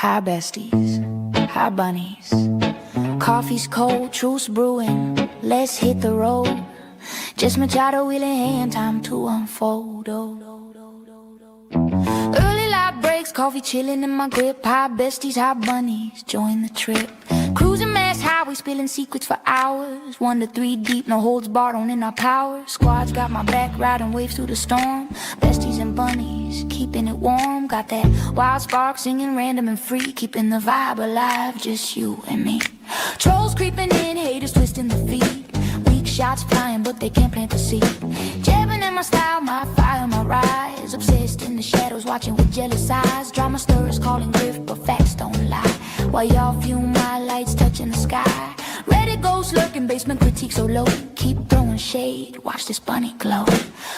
Hi besties, hi bunnies. Coffee's cold, truce brewing, let's hit the road. Just Machado wheel in hand, time to unfold. Early light breaks, coffee chilling in my grip. Hi besties, hi bunnies, join the trip. Cruising mass highway, spilling secrets for hours. 1 to 3 deep, no holds barred, owning our power. Squad's got my back, riding waves through the storm. Besties and bunnies, keeping it warm. Got that wild spark, singing random and free. Keeping the vibe alive, just you and me. Trolls creeping in, haters twisting the feet. Weak shots flying, but they can't plant the seed. Jabbing in my style, my fire, my rise. Obsessed in the shadows, watching with jealous eyes. Drama stirrers calling grift, but facts don't lie. While y'all view my lights touching the sky. Reddit ghosts lurking, basement critique so low. Keep throwing shade, watch this bunny glow.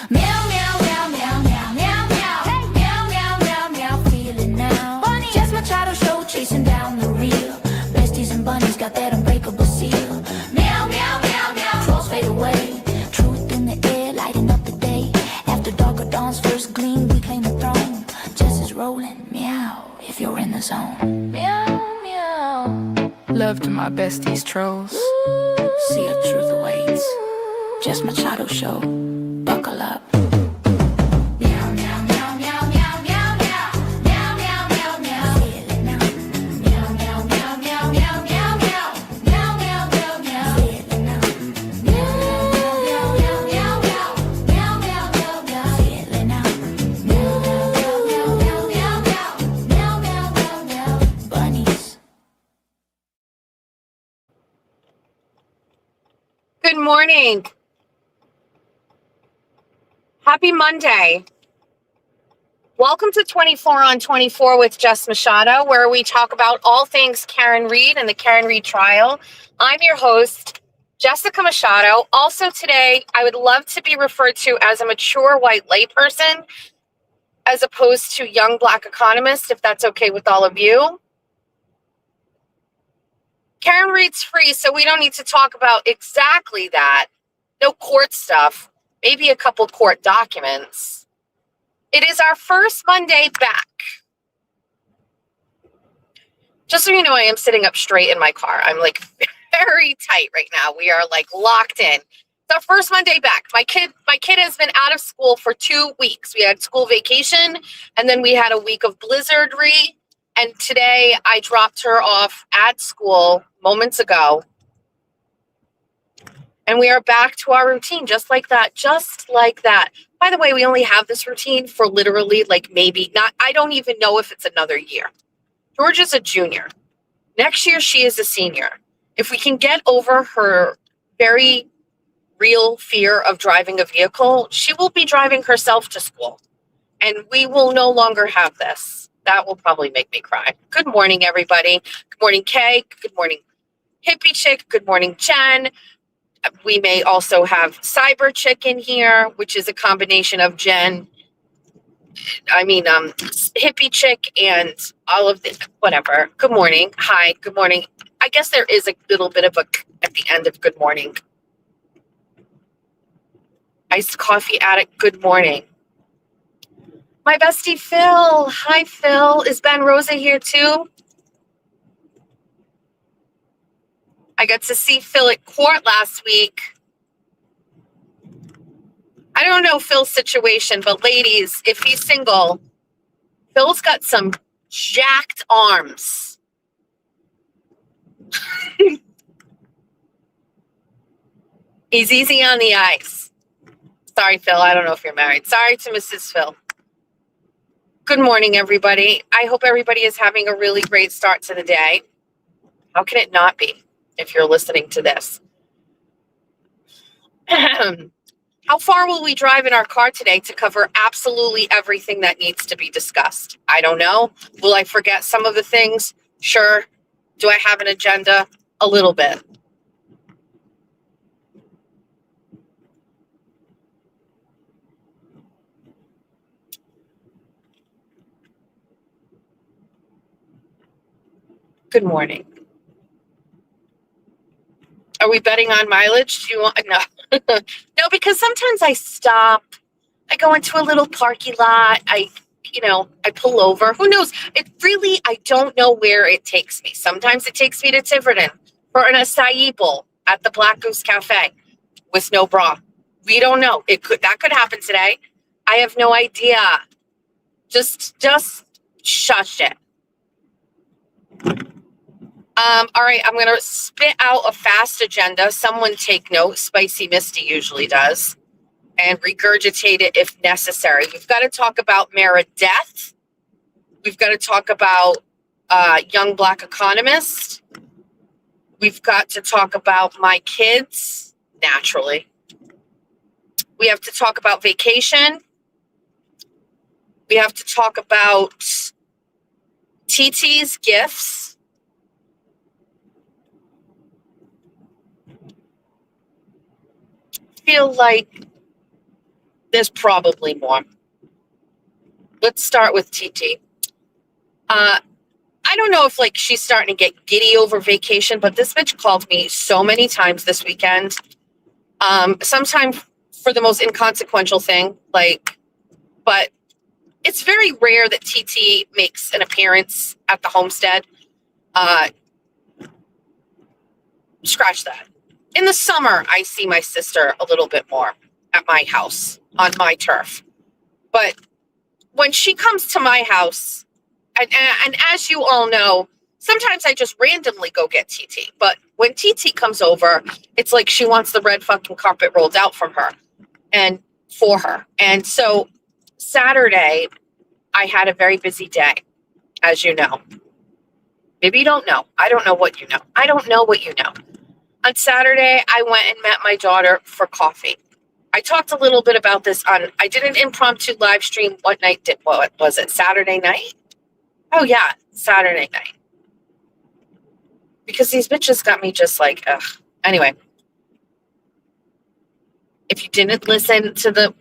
Meow, meow, meow, meow, meow, meow, meow. Hey. Meow, meow, meow, meow, feel it now. Bunny. Just Machado show, chasing down the real. Besties and bunnies got that unbreakable seal. Meow, meow, meow, meow, trolls fade away. Truth in the air, lighting up the day. After dark or dawn's first gleam, we claim the throne. Justice rolling, meow, if you're in the zone. Meow. Love to my besties trolls. See a truth awaits. Just Machado show. Buckle up. Meow meow meow meow meow meow meow meow meow meow meow. Feel it now. Meow meow meow meow meow meow meow meow meow meow meow. Feel it now. Meow meow meow meow meow meow meow meow meow. Feel it now. Meow meow meow meow meow meow meow meow meow. Bunnies. Good morning. Happy Monday. Welcome to 24 on 24 with Jess Machado, where we talk about all things Karen Read and the Karen Read trial. I'm your host, Jessica Machado. Also today, I would love to be referred to as a mature white layperson as opposed to young black economist, if that's okay with all of you. Karen Read's free, so we don't need to talk about exactly that. No court stuff, maybe a couple court documents. It is our first Monday back. Just so you know, I am sitting up straight in my car. I'm like very tight right now. We are like locked in. It's our first Monday back. My kid has been out of school for 2 weeks. We had school vacation, and then we had a week of blizzardry. And today I dropped her off at school moments ago. And we are back to our routine, just like that, just like that. By the way, we only have this routine for literally like maybe not, I don't even know if it's another year. Georgia's a junior. Next year, she is a senior. If we can get over her very real fear of driving a vehicle, she will be driving herself to school. And we will no longer have this. That will probably make me cry. Good morning, everybody. Good morning, Kay. Good morning, Hippie Chick. Good morning, Jen. We may also have Cyber Chick in here, which is a combination of Hippie Chick and all of the, whatever. Good morning. Hi, good morning. I guess there is a little bit of a at the end of good morning. Iced coffee addict, good morning. My bestie Phil. Hi, Phil. Is Ben Rosa here too? I got to see Phil at court last week. I don't know Phil's situation, but ladies, if he's single, Phil's got some jacked arms. He's easy on the ice. Sorry, Phil. I don't know if you're married. Sorry to Mrs. Phil. Good morning, everybody. I hope everybody is having a really great start to the day. How can it not be if you're listening to this? How far will we drive in our car today to cover absolutely everything that needs to be discussed? I don't know. Will I forget some of the things? Sure. Do I have an agenda? A little bit. Good morning. Are we betting on mileage? Do you want? No. No, because sometimes I stop. I go into a little parking lot. I I pull over. Who knows? I don't know where it takes me. Sometimes it takes me to Tiverton for an acai bowl at the Black Goose Cafe with no bra. We don't know. That could happen today. I have no idea. Just shush it. All right, I'm going to spit out a fast agenda. Someone take note. Spicy Misty usually does. And regurgitate it if necessary. We've got to talk about Meredith. We've got to talk about young Black economist. We've got to talk about my kids, naturally. We have to talk about vacation. We have to talk about Titi's gifts. I feel like there's probably more. Let's start with Titi. I don't know if she's starting to get giddy over vacation, but this bitch called me so many times this weekend. Sometimes for the most inconsequential thing, but it's very rare that Titi makes an appearance at the homestead. Scratch that. In the summer, I see my sister a little bit more at my house on my turf. But when she comes to my house, and as you all know, sometimes I just randomly go get Titi. But when Titi comes over, it's like she wants the red fucking carpet rolled out from her and for her. And so Saturday, I had a very busy day, as you know. Maybe you don't know. I don't know what you know. I don't know what you know. On Saturday, I went and met my daughter for coffee. I talked a little bit about this I did an impromptu live stream. What was it? Saturday night? Oh yeah, Saturday night. Because these bitches got me just ugh. Anyway, if you didn't listen to the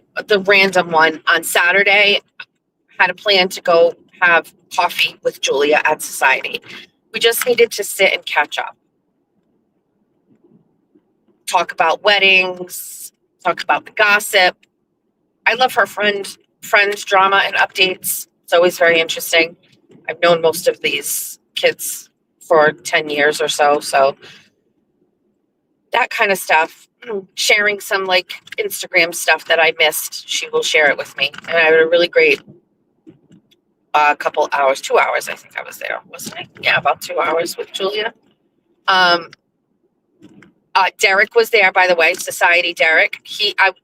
random one on Saturday, I had a plan to go have coffee with Julia at Society. We just needed to sit and catch up. Talk about weddings, talk about the gossip. I love her friends drama and updates. It's always very interesting. I've known most of these kids for 10 years or so. So that kind of stuff, sharing some Instagram stuff that I missed, she will share it with me. And I had a really great couple hours, 2 hours, I think I was there, wasn't I? Yeah, about 2 hours with Julia. Derek was there, by the way, Society Derek.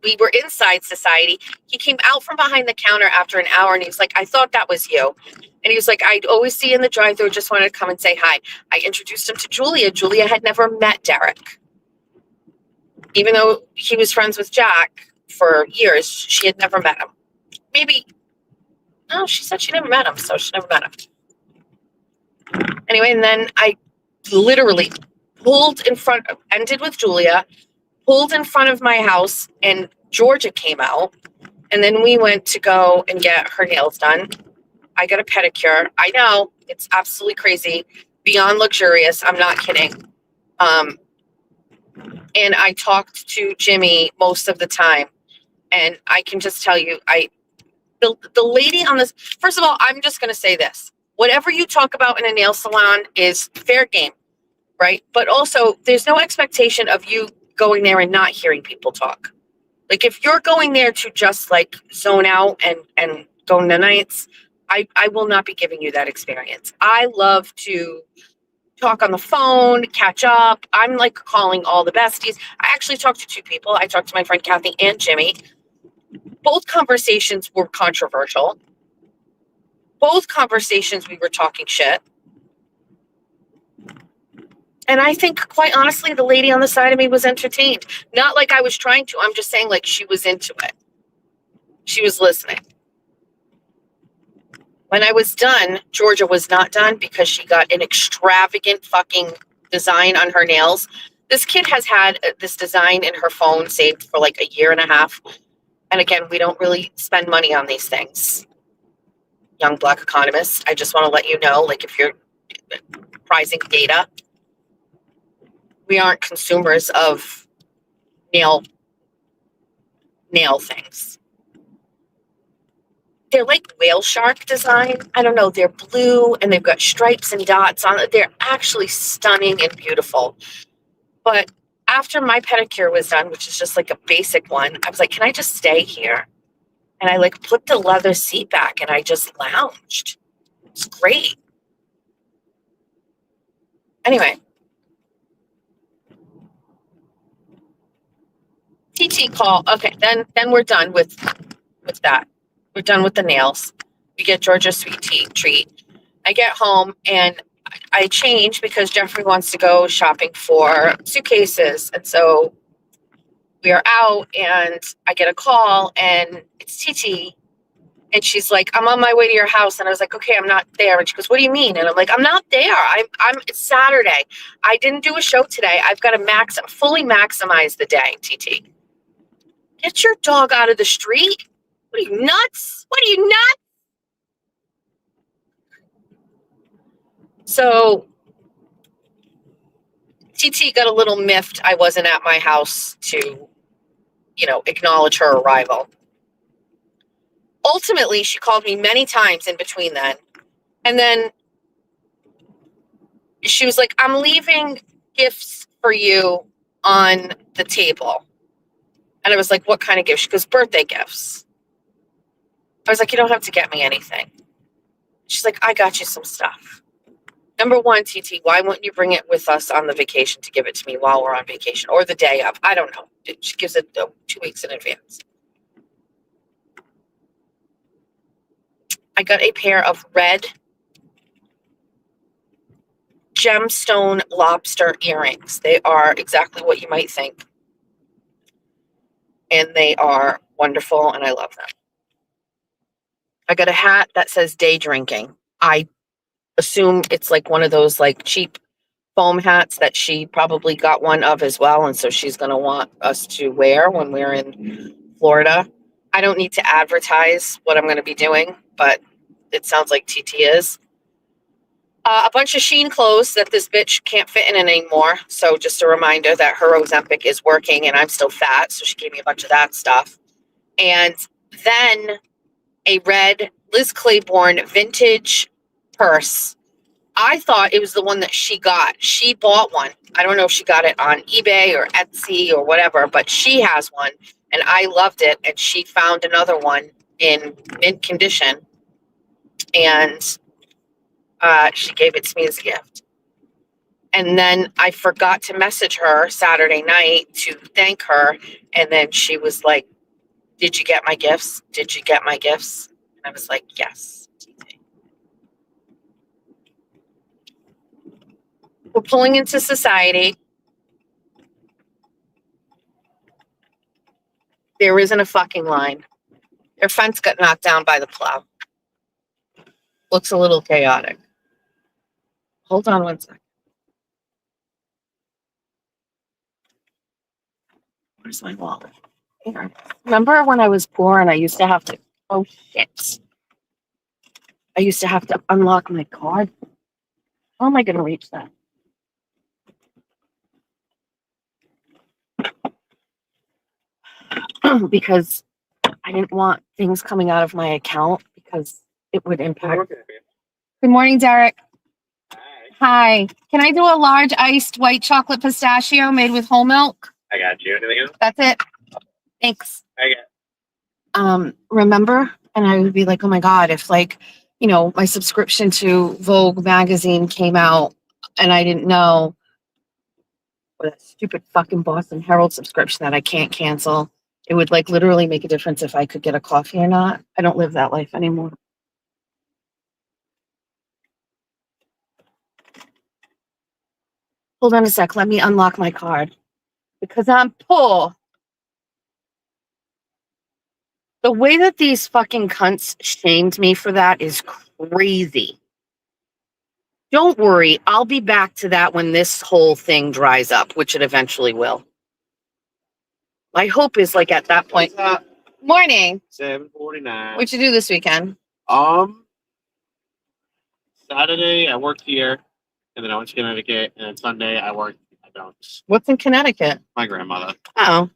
We were inside Society. He came out from behind the counter after an hour and he was like, I thought that was you. And he was like, I'd always see you in the drive-thru, just wanted to come and say hi. I introduced him to Julia. Julia had never met Derek. Even though he was friends with Jack for years, she had never met him. No, she said she never met him, so she never met him. Anyway, and then I literally ended with Julia, pulled in front of my house, and Georgia came out. And then we went to go and get her nails done. I got a pedicure. I know, it's absolutely crazy, beyond luxurious. I'm not kidding. And I talked to Jimmy most of the time. And I can just tell you, the lady on this, first of all, I'm just going to say this. Whatever you talk about in a nail salon is fair game, right? But also, there's no expectation of you going there and not hearing people talk. If you're going there to just zone out and go into nights, I will not be giving you that experience. I love to talk on the phone, catch up. I'm calling all the besties. I actually talked to two people. I talked to my friend Kathy and Jimmy. Both conversations were controversial. Both conversations we were talking shit. And I think, quite honestly, the lady on the side of me was entertained. Not like I was trying to. I'm just saying she was into it. She was listening. When I was done, Georgia was not done because she got an extravagant fucking design on her nails. This kid has had this design in her phone saved for a year and a half. And again, we don't really spend money on these things. Young Black economist, I just want to let you know, if you're prizing data, we aren't consumers of nail things. they're like whale shark design. I don't know. They're blue and they've got stripes and dots on it. They're actually stunning and beautiful. But after my pedicure was done, which is just like a basic one, I was like, can I just stay here? And I like put the leather seat back and I just lounged. It's great. Anyway. TT call. Okay, then we're done with that. We're done with the nails. We get Georgia's sweet tea treat. I get home and I change because Jeffrey wants to go shopping for suitcases. And so we are out and I get a call and it's Titi. And she's like, I'm on my way to your house. And I was like, okay, I'm not there. And she goes, what do you mean? And I'm like, I'm not there. It's Saturday. I didn't do a show today. I've got to fully maximize the day, TT. Get your dog out of the street. What are you, nuts? What are you, nuts? So TT got a little miffed I wasn't at my house to, acknowledge her arrival. Ultimately, she called me many times in between then. And then she was like, I'm leaving gifts for you on the table. And I was like, what kind of gifts? She goes, birthday gifts. I was like, you don't have to get me anything. She's like, I got you some stuff. Number one, TT, why wouldn't you bring it with us on the vacation to give it to me while we're on vacation or the day of? I don't know. She gives it 2 weeks in advance. I got a pair of red gemstone lobster earrings. They are exactly what you might think. And they are wonderful and I love them. I got a hat that says day drinking. I assume it's like one of those like cheap foam hats that she probably got one of as well. And so she's going to want us to wear when we're in Florida. I don't need to advertise what I'm going to be doing, but it sounds like TT is. A bunch of Shein clothes that this bitch can't fit in anymore. So just a reminder that her Ozempic is working and I'm still fat. So she gave me a bunch of that stuff. And then a red Liz Claiborne vintage purse. I thought it was the one that she got. She bought one. I don't know if she got it on eBay or Etsy or whatever, but she has one and I loved it. And she found another one in mint condition and she gave it to me as a gift. And then I forgot to message her Saturday night to thank her. And then she was like, did you get my gifts? Did you get my gifts? And I was like, yes. We're pulling into society. There isn't a fucking line. Their fence got knocked down by the plow. Looks a little chaotic. Hold on one second. Where's my wallet? Here. Remember when I was poor and I used to have to, oh shit. I used to have to unlock my card. How am I going to reach that? Because I didn't want things coming out of my account because it would impact. Good morning, Derek. Hi. Can I do a large iced white chocolate pistachio made with whole milk? I got you. Anything else? That's it. Thanks. I got. Remember? And I would be like, oh my God, if like, my subscription to Vogue magazine came out and I didn't know, or that stupid fucking Boston Herald subscription that I can't cancel, it would like literally make a difference if I could get a coffee or not. I don't live that life anymore. Hold on a sec. Let me unlock my card because I'm poor. The way that these fucking cunts shamed me for that is crazy. Don't worry. I'll be back to that when this whole thing dries up, which it eventually will. My hope is like at that point. Morning. 7:49. What'd you do this weekend? Saturday I worked here, and then I went to Connecticut, and then Sunday I worked at Dunks. What's in Connecticut? My grandmother. Oh.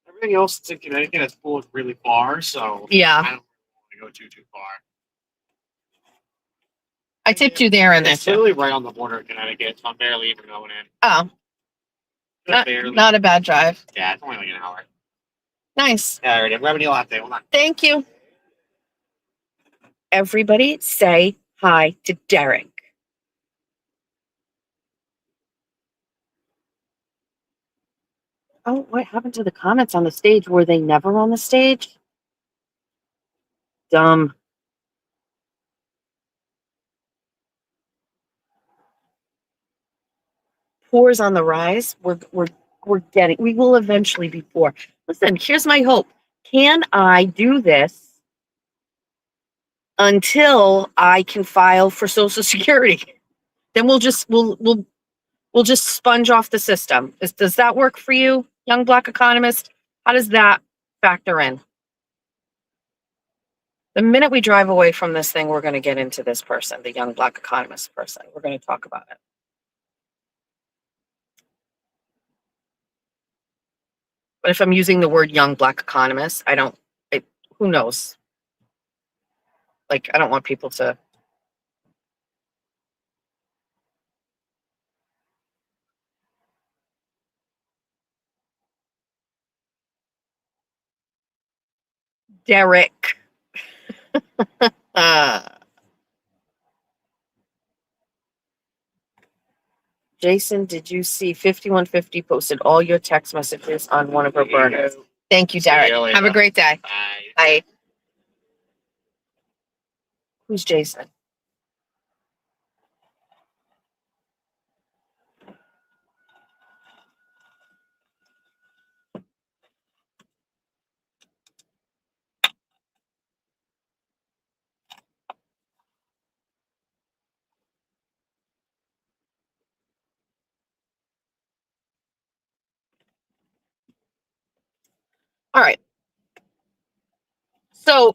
Everything else that's in Connecticut at school is really far, so Yeah. I don't to go too far. I tipped you there and there It's too. literally right on the border of Connecticut, so I'm barely even going in. Oh, Just barely. not a bad drive. Yeah, it's only like an hour. Nice. Yeah, alright. I'm grabbing you latte. Hold on. Thank you. Everybody say hi to Derek. Oh, what happened to the comments on the stage? Were they never on the stage? Dumb. Poor's on the rise. We will eventually be poor. Listen, here's my hope. Can I do this until I can file for Social Security? Then we'll just sponge off the system. Does that work for you, young Black economist? How does that factor in? The minute we drive away from this thing, we're going to get into this person, the young Black economist person. We're going to talk about it. But if I'm using the word young Black economist, who knows? Like, I don't want people to. Derek. Jason, did you see 5150 posted all your text messages on one of her burners? Thank you, Derek. Have a great day. Bye. Bye. Who's Jason? All right. So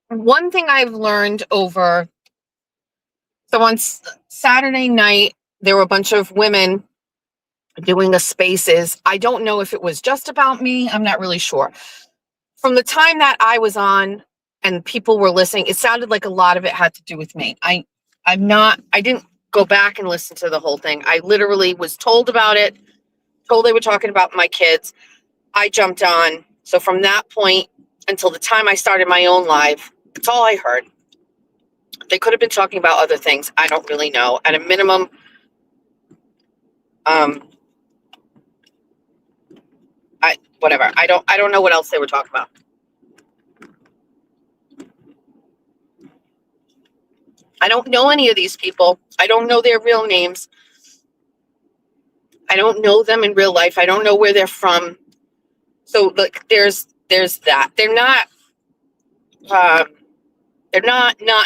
one thing I've learned on Saturday night, there were a bunch of women doing a spaces. I don't know if it was just about me. I'm not really sure. From the time that I was on and people were listening, it sounded like a lot of it had to do with me. I didn't go back and listen to the whole thing. I literally was told about it, told they were talking about my kids. I jumped on. So from that point until the time I started my own live, that's all I heard. They could have been talking about other things. I don't really know. At a minimum, whatever. I don't know what else they were talking about. I don't know any of these people. I don't know their real names. I don't know them in real life. I don't know where they're from. So look, there's that. They're not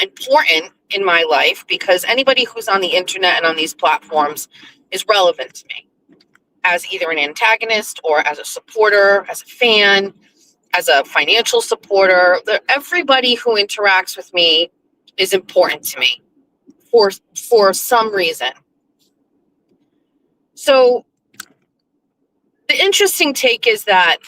important in my life because anybody who's on the internet and on these platforms is relevant to me as either an antagonist or as a supporter, as a fan, as a financial supporter. Everybody who interacts with me is important to me for some reason. So the interesting take is that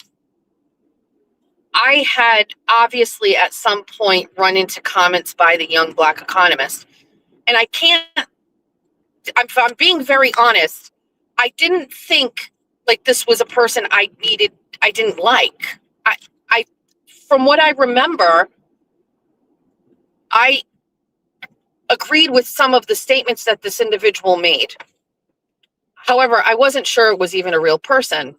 I had obviously at some point run into comments by the young Black economist. And I'm being very honest, I didn't think like this was a person I didn't like. I from what I remember, I agreed with some of the statements that this individual made. However, I wasn't sure it was even a real person.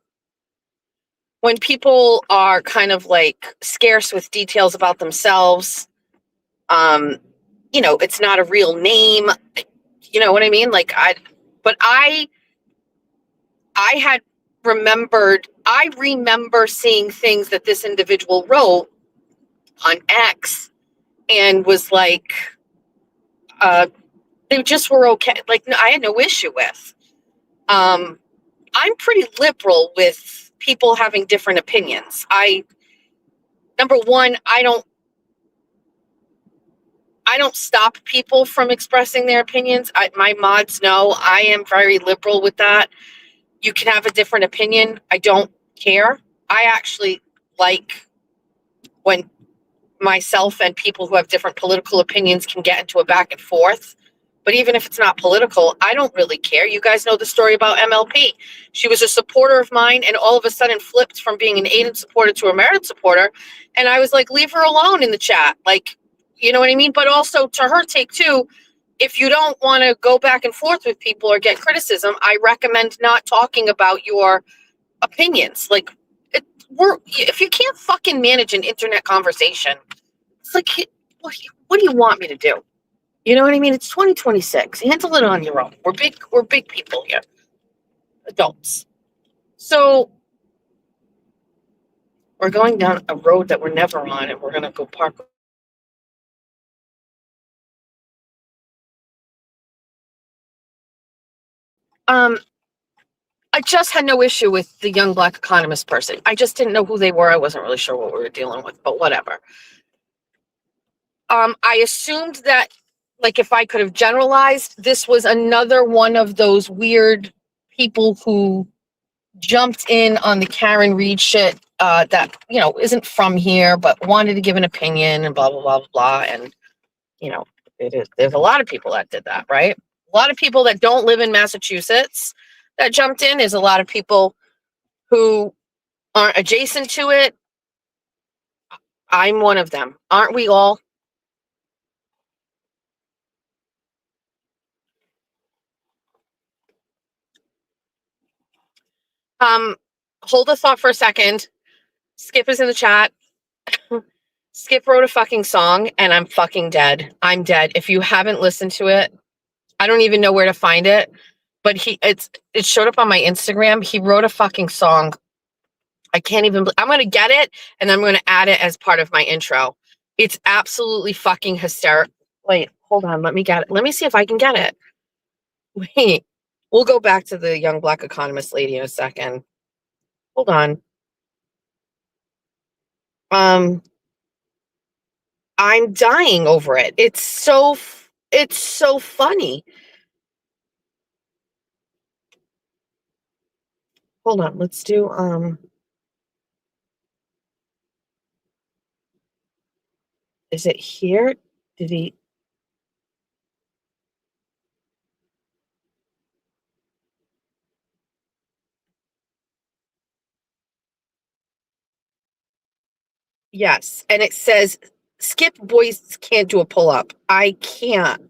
When people are kind of like scarce with details about themselves, it's not a real name. You know what I mean? Like I remember seeing things that this individual wrote on X and was like, they just were okay. Like I had no issue with. I'm pretty liberal with people having different opinions. Number one, I don't stop people from expressing their opinions. My mods know I am very liberal with that. You can have a different opinion. I don't care. I actually like when myself and people who have different political opinions can get into a back and forth. But even if it's not political, I don't really care. You guys know the story about MLP. She was a supporter of mine and all of a sudden flipped from being an Aiden supporter to a Meredith supporter. And I was like, leave her alone in the chat. Like, you know what I mean? But also to her take too, if you don't want to go back and forth with people or get criticism, I recommend not talking about your opinions. Like, if you can't fucking manage an internet conversation, it's like, what do you want me to do? You know what I mean? It's 2026. Handle it on your own. We're big people here. Adults. So we're going down a road that we're never on, and we're gonna go park. I just had no issue with the young black economist person. I just didn't know who they were. I wasn't really sure what we were dealing with, but whatever. I assumed that, like, if I could have generalized, this was another one of those weird people who jumped in on the Karen Reed shit that, you know, isn't from here, but wanted to give an opinion and blah, blah, blah, blah, blah. And, you know, there's a lot of people that did that, right? A lot of people that don't live in Massachusetts that jumped in. There's a lot of people who aren't adjacent to it. I'm one of them. Aren't we all? Hold a thought for a second. Skip is in the chat. Skip wrote a fucking song and I'm fucking dead. I'm dead. If you haven't listened to it, I don't even know where to find it, but it showed up on my Instagram. He wrote a fucking song. I'm going to get it and I'm going to add it as part of my intro. It's absolutely fucking hysterical. Wait, hold on. Let me get it. Let me see if I can get it. Wait, we'll go back to the young black economist lady in a second. Hold on. I'm dying over it. It's so funny. Hold on. Let's do, is it here? Did he? Yes. And it says, Skip boys can't do a pull-up. I can't.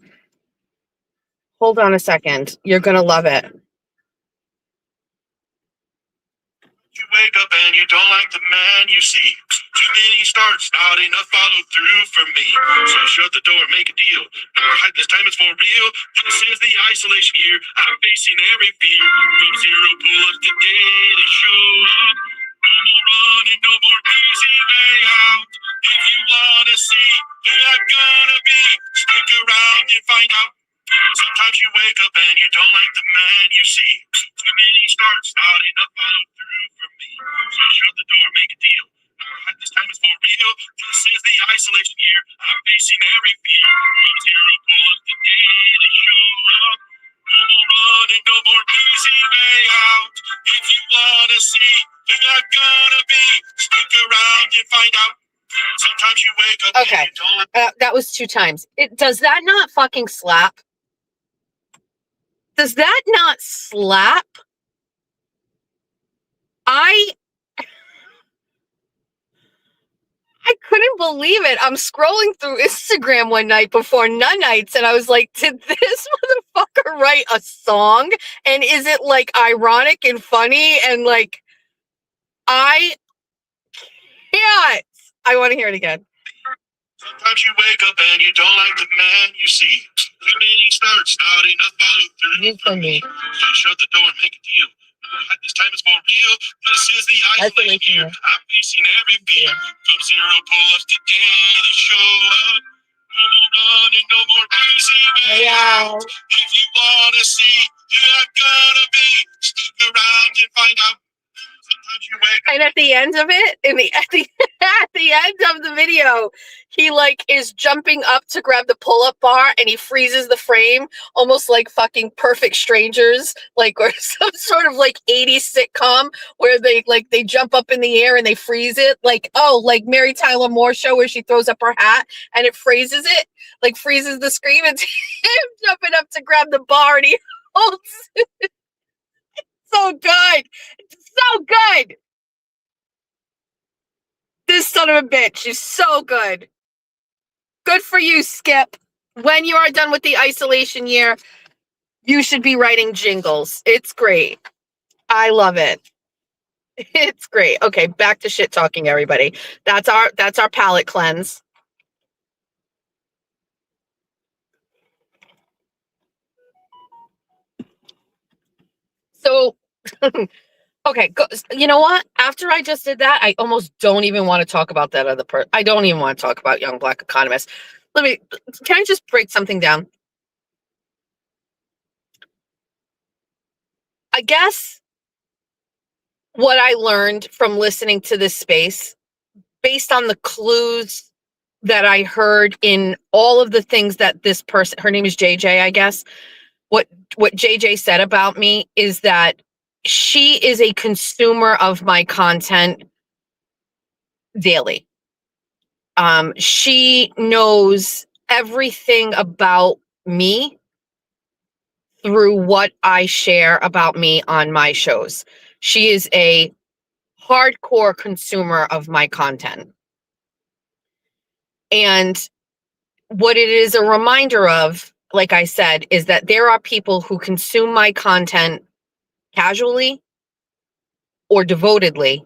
Hold on a second. You're going to love it. You wake up and you don't like the man you see. Too many starts, not enough follow through for me. So shut the door, make a deal. Never hide, this time it's for real. This is the isolation year. I'm facing every fear. From zero pull up to daily show up. No more running, no more easy way out. If you wanna see who I'm gonna be, stick around and find out. Sometimes you wake up and you don't like the man you see. Too many starts, not enough follow through for me. So shut the door, make a deal. This time is for real. This is the isolation year. I'm facing every fear. From zero pull up to daily show up. No more running, no more easy way out. If you wanna see who I'm gonna be, stick around and find out. Sometimes you wake up and you don't like. That was 2 times. Does that not fucking slap? Does that not slap? I couldn't believe it. I'm scrolling through Instagram one night before Nun Nights, and I was like, did this motherfucker write a song? And is it like ironic and funny? And like, I can't. I want to hear it again. Sometimes you wake up and you don't like the man you see. Too many starts, not enough follow through for me. So shut the door and make a deal. This time it's for real. This is the isolation year. I'm facing every fear. From zero pull-ups to daily show up. No more running, no more easy way out. If you wanna see who I'm gonna be, stick around and find out. And at the end of it, at the end of the video, he like is jumping up to grab the pull-up bar and he freezes the frame, almost like fucking Perfect Strangers, like or some sort of like 80s sitcom where they jump up in the air and they freeze it, like like Mary Tyler Moore show where she throws up her hat and it freezes it, like freezes the screen, and him jumping up to grab the bar and he holds it. So good. So good. This son of a bitch is so good. Good for you, Skip. When you are done with the isolation year, you should be writing jingles. It's great. I love it. It's great. Okay, back to shit talking, everybody. That's our palate cleanse. So okay, you know what? After I just did that, I almost don't even want to talk about that other person. I don't even want to talk about young black economists. Can I just break something down? I guess what I learned from listening to this space, based on the clues that I heard in all of the things that this person, her name is JJ, I guess, what JJ said about me is that she is a consumer of my content daily. She knows everything about me through what I share about me on my shows. She is a hardcore consumer of my content. And what it is a reminder of, like I said, is that there are people who consume my content casually or devotedly,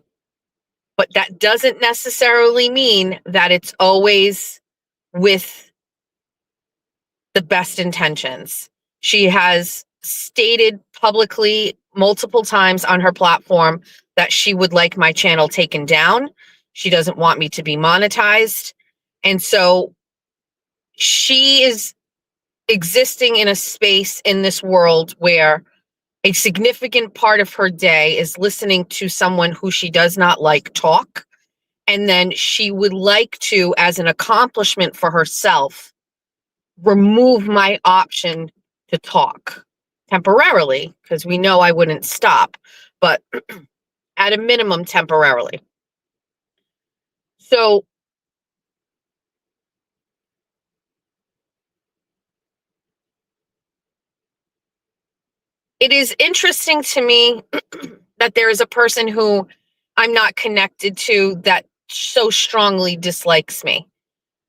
but that doesn't necessarily mean that it's always with the best intentions. She has stated publicly multiple times on her platform that she would like my channel taken down. She doesn't want me to be monetized. And so she is existing in a space in this world where a significant part of her day is listening to someone who she does not like talk. And then she would like to, as an accomplishment for herself, remove my option to talk temporarily, because we know I wouldn't stop, but at a minimum temporarily. So it is interesting to me that there is a person who I'm not connected to that so strongly dislikes me.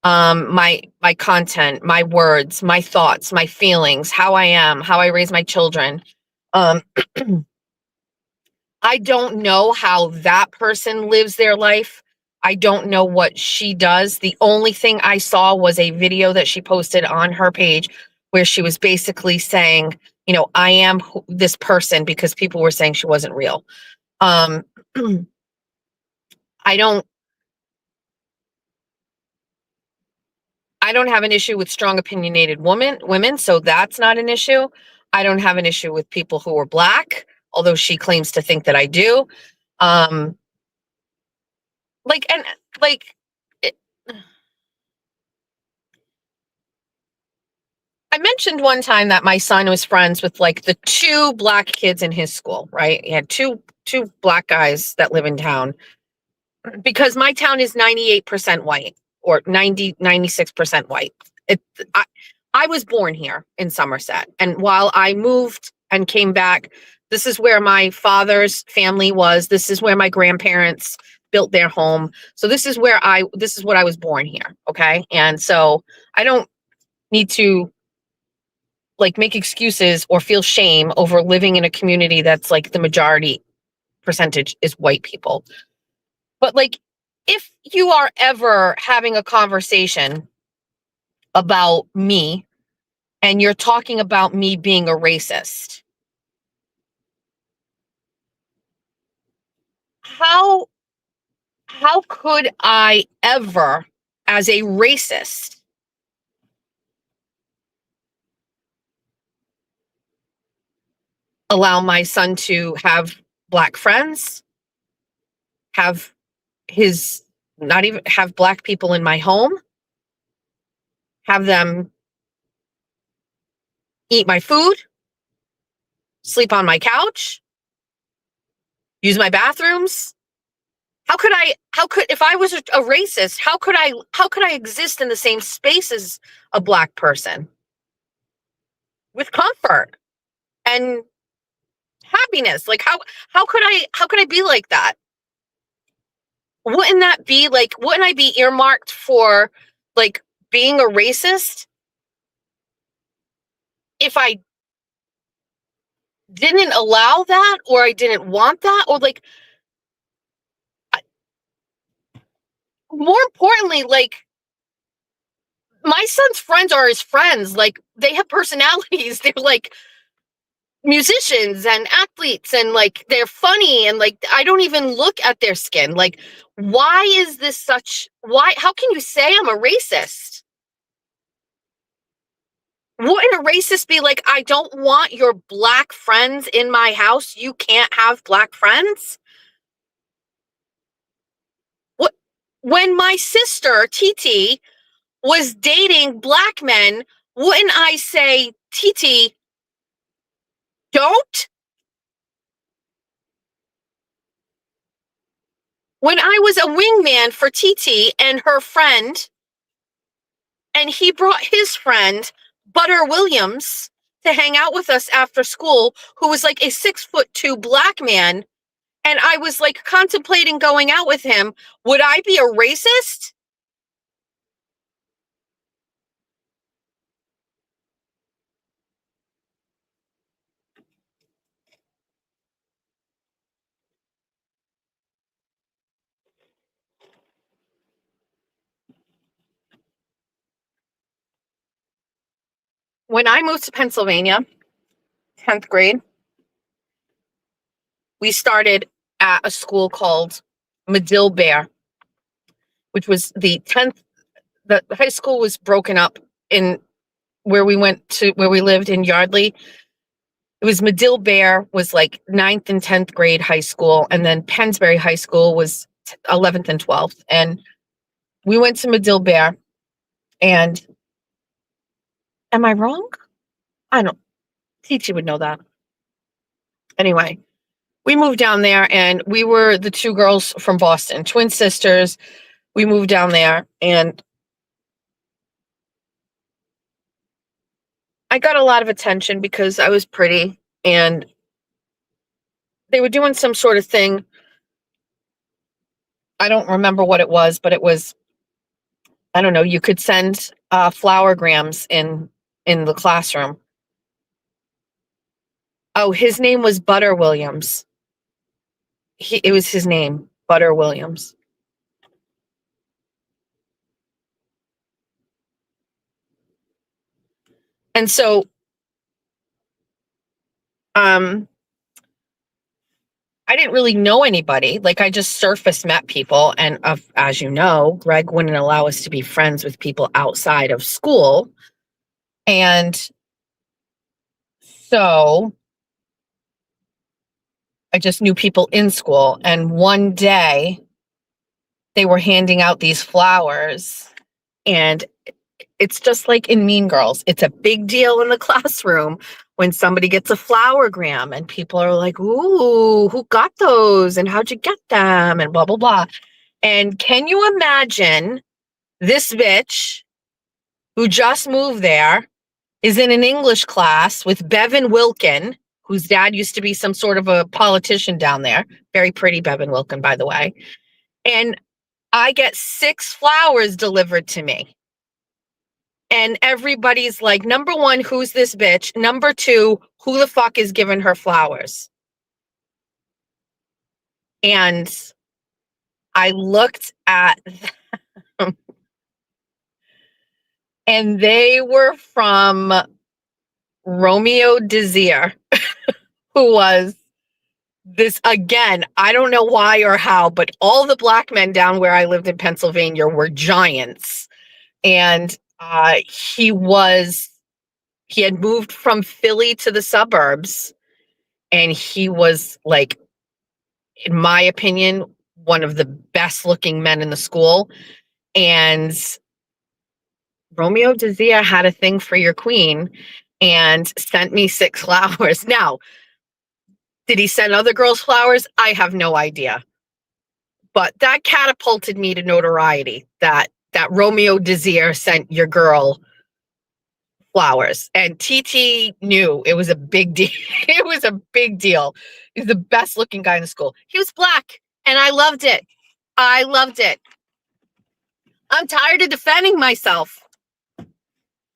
My content, my words, my thoughts, my feelings, how I am, how I raise my children. I don't know how that person lives their life. I don't know what she does. The only thing I saw was a video that she posted on her page where she was basically saying, I am this person, because people were saying she wasn't real. I don't have an issue with strong opinionated women, so that's not an issue. I don't have an issue with people who are black, although she claims to think that I do. I mentioned one time that my son was friends with like the two black kids in his school, right? He had two black guys that live in town, because my town is 98% white, or 96% white. I was born here in Somerset. And while I moved and came back, this is where my father's family was. This is where my grandparents built their home. So this is what I was born here. Okay. And so I don't need to like make excuses or feel shame over living in a community that's like the majority percentage is white people. But like, if you are ever having a conversation about me and you're talking about me being a racist, how could I ever, as a racist, allow my son to have black friends, have not even have Black people in my home, have them eat my food, sleep on my couch, use my bathrooms. If I was a racist, how could I exist in the same space as a Black person with comfort and happiness? Like how could I be like that? Wouldn't I be earmarked for like being a racist if I didn't allow that, or I didn't want that, or like more importantly, like my son's friends are his friends. Like they have personalities. They're like musicians and athletes, and like they're funny, and like I don't even look at their skin. Like, why is this how can you say I'm a racist? Wouldn't a racist be like, I don't want your Black friends in my house, you can't have Black friends? What? When my sister Titi was dating Black men, wouldn't I say, Titi, don't? When I was a wingman for Titi and her friend, and he brought his friend, Butter Williams, to hang out with us after school, who was like a 6'2" Black man, and I was like contemplating going out with him, would I be a racist? When I moved to Pennsylvania, 10th grade, we started at a school called Medill Bear, which was the high school was broken up in where we lived in Yardley. It was Medill Bear was like 9th and 10th grade high school. And then Pennsbury High School was 11th and 12th. And we went to Medill Bear. And am I wrong? I don't, Titi would know that. Anyway, we moved down there, and we were the two girls from Boston, twin sisters. We moved down there, and I got a lot of attention because I was pretty, and they were doing some sort of thing. I don't remember what it was, but it was, I don't know, you could send flowergrams in the classroom. Oh, his name was Butter Williams. It was his name, Butter Williams. And so, I didn't really know anybody. Like, I just surface met people. And as you know, Greg wouldn't allow us to be friends with people outside of school. And so I just knew people in school. And one day they were handing out these flowers, and it's just like in Mean Girls. It's a big deal in the classroom when somebody gets a flowergram, and people are like, ooh, who got those? And how'd you get them? And blah, blah, blah. And can you imagine this bitch who just moved there is in an English class with Bevan Wilkin, whose dad used to be some sort of a politician down there. Very pretty Bevan Wilkin, by the way. And I get 6 flowers delivered to me. And everybody's like, number 1, who's this bitch? Number 2, who the fuck is giving her flowers? And I looked at them, and they were from Romeo Desir, who was this, again, I don't know why or how, but all the Black men down where I lived in Pennsylvania were giants. And he had moved from Philly to the suburbs, and he was, like, in my opinion, one of the best looking men in the school. And Romeo Desir had a thing for your queen and sent me 6 flowers. Now, did he send other girls flowers? I have no idea. But that catapulted me to notoriety, that Romeo Desir sent your girl flowers. And Titi knew it was a big deal. It was a big deal. He's the best looking guy in the school. He was black, and I loved it. I loved it. I'm tired of defending myself.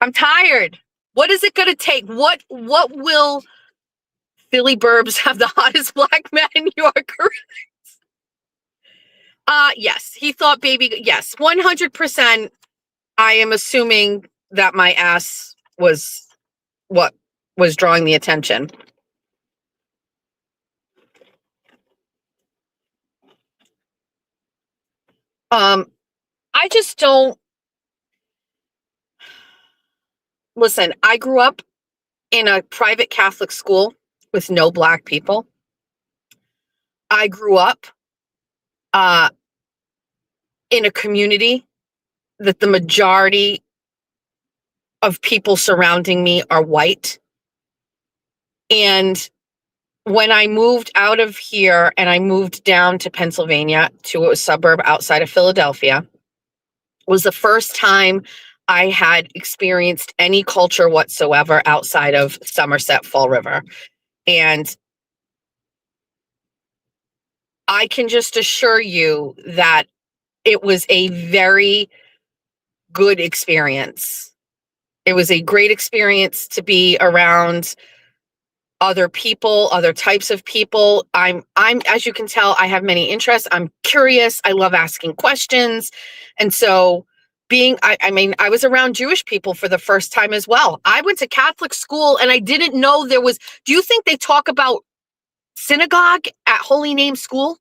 I'm tired. What is it going to take? What will Philly Burbs have the hottest black man in your career? Yes, he thought baby. Yes, 100%. I am assuming that my ass was what was drawing the attention. I just don't. Listen, I grew up in a private Catholic school with no black people. I grew up in a community that the majority of people surrounding me are white. And when I moved out of here and I moved down to Pennsylvania, to a suburb outside of Philadelphia, was the first time I had experienced any culture whatsoever outside of Somerset, Fall River. And I can just assure you that it was a very good experience. It was a great experience to be around other people, other types of people. I'm as you can tell, I have many interests. I'm curious. I love asking questions. And so I was around Jewish people for the first time as well. I went to Catholic school and I didn't know there was, do you think they talk about synagogue at Holy Name School?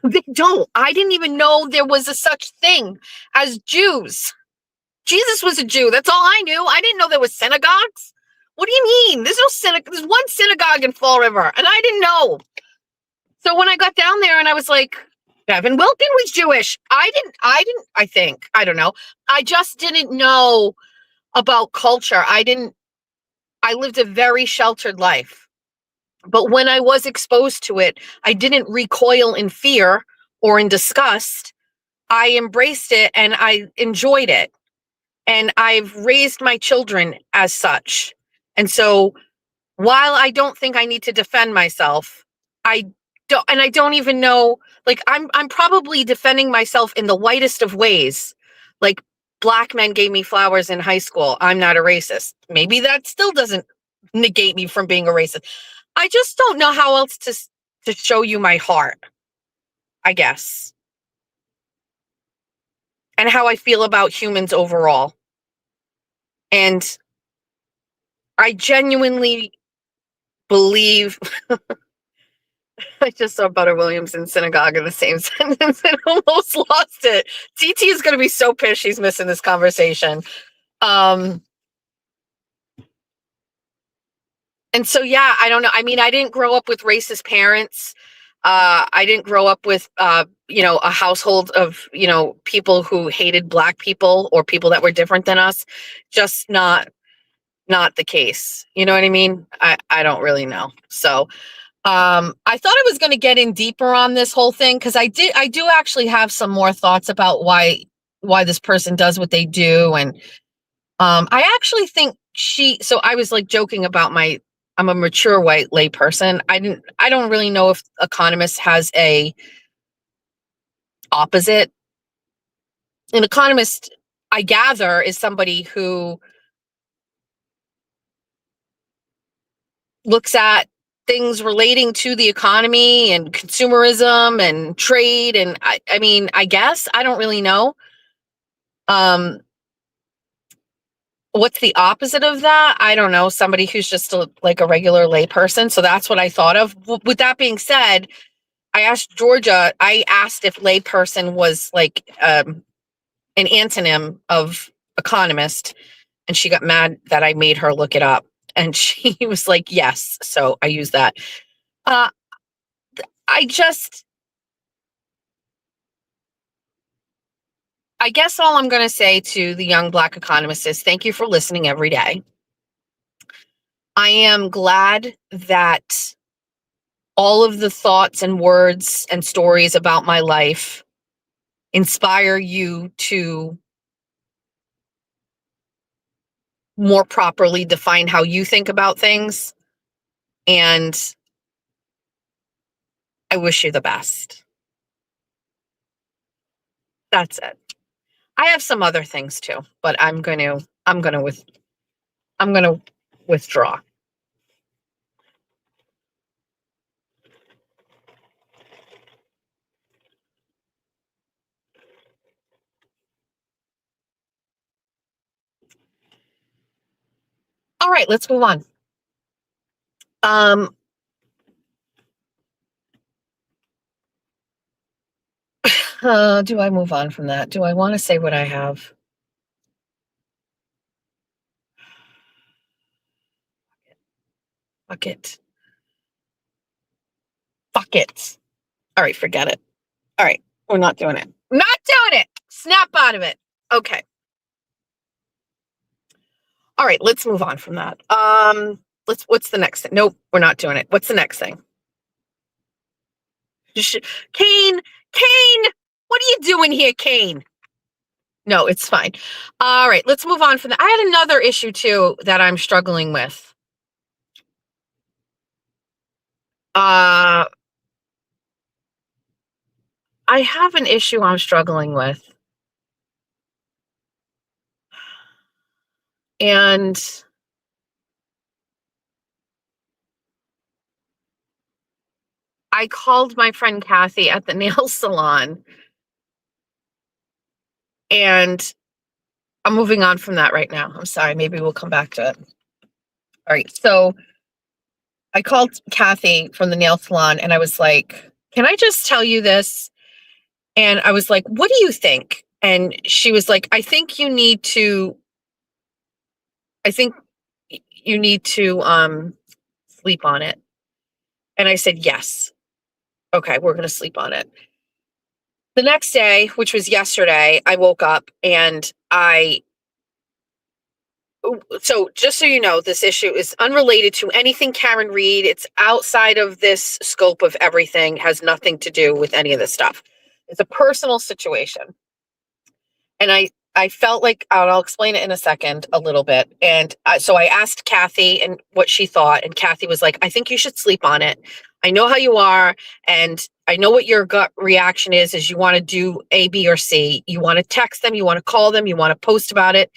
They don't. I didn't even know there was a such thing as Jews. Jesus was a Jew. That's all I knew. I didn't know there was synagogues. What do you mean? There's no synagogue. There's one synagogue in Fall River, and I didn't know. So when I got down there and I was like, Bevan Wilkin was Jewish. I don't know. I just didn't know about culture. I lived a very sheltered life. But when I was exposed to it, I didn't recoil in fear or in disgust. I embraced it and I enjoyed it. And I've raised my children as such. And so while I don't think I need to defend myself, I don't even know, like I'm probably defending myself in the whitest of ways. Like, black men gave me flowers in high school. I'm not a racist. Maybe that still doesn't negate me from being a racist. I just don't know how else to show you my heart, I guess. And how I feel about humans overall. And I genuinely believe I just saw Butter Williams in synagogue in the same sentence and almost lost it. Titi is going to be so pissed she's missing this conversation. And so, yeah, I don't know. I mean, I didn't grow up with racist parents. I didn't grow up with, a household of, people who hated black people or people that were different than us. Just not the case. You know what I mean? I don't really know. So, I thought I was going to get in deeper on this whole thing because I do actually have some more thoughts about why this person does what they do. And I actually think so I was like joking about I'm a mature white lay person. I don't really know if Economist has a opposite. An economist, I gather, is somebody who looks at things relating to the economy and consumerism and trade. And I mean, I guess, I don't really know. What's the opposite of that? I don't know. Somebody who's just like a regular lay person. So that's what I thought of. With that being said, I asked if lay person was like an antonym of economist. And she got mad that I made her look it up. And she was like, yes. So I use that. I I guess all I'm going to say to the young Black economist is thank you for listening every day. I am glad that all of the thoughts and words and stories about my life inspire you to more properly define how you think about things. And I wish you the best. That's it. I have some other things too, but I'm going to withdraw. All right, let's move on. Do I move on from that? Do I want to say what I have? Fuck it. Fuck it. All right, forget it. All right, we're not doing it. Not doing it. Snap out of it. Okay. All right, let's move on from that. What's the next thing? Nope, we're not doing it. What's the next thing? Kane, what are you doing here, Kane? No, it's fine. All right, let's move on from that. I had another issue too that I'm struggling with. I have an issue I'm struggling with. And I called my friend Kathy at the nail salon, and I'm moving on from that right now. I'm sorry. Maybe we'll come back to it. All right. So I called Kathy from the nail salon and I was like, can I just tell you this? And I was like, what do you think? And she was like, I think you need to sleep on it. And I said, yes. Okay, we're going to sleep on it. The next day, which was yesterday, I woke up and so just so you know, this issue is unrelated to anything Karen Reed. It's outside of this scope of everything, has nothing to do with any of this stuff. It's a personal situation. And I felt like, I'll explain it in a second, a little bit. And so I asked Kathy and what she thought. And Kathy was like, I think you should sleep on it. I know how you are. And I know what your gut reaction is you want to do A, B, or C. You want to text them. You want to call them. You want to post about it.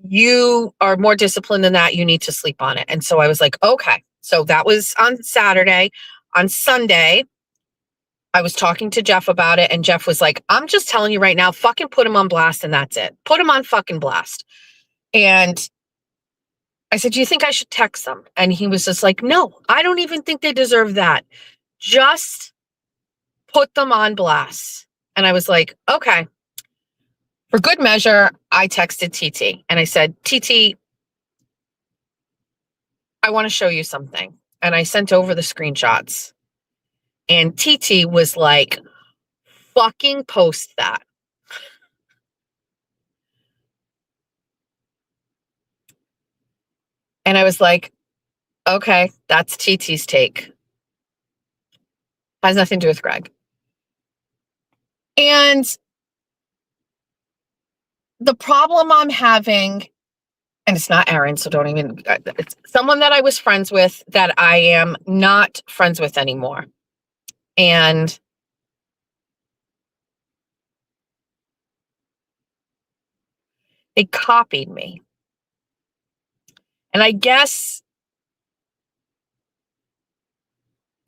You are more disciplined than that. You need to sleep on it. And so I was like, okay. So that was on Saturday. On Sunday, I was talking to Jeff about it, and Jeff was like, I'm just telling you right now, fucking put him on blast and that's it. Put him on fucking blast. And I said, do you think I should text them? And he was just like, no, I don't even think they deserve that. Just put them on blast. And I was like, okay. For good measure, I texted Titi and I said, Titi, I want to show you something. And I sent over the screenshots. And Titi was like, fucking post that. And I was like, okay, that's Titi's take. Has nothing to do with Greg. And the problem I'm having, and it's not Aaron, so don't even, it's someone that I was friends with that I am not friends with anymore. And they copied me. And I guess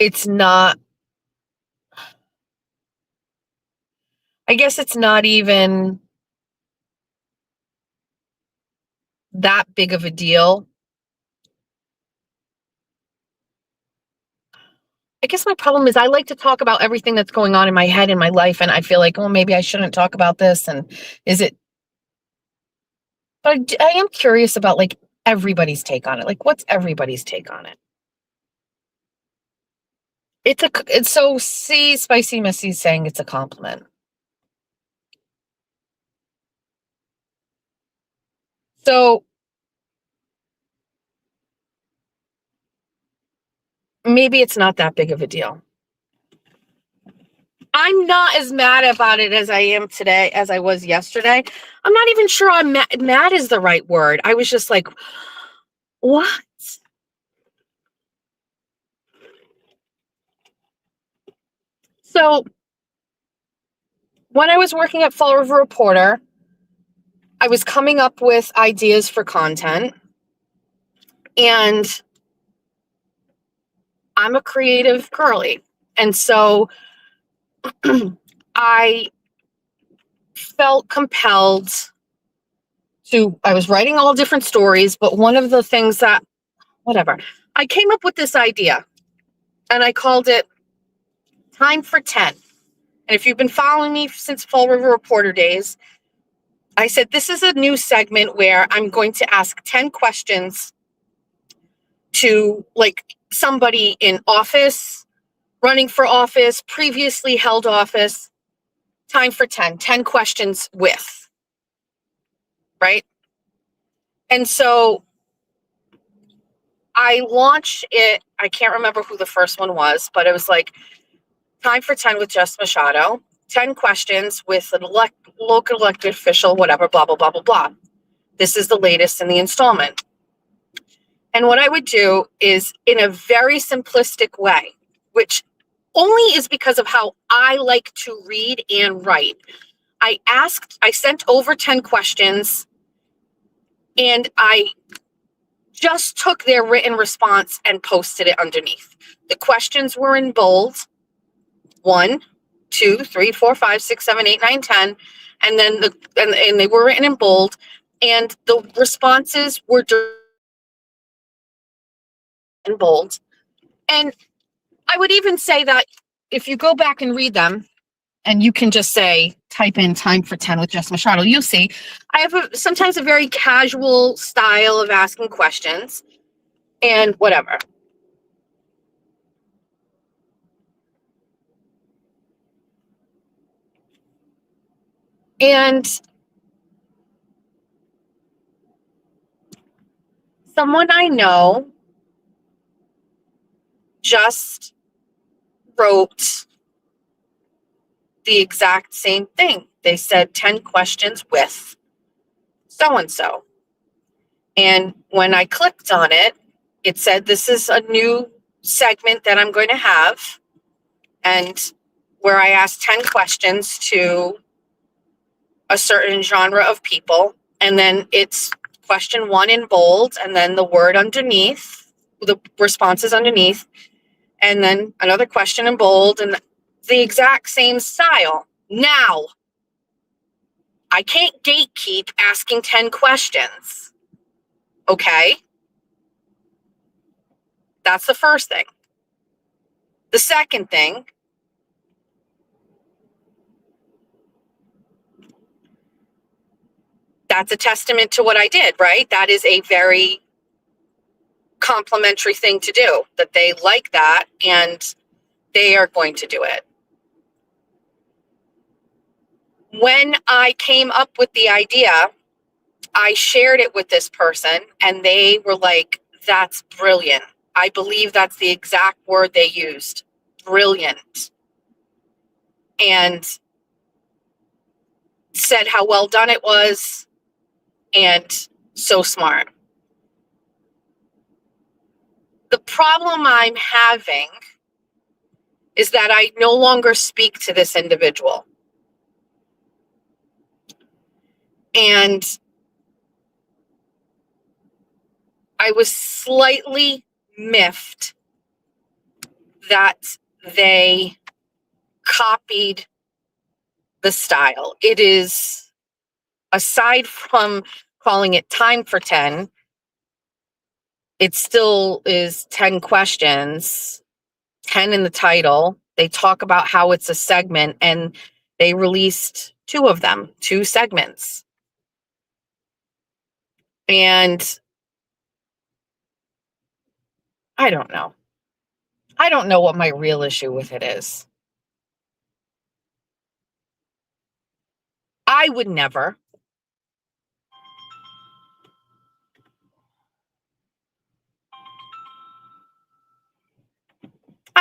it's not even that big of a deal. I guess my problem is I like to talk about everything that's going on in my head, in my life, and I feel like, oh, maybe I shouldn't talk about this. And is it? But I am curious about like everybody's take on it. Like, what's everybody's take on it? It's so Spicy Missy's saying it's a compliment. So maybe it's not that big of a deal. I'm not as mad about it as I am today, as I was yesterday. I'm not even sure I'm mad. Mad is the right word. I was just like, what? So when I was working at Fall River Reporter, I was coming up with ideas for content, and I'm a creative girly. And so I felt compelled I was writing all different stories, but one of the things that, whatever, I came up with this idea and I called it Time for 10. And if you've been following me since Fall River Reporter days, I said this is a new segment where I'm going to ask 10 questions to like somebody in office, running for office, previously held office. Time for 10 questions with, right? And so I launched it. I can't remember who the first one was, but it was like Time for 10 with Jess Machado, 10 questions with an local elected official, whatever, blah, blah, blah, blah, blah. This is the latest in the installment. And what I would do is in a very simplistic way, which only is because of how I like to read and write. I sent over 10 questions, and I just took their written response and posted it underneath. The questions were in bold, 1, 2, 3, 4, 5, 6, 7, 8, 9, 10, and then and they were written in bold, and the responses were in bold. And I would even say that if you go back and read them, and you can just type in Time for 10 with Jess Machado, you'll see I have sometimes a very casual style of asking questions and whatever. And someone I know just wrote the exact same thing. They said 10 questions with so-and-so. And when I clicked on it, it said, this is a new segment that I'm going to have, and where I asked 10 questions to a certain genre of people. And then it's question 1 in bold, and then the word underneath, the responses underneath, and then another question in bold, and the exact same style. Now, I can't gatekeep asking 10 questions. Okay? That's the first thing. The second thing, that's a testament to what I did, right? That is a very complimentary thing to do, that they like that and they are going to do it. When I came up with the idea, I shared it with this person and they were like, that's brilliant. I believe that's the exact word they used. Brilliant. And said how well done it was and so smart. The problem I'm having is that I no longer speak to this individual. And I was slightly miffed that they copied the style. It is, aside from calling it Time for 10, it still is 10 questions, 10 in the title. They talk about how it's a segment, and they released 2 of them, 2 segments. And I don't know. I don't know what my real issue with it is. I would never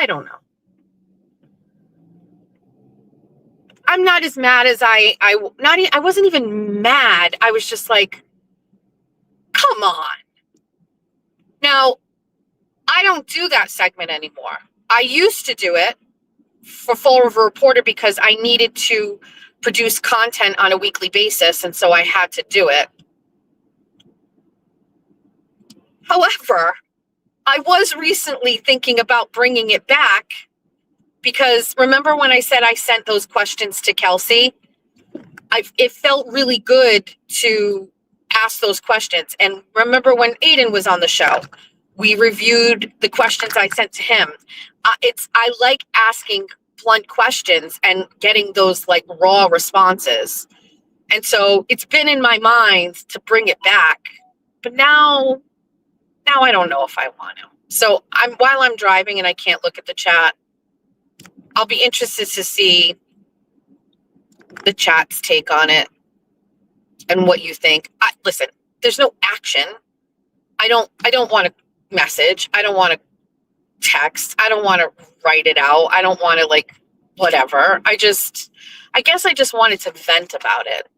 I don't know. I'm not as mad as I wasn't even mad. I was just like, come on. Now, I don't do that segment anymore. I used to do it for Full of a Reporter because I needed to produce content on a weekly basis, and so I had to do it. However, I was recently thinking about bringing it back because remember when I said I sent those questions to Kelsey? It felt really good to ask those questions. And remember when Aiden was on the show, we reviewed the questions I sent to him. I like asking blunt questions and getting those like raw responses. And so it's been in my mind to bring it back, but now I don't know if I want to. So while I'm driving and I can't look at the chat, I'll be interested to see the chat's take on it and what you think. Listen, there's no action. I don't want to message. I don't want to text. I don't want to write it out. I don't want to like whatever. I guess I just wanted to vent about it.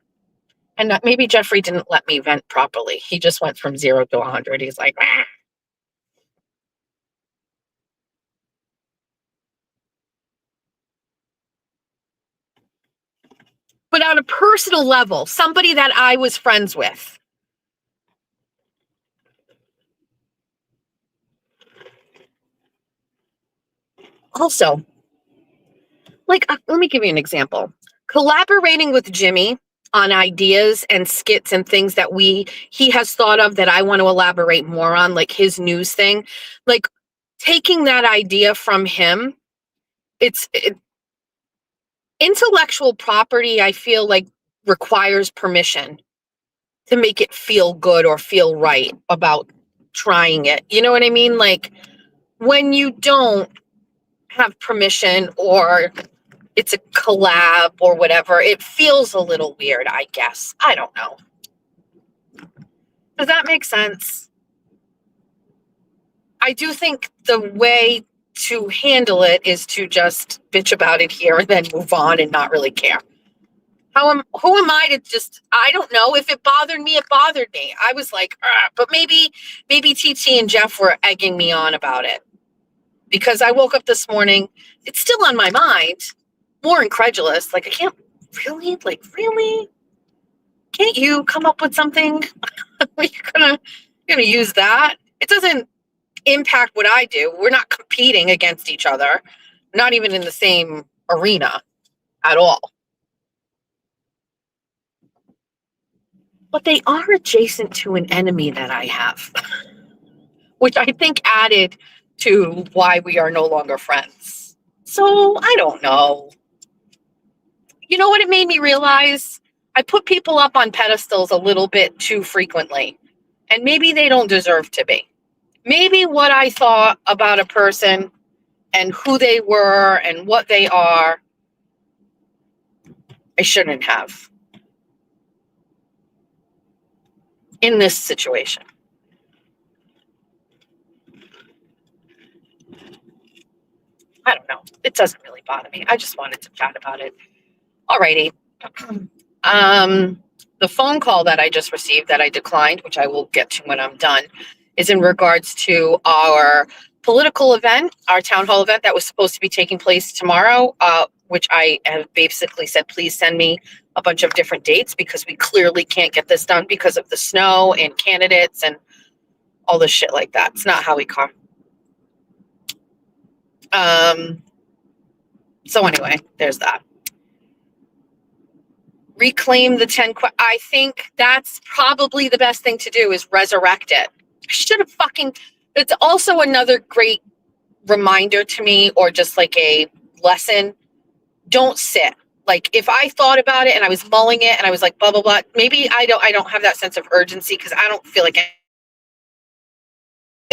And maybe Jeffrey didn't let me vent properly. He just went from 0 to 100. He's like, ah. But on a personal level, somebody that I was friends with. Also, like, let me give you an example. Collaborating with Jimmy on ideas and skits and things that he has thought of that I want to elaborate more on, like his news thing, like taking that idea from him, intellectual property, I feel like requires permission to make it feel good or feel right about trying it. You know what I mean? Like when you don't have permission or it's a collab or whatever, it feels a little weird, I guess. I don't know. Does that make sense? I do think the way to handle it is to just bitch about it here and then move on and not really care. Who am I to just, I don't know. If it bothered me, it bothered me. I was like, but maybe Titi and Jeff were egging me on about it. Because I woke up this morning, it's still on my mind, more incredulous. Like, I can't really, really? Can't you come up with something? You're gonna use that? It doesn't impact what I do. We're not competing against each other, not even in the same arena at all. But they are adjacent to an enemy that I have, which I think added to why we are no longer friends. So I don't know. You know what it made me realize? I put people up on pedestals a little bit too frequently, and maybe they don't deserve to be. Maybe what I thought about a person and who they were and what they are, I shouldn't have in this situation. I don't know. It doesn't really bother me. I just wanted to chat about it. Alrighty. The phone call that I just received that I declined, which I will get to when I'm done, is in regards to our political event, our town hall event that was supposed to be taking place tomorrow, which I have basically said, please send me a bunch of different dates because we clearly can't get this done because of the snow and candidates and all this shit like that. It's not how we come. So anyway, there's that. Reclaim the 10. I think that's probably the best thing to do is resurrect it. I should have it's also another great reminder to me, or just like a lesson. Don't sit. Like if I thought about it and I was mulling it and I was like, blah, blah, blah, maybe I don't have that sense of urgency because I don't feel like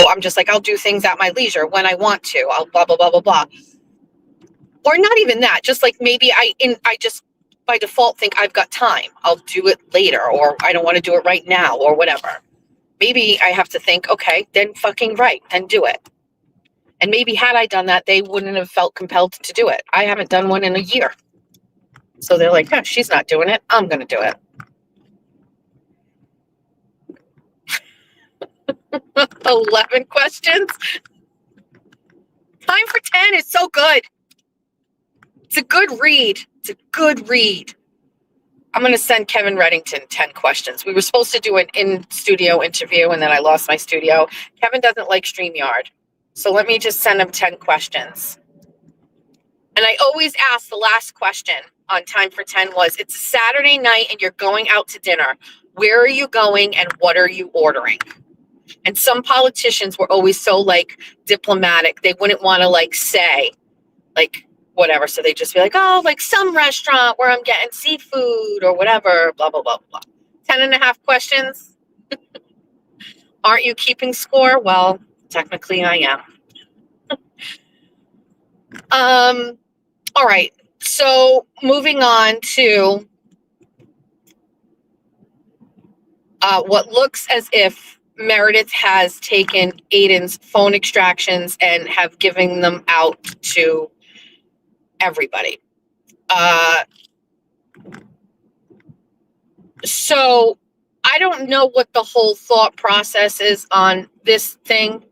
I'm just like, I'll do things at my leisure when I want to. I'll blah, blah, blah, blah, blah. Or not even that. Just like maybe I just by default think I've got time. I'll do it later, or I don't want to do it right now, or whatever. Maybe I have to think, okay, then fucking right, then do it. And maybe had I done that, they wouldn't have felt compelled to do it. I haven't done one in a year. So they're like, she's not doing it. I'm going to do it. 11 questions. Time for 10 is so good. It's a good read. It's a good read. I'm going to send Kevin Reddington 10 questions. We were supposed to do an in-studio interview, and then I lost my studio. Kevin doesn't like StreamYard. So let me just send him 10 questions. And I always ask the last question on Time for 10 was, it's a Saturday night and you're going out to dinner. Where are you going and what are you ordering? And some politicians were always so like diplomatic. They wouldn't want to like say like whatever. So they just be like, oh, like some restaurant where I'm getting seafood or whatever, blah, blah, blah, blah. 10 and a half questions. Aren't you keeping score? Well, technically I am. All right. So moving on to what looks as if Meredith has taken Aiden's phone extractions and have given them out to everybody. So I don't know what the whole thought process is on this thing.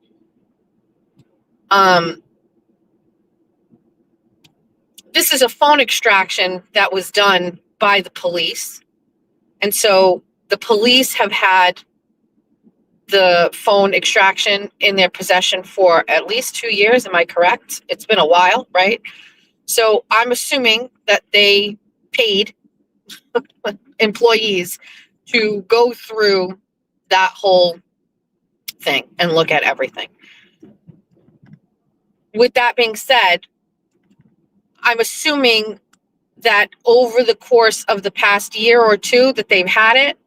This is a phone extraction that was done by the police. And so the police have had the phone extraction in their possession for at least 2 years. Am I correct? It's been a while, right? So I'm assuming that they paid employees to go through that whole thing and look at everything. With that being said, I'm assuming that over the course of the past year or two that they've had it,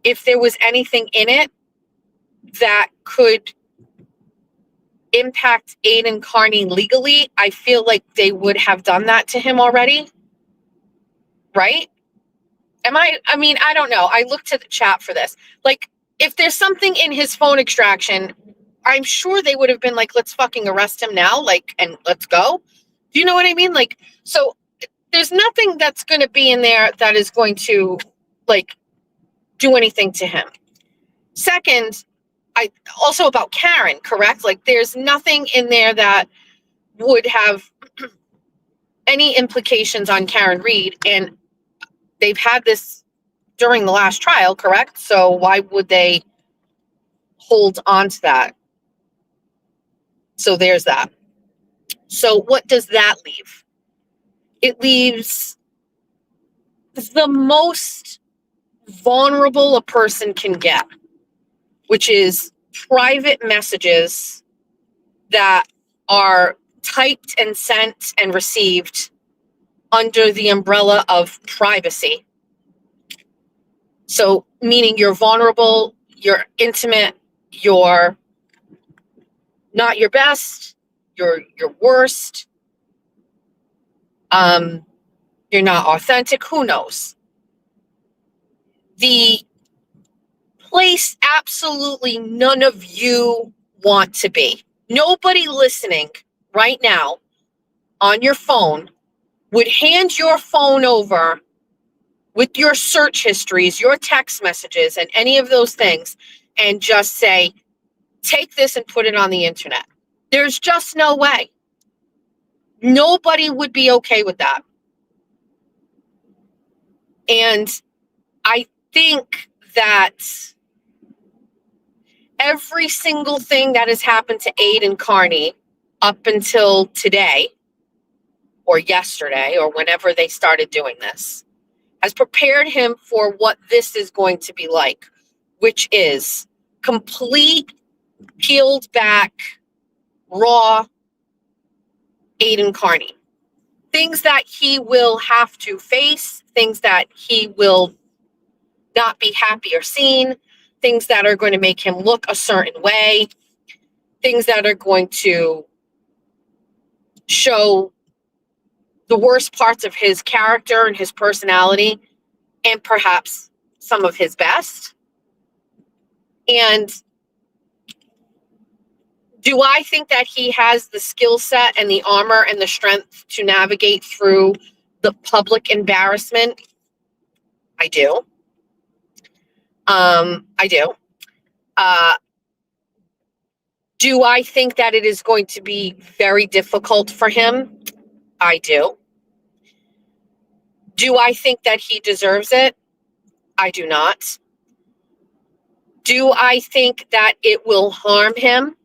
if there was anything in it that could impact Aiden Carney legally, I feel like they would have done that to him already. Right? I mean, I don't know. I looked at the chat for this. Like, if there's something in his phone extraction, I'm sure they would have been like, let's fucking arrest him now, like, and let's go. Do you know what I mean? Like, so there's nothing that's going to be in there that is going to, like, do anything to him. Second, I also about Karen, correct? Like, there's nothing in there that would have any implications on Karen Reed, and they've had this during the last trial, correct? So why would they hold on to that? So there's that. So what does that leave? It leaves the most vulnerable a person can get, which is private messages that are typed and sent and received under the umbrella of privacy. So meaning you're vulnerable, you're intimate, you're not your best, you're your worst, you're not authentic, who knows? The place absolutely none of you want to be. Nobody listening right now on your phone would hand your phone over with your search histories, your text messages, and any of those things, and just say, take this and put it on the internet. There's just no way. Nobody would be okay with that. And I think that every single thing that has happened to Aiden Carney up until today, or yesterday, or whenever they started doing this, has prepared him for what this is going to be like, which is complete, peeled back, raw Aiden Carney. Things that he will have to face, things that he will not be happy or seen, things that are going to make him look a certain way, things that are going to show the worst parts of his character and his personality, and perhaps some of his best. And Do I think that he has the skill set and the armor and the strength to navigate through the public embarrassment? I do. I do. Do I think that it is going to be very difficult for him? I do. Do I think that he deserves it? I do not. Do I think that it will harm him?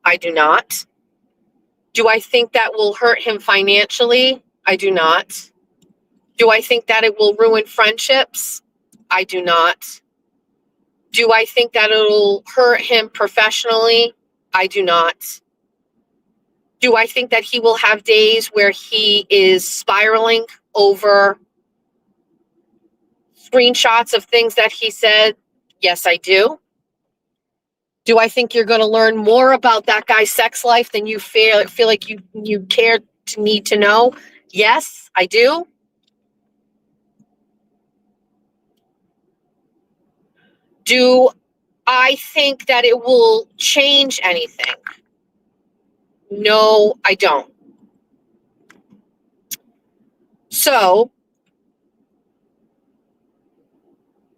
I do not. Do I think that will hurt him financially? I do not. Do I think that it will ruin friendships? I do not. Do I think that it'll hurt him professionally? I do not. Do I think that he will have days where he is spiraling over screenshots of things that he said? Yes, I do. Do I think you're going to learn more about that guy's sex life than you feel like you care to need to know? Yes, I do. Do I think that it will change anything? No, I don't. So,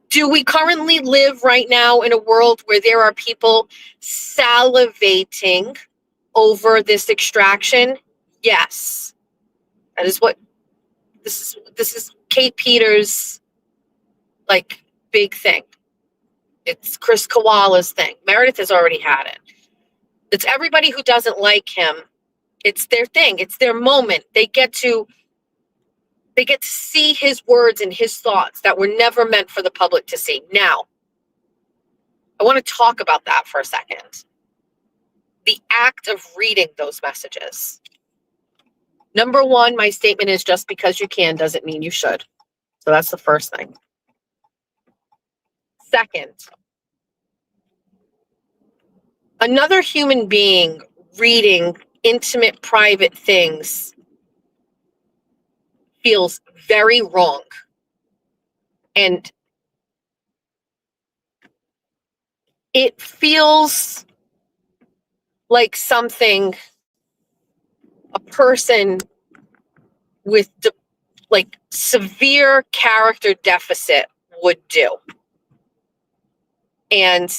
do we currently live right now in a world where there are people salivating over this extraction? Yes. That is what this is Kate Peters' like big thing. It's Chris Koala's thing. Meredith has already had it. It's everybody who doesn't like him. It's their thing. It's their moment. They get to see his words and his thoughts that were never meant for the public to see. Now, I want to talk about that for a second. The act of reading those messages. Number one, my statement is just because you can doesn't mean you should. So that's the first thing. Second, another human being reading intimate, private things feels very wrong. And it feels like something a person with like severe character deficit would do. And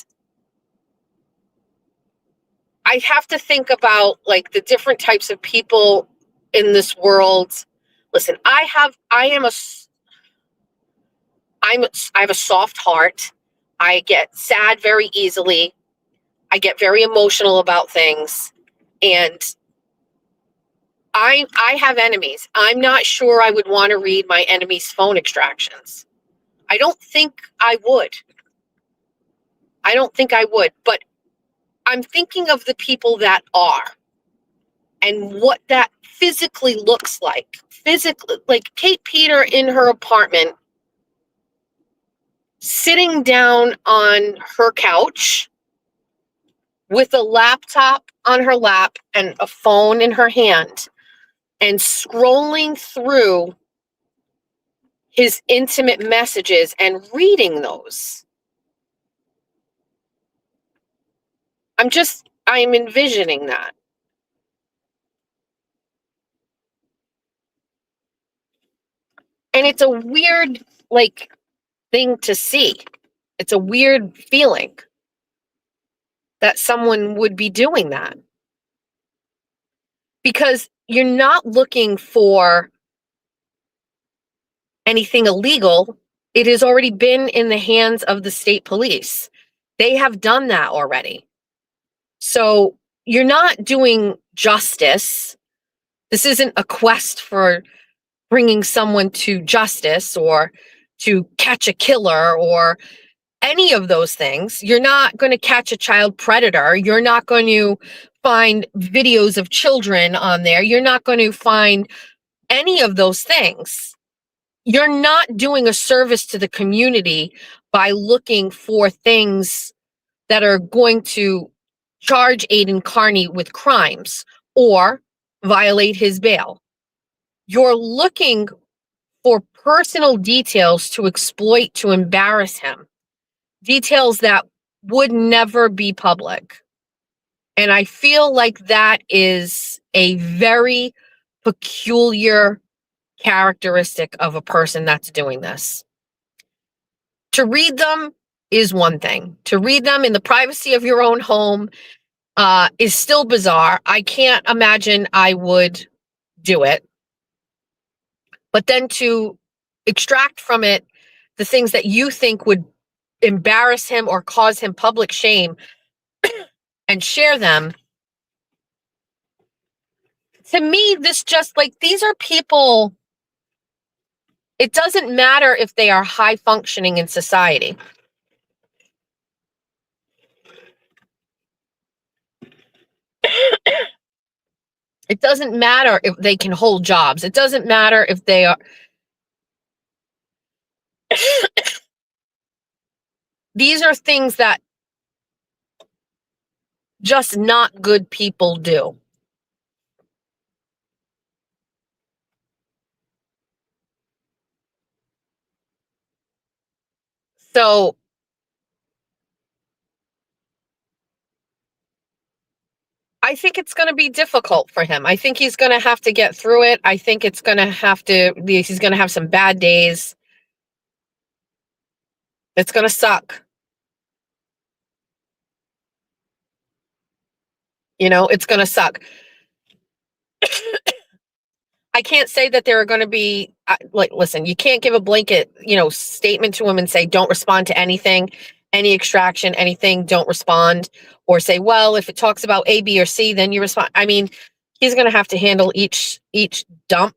I have to think about like the different types of people in this world. Listen, I have a soft heart. I get sad very easily. I get very emotional about things. And I have enemies. I'm not sure I would want to read my enemy's phone extractions. I don't think I would. But I'm thinking of the people that are and what that physically looks like. Physically, like Kate Peter in her apartment, sitting down on her couch with a laptop on her lap and a phone in her hand and scrolling through his intimate messages and reading those. I'm envisioning that. And it's a weird, like, thing to see. It's a weird feeling that someone would be doing that. Because you're not looking for anything illegal. It has already been in the hands of the state police. They have done that already. So you're not doing justice. This isn't a quest for bringing someone to justice or to catch a killer or any of those things. You're not going to catch a child predator. You're not going to find videos of children on there. You're not going to find any of those things. You're not doing a service to the community by looking for things that are going to charge Aiden Carney with crimes or violate his bail. You're looking for personal details to exploit, to embarrass him. Details that would never be public. And I feel like that is a very peculiar characteristic of a person that's doing this. To read them is one thing. To read them in the privacy of your own home is still bizarre. I can't imagine I would do it. But then to extract from it the things that you think would embarrass him or cause him public shame and share them, to me, this just like, these are people. It doesn't matter if they are high functioning in society. It doesn't matter if they can hold jobs. It doesn't matter if they are. These are things that just not good people do. So I think it's going to be difficult for him. I think he's going to have to get through it. I think he's going to have some bad days. It's going to suck. It's going to suck. I can't say that there are going to be, listen, you can't give a blanket, statement to him and say, don't respond to anything, any extraction, anything, don't respond, or say, well, if it talks about A, B, or C, then you respond. I mean, he's going to have to handle each dump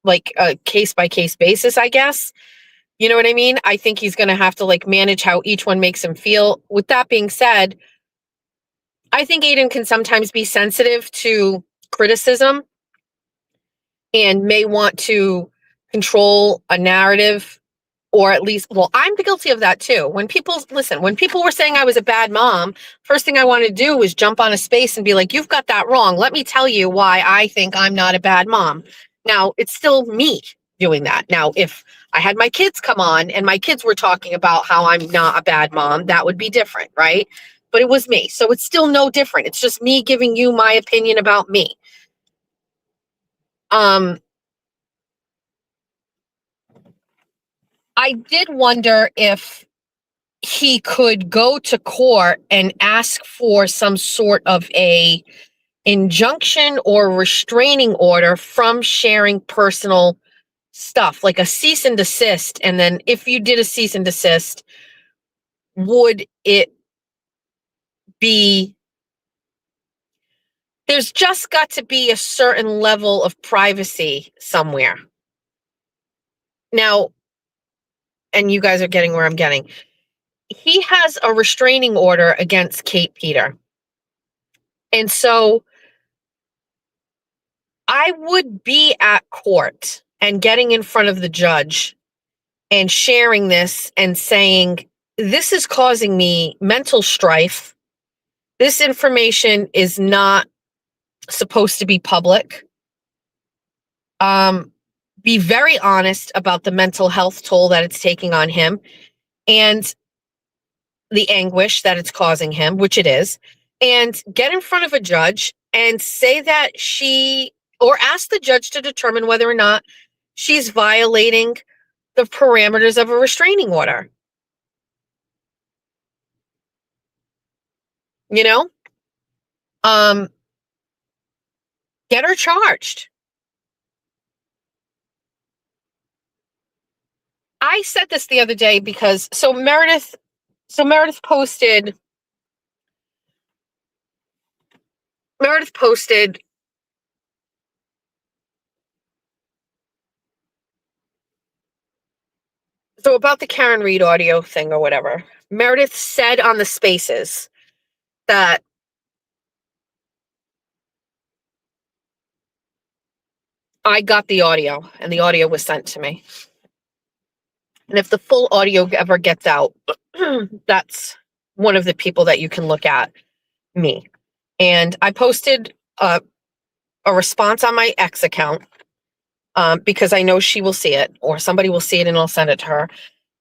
like a case by case basis, I guess. You know what I mean? I think he's going to have to manage how each one makes him feel. With that being said, I think Aiden can sometimes be sensitive to criticism and may want to control a narrative, or at least, well, I'm guilty of that too. When people were saying I was a bad mom, first thing I wanted to do was jump on a space and be like, you've got that wrong. Let me tell you why I think I'm not a bad mom. Now, it's still me doing that. Now, if I had my kids come on and my kids were talking about how I'm not a bad mom, that would be different, right? But it was me. So it's still no different. It's just me giving you my opinion about me. I did wonder if he could go to court and ask for some sort of a injunction or restraining order from sharing personal stuff, like a cease and desist. And then if you did a cease and desist, would it be, there's just got to be a certain level of privacy somewhere. Now, and you guys are getting where I'm getting. He has a restraining order against Kate Peter. And so I would be at court and getting in front of the judge and sharing this and saying, this is causing me mental strife. This information is not supposed to be public. Be very honest about the mental health toll that it's taking on him and the anguish that it's causing him, which it is, and get in front of a judge and say that or ask the judge to determine whether or not she's violating the parameters of a restraining order. Get her charged. I said this the other day because Meredith posted so about the Karen Reed audio thing or whatever. Meredith said on the spaces that I got the audio and the audio was sent to me. And if the full audio ever gets out, that's one of the people that you can look at, me. And I posted a response on my ex account because I know she will see it or somebody will see it and I'll send it to her.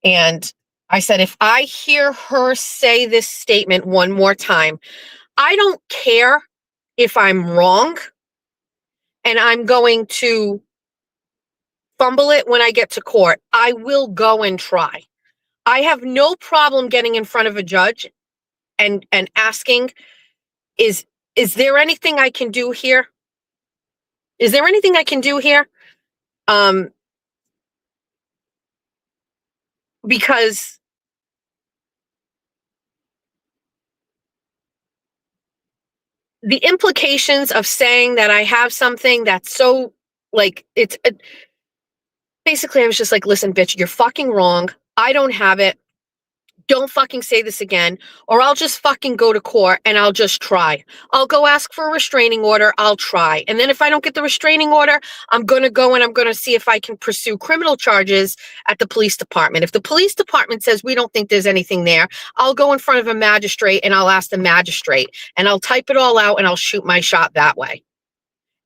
And I said, if I hear her say this statement one more time, I don't care if I'm wrong, and I'm going to fumble it when I get to court. I will go and try. I have no problem getting in front of a judge and asking, is there anything I can do here? Is there anything I can do here? Because the implications of saying that I have something that's so, like, it's basically, I was just like, listen, bitch, you're fucking wrong. I don't have it. Don't fucking say this again, or I'll just fucking go to court and I'll just try. I'll go ask for a restraining order. I'll try. And then if I don't get the restraining order, I'm going to go and I'm going to see if I can pursue criminal charges at the police department. If the police department says we don't think there's anything there, I'll go in front of a magistrate and I'll ask the magistrate, and I'll type it all out and I'll shoot my shot that way.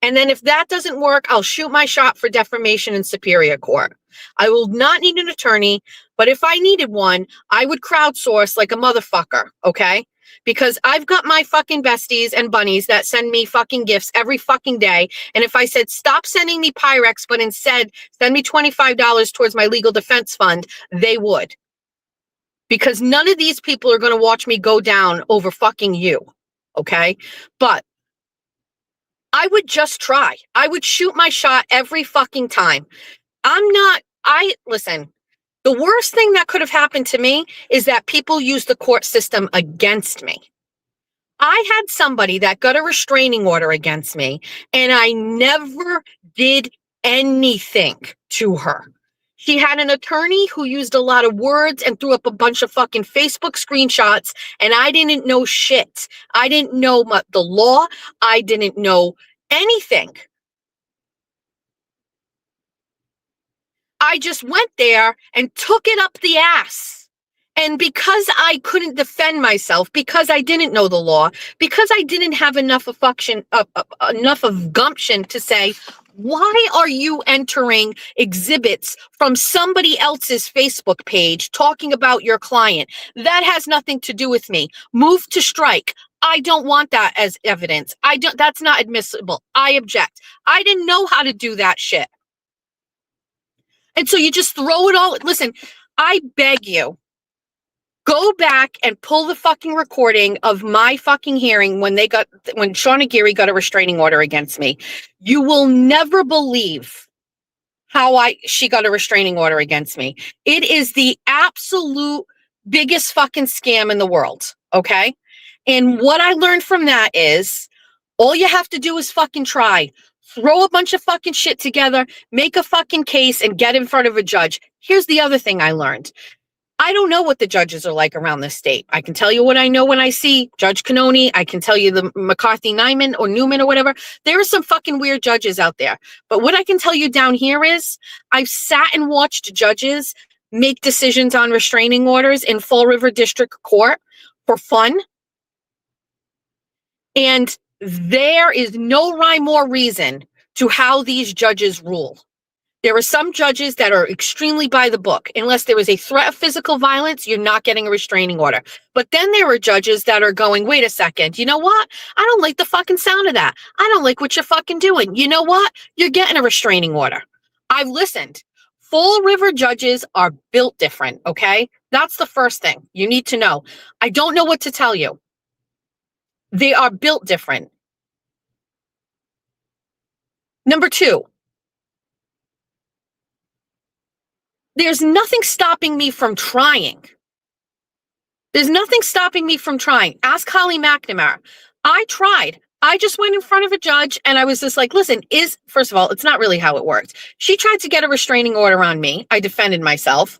And then if that doesn't work, I'll shoot my shot for defamation in Superior Court. I will not need an attorney, but if I needed one, I would crowdsource like a motherfucker, okay? Because I've got my fucking besties and bunnies that send me fucking gifts every fucking day. And if I said, stop sending me Pyrex, but instead send me $25 towards my legal defense fund, they would. Because none of these people are going to watch me go down over fucking you, okay? But I would just try. I would shoot my shot every fucking time. Listen, the worst thing that could have happened to me is that people use the court system against me. I had somebody that got a restraining order against me, and I never did anything to her. She had an attorney who used a lot of words and threw up a bunch of fucking Facebook screenshots, and I didn't know shit. I didn't know the law. I didn't know anything. I just went there and took it up the ass. And because I couldn't defend myself, because I didn't know the law, because I didn't have enough of gumption to say, why are you entering exhibits from somebody else's Facebook page talking about your client? That has nothing to do with me. Move to strike. I don't want that as evidence. That's not admissible. I object. I didn't know how to do that shit. And so you just throw it all. Listen, I beg you, go back and pull the fucking recording of my fucking hearing when Sean Aguirre got a restraining order against me. You will never believe how she got a restraining order against me. It is the absolute biggest fucking scam in the world. Okay. And what I learned from that is all you have to do is fucking try. Throw a bunch of fucking shit together, make a fucking case, and get in front of a judge. Here's the other thing I learned. I don't know what the judges are like around this state. I can tell you what I know when I see Judge Cannoni. I can tell you the McCarthy Newman or whatever. There are some fucking weird judges out there. But what I can tell you down here is I've sat and watched judges make decisions on restraining orders in Fall River District Court for fun. And there is no rhyme or reason to how these judges rule. There are some judges that are extremely by the book. Unless there is a threat of physical violence, you're not getting a restraining order. But then there are judges that are going, wait a second, you know what? I don't like the fucking sound of that. I don't like what you're fucking doing. You know what? You're getting a restraining order. I've listened. Fall River judges are built different, okay? That's the first thing you need to know. I don't know what to tell you. They are built different. Number two, there's nothing stopping me from trying. There's nothing stopping me from trying. Ask Holly McNamara. I tried. I just went in front of a judge and I was just like, listen, first of all, it's not really how it worked. She tried to get a restraining order on me. I defended myself.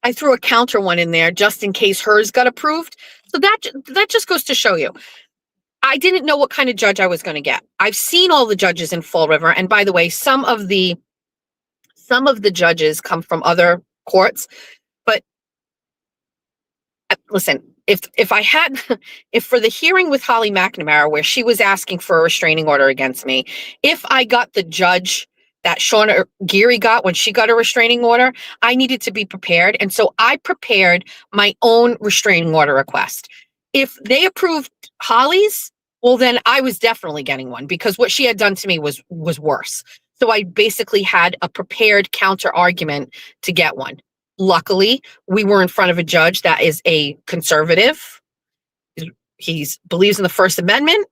I threw a counter one in there just in case hers got approved. So that just goes to show you. I didn't know what kind of judge I was going to get. I've seen all the judges in Fall River. And by the way, some of the judges come from other courts. But listen, if for the hearing with Holly McNamara, where she was asking for a restraining order against me, if I got the judge that Sean Aguirre got when she got a restraining order, I needed to be prepared. And so I prepared my own restraining order request. if they approved Holly's, well, then I was definitely getting one because what she had done to me was worse. So I basically had a prepared counter argument to get one. Luckily, we were in front of a judge that is a conservative. He believes in the First Amendment.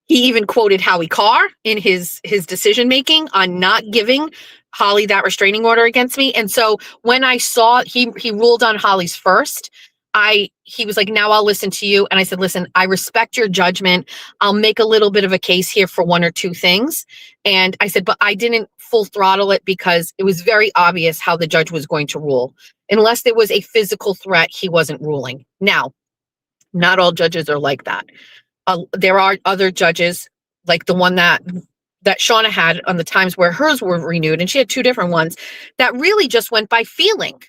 He even quoted Howie Carr in his decision making on not giving Holly that restraining order against me. And so when I saw he ruled on Holly's first, he was like, now I'll listen to you. And I said, listen, I respect your judgment. I'll make a little bit of a case here for one or two things. And I said, but I didn't full throttle it because it was very obvious how the judge was going to rule. Unless there was a physical threat, he wasn't ruling. Now, not all judges are like that. There are other judges, like the one that Shauna had on the times where hers were renewed, and she had two different ones, that really just went by feeling.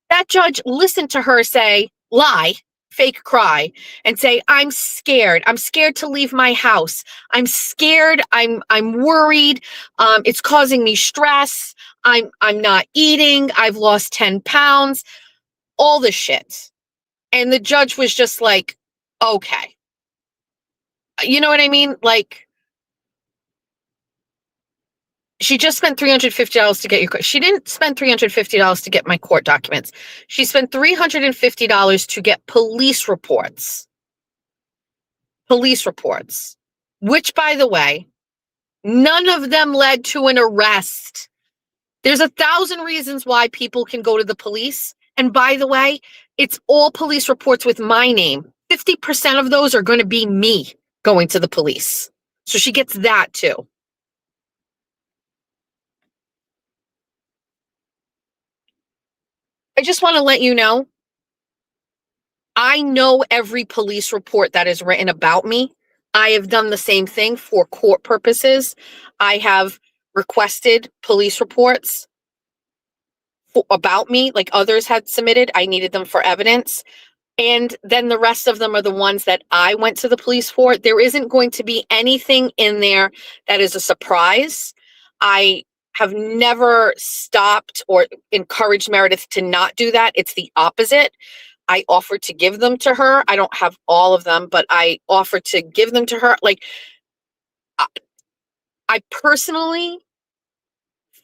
That judge listened to her say, lie, fake cry, and say, I'm scared. I'm scared to leave my house. I'm scared. I'm worried. It's causing me stress. I'm not eating. I've lost 10 pounds. All the shit. And the judge was just like, okay. You know what I mean? Like, she just spent $350 to get your. She didn't spend $350 to get my court documents. She spent $350 to get police reports. Police reports, which, by the way, none of them led to an arrest. There's 1,000 reasons why people can go to the police. And by the way, it's all police reports with my name. 50% of those are going to be me going to the police. So she gets that too. I just want to let you know, I know every police report that is written about me. I have done the same thing for court purposes. I have requested police reports about me, like others had submitted. I needed them for evidence. And then the rest of them are the ones that I went to the police for. There isn't going to be anything in there that is a surprise. I have never stopped or encouraged Meredith to not do that. It's the opposite. I offered to give them to her. I don't have all of them, but I offered to give them to her. Like, I personally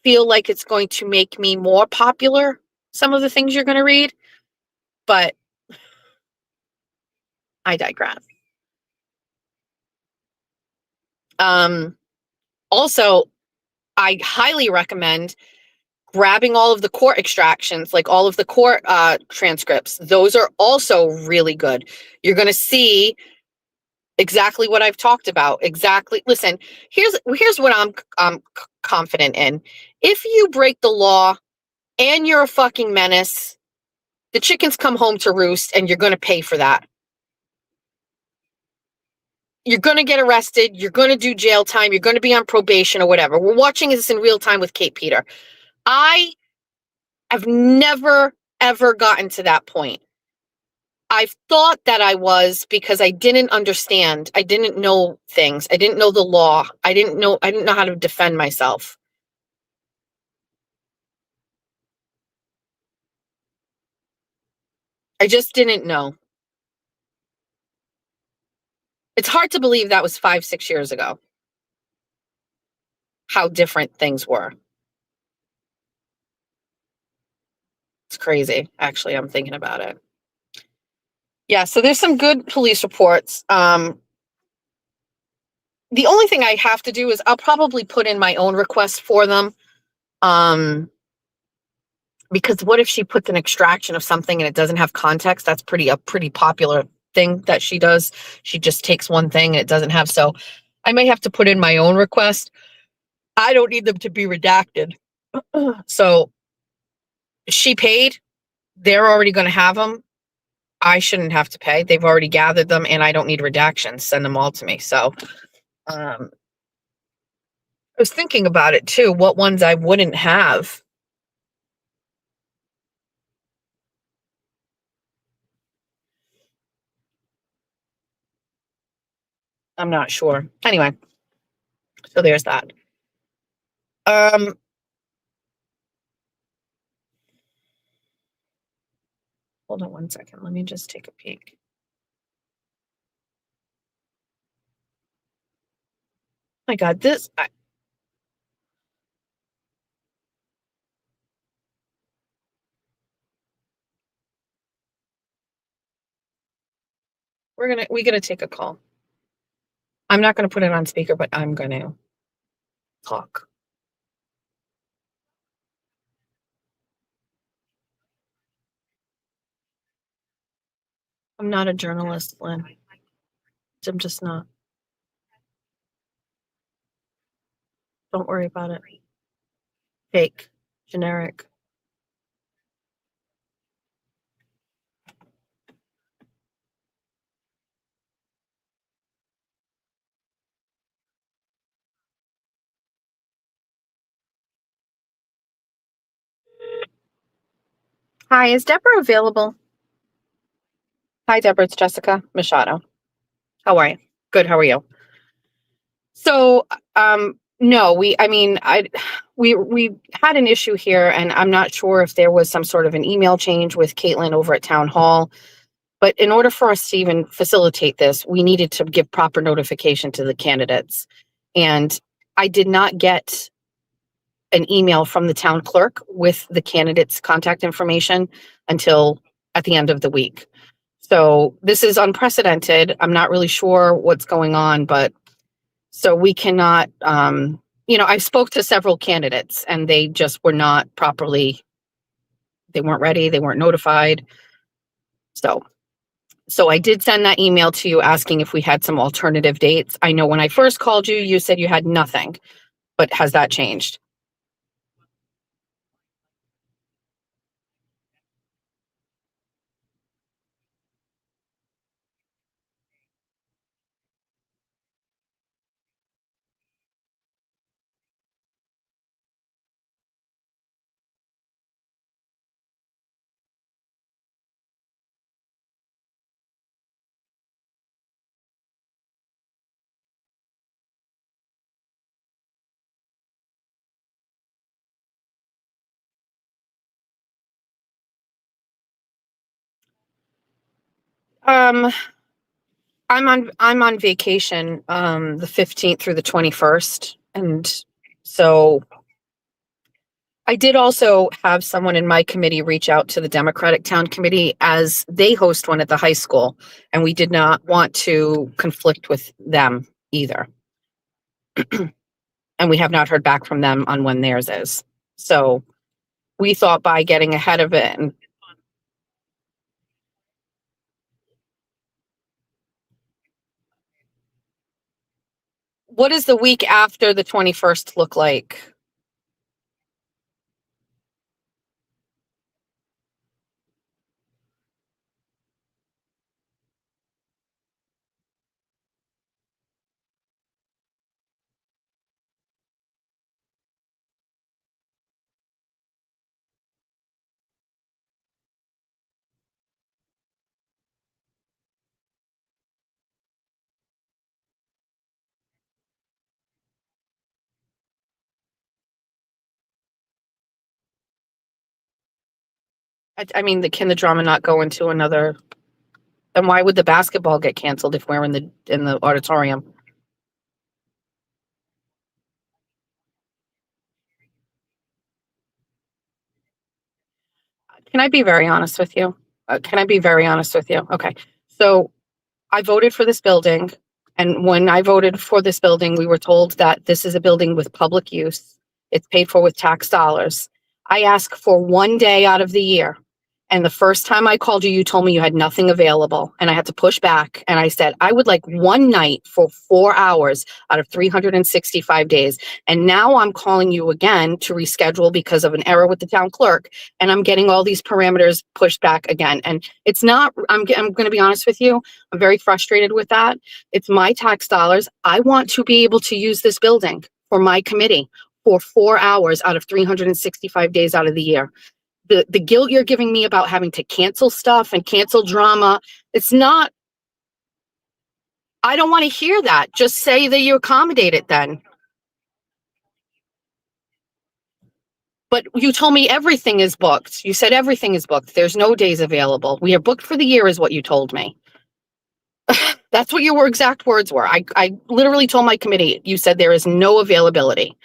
feel like it's going to make me more popular, some of the things you're going to read, but I digress. Also, I highly recommend grabbing all of the court extractions, like all of the court transcripts. Those are also really good. You're going to see exactly what I've talked about. Exactly. Listen, here's what I'm confident in. If you break the law and you're a fucking menace, the chickens come home to roost, and you're going to pay for that. You're going to get arrested. You're going to do jail time. You're going to be on probation or whatever. We're watching this in real time with Kate Peter. I have never, ever gotten to that point. I've thought that I was because I didn't understand. I didn't know things. I didn't know the law. I didn't know how to defend myself. I just didn't know. It's hard to believe that was 5-6 years ago. How different things were. It's crazy. Actually, I'm thinking about it. Yeah, so there's some good police reports. The only thing I have to do is I'll probably put in my own request for them. Because what if she puts an extraction of something and it doesn't have context? That's a pretty popular thing that she does. She just takes one thing and it doesn't have. So I may have to put in my own request. I don't need them to be redacted. So she paid. They're already going to have them. I shouldn't have to pay. They've already gathered them, and I don't need redactions. Send them all to me. So I was thinking about it too, what ones I wouldn't have. I'm not sure. Anyway, so there's that. Hold on one second. Let me just take a peek. my God, this. We gotta take a call. I'm not gonna put it on speaker, but I'm gonna talk. I'm not a journalist, Lynn. I'm just not. Don't worry about it. Fake, generic. Hi, is Deborah available? Hi, Deborah. It's Jessica Machado. How are you? Good. How are you? So, no, we had an issue here, and I'm not sure if there was some sort of an email change with Caitlin over at Town Hall. But in order for us to even facilitate this, we needed to give proper notification to the candidates. And I did not get an email from the town clerk with the candidates' contact information until at the end of the week. So this is unprecedented. I'm not really sure what's going on, but so we cannot, I spoke to several candidates and they just were not properly, they weren't ready, they weren't notified. So I did send that email to you asking if we had some alternative dates. I know when I first called you, you said you had nothing, but has that changed? Um, I'm on vacation the 15th through the 21st. And so I did also have someone in my committee reach out to the Democratic Town Committee as they host one at the high school, and we did not want to conflict with them either. And we have not heard back from them on when theirs is. So we thought by getting ahead of it and what does the week after the 21st look like? I mean, can the drama not go into another? And why would the basketball get canceled if we're in the auditorium? Can I be very honest with you? Okay. So I voted for this building. And when I voted for this building, we were told that this is a building with public use. It's paid for with tax dollars. I asked for one day out of the year. And the first time I called you, you told me you had nothing available. And I had to push back. And I said, I would like one night for 4 hours out of 365 days. And now I'm calling you again to reschedule because of an error with the town clerk. And I'm getting all these parameters pushed back again. And it's not, I'm going to be honest with you. I'm very frustrated with that. It's my tax dollars. I want to be able to use this building for my committee for 4 hours out of 365 days out of the year. The guilt you're giving me about having to cancel stuff and cancel drama, it's not, I don't want to hear that. Just say that you accommodate it then. But you told me everything is booked. You said everything is booked. There's no days available. We are booked for the year is what you told me. That's what your exact words were. I literally told my committee, you said there is no availability.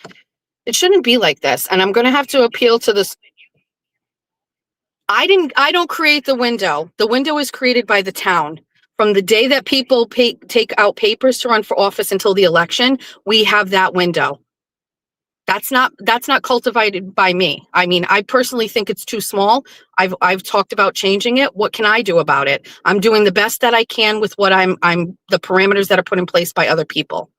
It shouldn't be like this. And I'm going to have to appeal to this. I don't create the window. The window is created by the town. From the day that people take out papers to run for office until the election, we have that window. That's not cultivated by me. I mean, I personally think it's too small. I've talked about changing it. What can I do about it? I'm doing the best that I can with what I'm the parameters that are put in place by other people.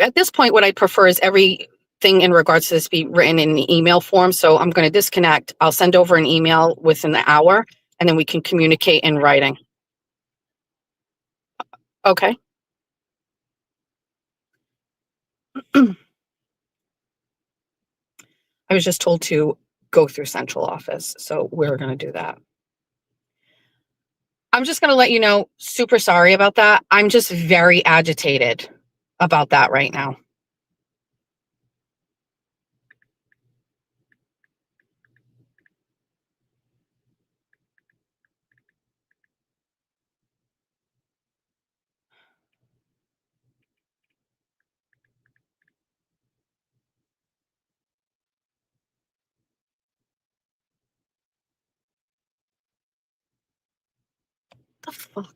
At this point, what I prefer is everything in regards to this be written in the email form. So I'm going to disconnect. I'll send over an email within the hour, and then we can communicate in writing. Okay. I was just told to go through central office, so we're going to do that. I'm just going to let you know, super sorry about that. I'm just very agitated about that right now. What the fuck?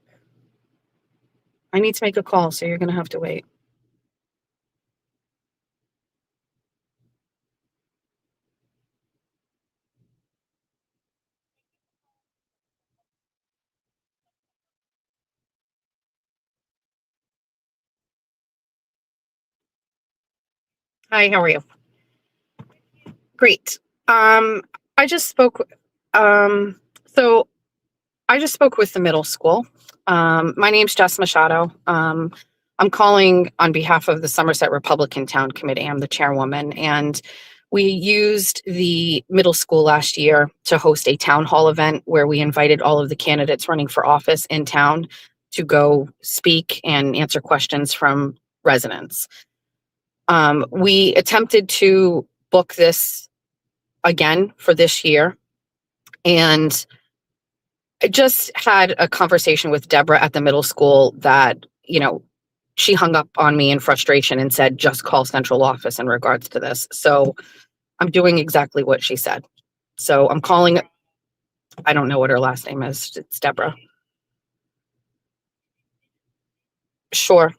I need to make a call, so you're going to have to wait. Hi, how are you? Great. I just spoke. So I just spoke with the middle school. My name's Jess Machado. I'm calling on behalf of the Somerset Republican Town Committee. I'm the chairwoman, and we used the middle school last year to host a town hall event where we invited all of the candidates running for office in town to go speak and answer questions from residents. We attempted to book this again for this year, and I just had a conversation with Deborah at the middle school that, she hung up on me in frustration and said, just call central office in regards to this. So I'm doing exactly what she said. So I'm calling, I don't know what her last name is. It's Deborah. Sure.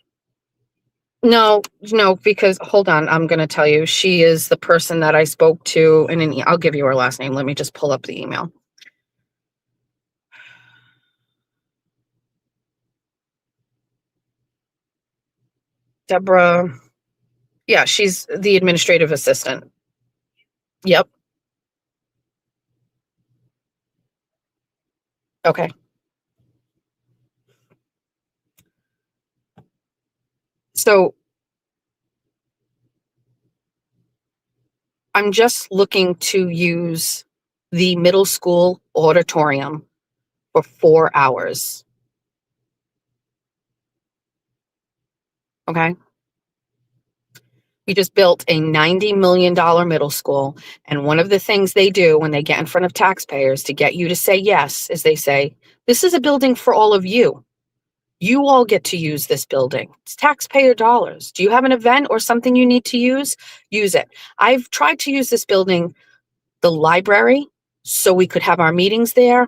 No, because hold on, I'm going to tell you, she is the person that I spoke to I'll give you her last name. Let me just pull up the email. Deborah. Yeah, she's the administrative assistant. Yep. Okay. So I'm just looking to use the middle school auditorium for 4 hours. Okay. We just built a $90 million middle school. And one of the things they do when they get in front of taxpayers to get you to say yes is they say, this is a building for all of you. You all get to use this building. It's taxpayer dollars. Do you have an event or something you need to use? Use it. I've tried to use this building, the library, so we could have our meetings there.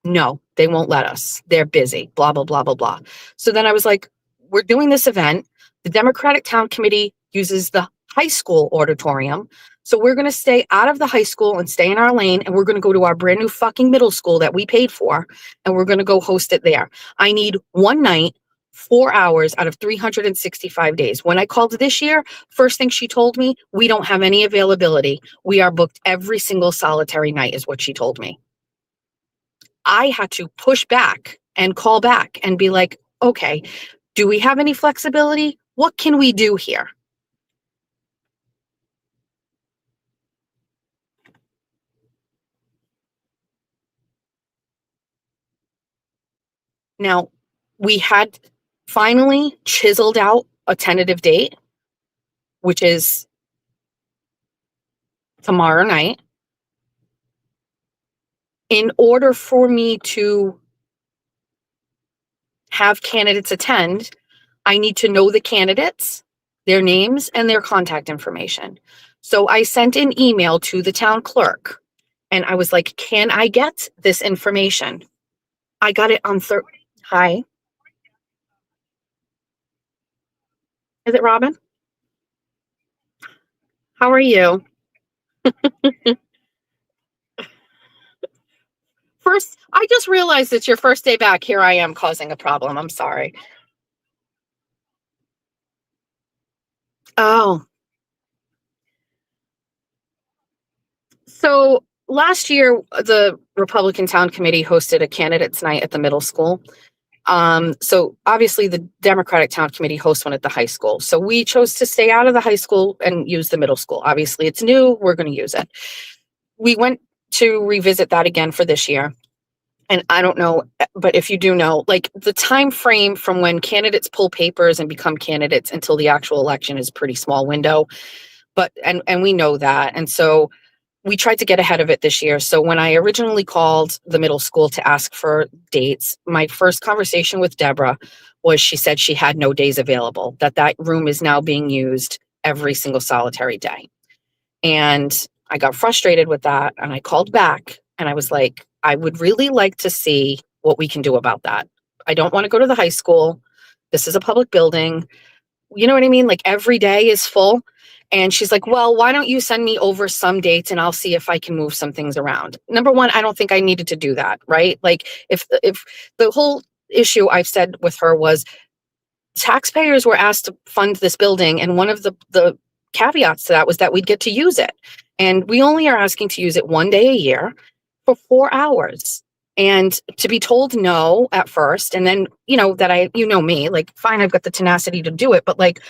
No, they won't let us. They're busy, blah, blah, blah, blah, blah. So then I was like, we're doing this event. The Democratic Town Committee uses the high school auditorium. So we're going to stay out of the high school and stay in our lane. And we're going to go to our brand new fucking middle school that we paid for. And we're going to go host it there. I need one night, 4 hours out of 365 days. When I called this year, first thing she told me, we don't have any availability. We are booked every single solitary night is what she told me. I had to push back and call back and be like, okay, do we have any flexibility? What can we do here? Now, we had finally chiseled out a tentative date, which is tomorrow night. In order for me to have candidates attend, I need to know the candidates, their names, and their contact information. So I sent an email to the town clerk and I was like, can I get this information? I got it on Hi. Is it Robin? How are you? First, I just realized it's your first day back. Here I am causing a problem. I'm sorry. Oh, so last year, the Republican Town Committee hosted a candidates night at the middle school. So obviously the Democratic Town Committee hosts one at the high school. So we chose to stay out of the high school and use the middle school. Obviously it's new, we're going to use it. We went to revisit that again for this year. And I don't know, but if you do know, like the time frame from when candidates pull papers and become candidates until the actual election is a pretty small window. But and we know that. And so we tried to get ahead of it this year. So when I originally called the middle school to ask for dates, my first conversation with Deborah was she said she had no days available, that room is now being used every single solitary day. And I got frustrated with that. And I called back and I was like, I would really like to see what we can do about that. I don't want to go to the high school. This is a public building. You know what I mean? Like every day is full. And she's like, well, why don't you send me over some dates and I'll see if I can move some things around. Number one, I don't think I needed to do that, right? Like if the whole issue I've said with her was taxpayers were asked to fund this building. And one of the caveats to that was that we'd get to use it. And we only are asking to use it one day a year for 4 hours. And to be told no at first, and then, that you know me, like, fine, I've got the tenacity to do it, but like,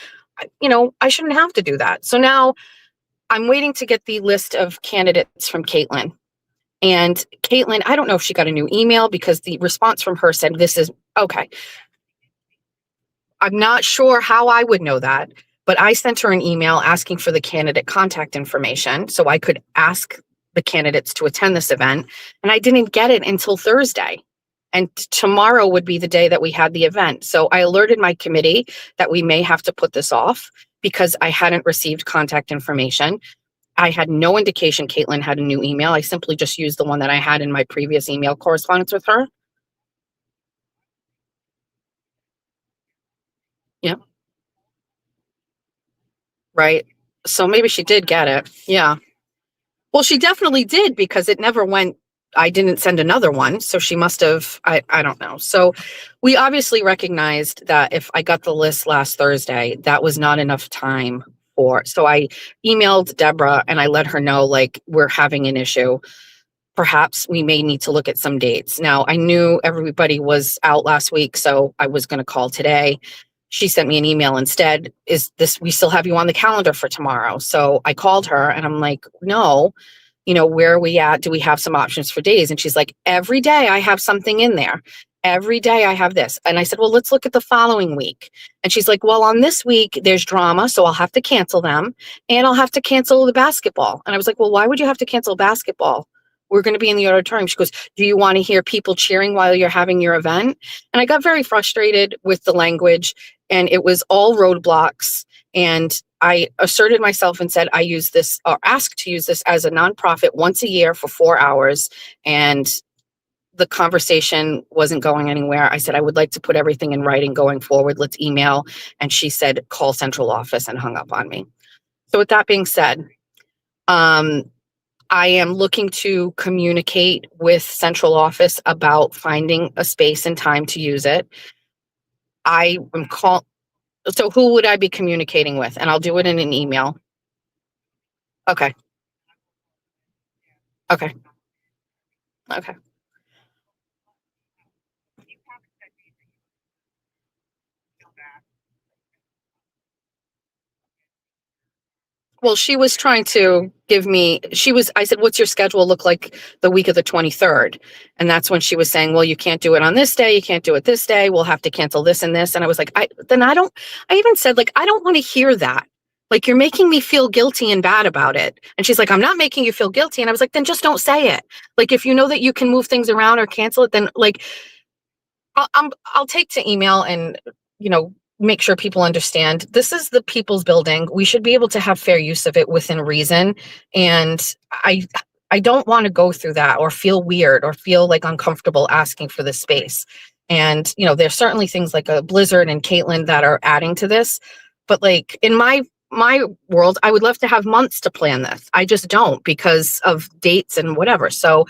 I shouldn't have to do that. So now I'm waiting to get the list of candidates from Caitlin. And Caitlin, I don't know if she got a new email because the response from her said, this is okay. I'm not sure how I would know that, but I sent her an email asking for the candidate contact information so I could ask the candidates to attend this event. And I didn't get it until Thursday. And tomorrow would be the day that we had the event. So I alerted my committee that we may have to put this off because I hadn't received contact information. I had no indication Caitlin had a new email. I simply just used the one that I had in my previous email correspondence with her. Yeah. Right. So maybe she did get it. Yeah. Well, she definitely did because it never went. I didn't send another one. So she must have, I don't know. So we obviously recognized that if I got the list last Thursday, that was not enough time for. So I emailed Deborah and I let her know, like, we're having an issue. Perhaps we may need to look at some dates. Now, I knew everybody was out last week, so I was going to call today. She sent me an email instead. We still have you on the calendar for tomorrow? So I called her and I'm like, no, where are we at? Do we have some options for days? And she's like, every day I have something in there. Every day I have this. And I said, well, let's look at the following week. And she's like, well, on this week there's drama, so I'll have to cancel them and I'll have to cancel the basketball. And I was like, well, why would you have to cancel basketball? We're going to be in the auditorium. She goes, do you want to hear people cheering while you're having your event? And I got very frustrated with the language and it was all roadblocks. And I asserted myself and said, I use this or asked to use this as a nonprofit once a year for 4 hours. And the conversation wasn't going anywhere. I said, I would like to put everything in writing going forward. Let's email. And she said, call central office, and hung up on me. So with that being said, I am looking to communicate with central office about finding a space and time to use it. So who would I be communicating with? And I'll do it in an email. Okay. Okay. Okay. Well, she was trying to give me, I said, what's your schedule look like the week of the 23rd? And that's when she was saying, well, you can't do it on this day. You can't do it this day. We'll have to cancel this and this. And I was like, I even said, like, I don't want to hear that. Like, you're making me feel guilty and bad about it. And she's like, I'm not making you feel guilty. And I was like, then just don't say it. Like, if you know that you can move things around or cancel it, then like, I'll take to email and, make sure people understand this is the people's building. We should be able to have fair use of it within reason. And I don't want to go through that or feel weird or feel like uncomfortable asking for this space. And, there's certainly things like a Blizzard and Caitlin that are adding to this. But like in my world, I would love to have months to plan this. I just don't because of dates and whatever. So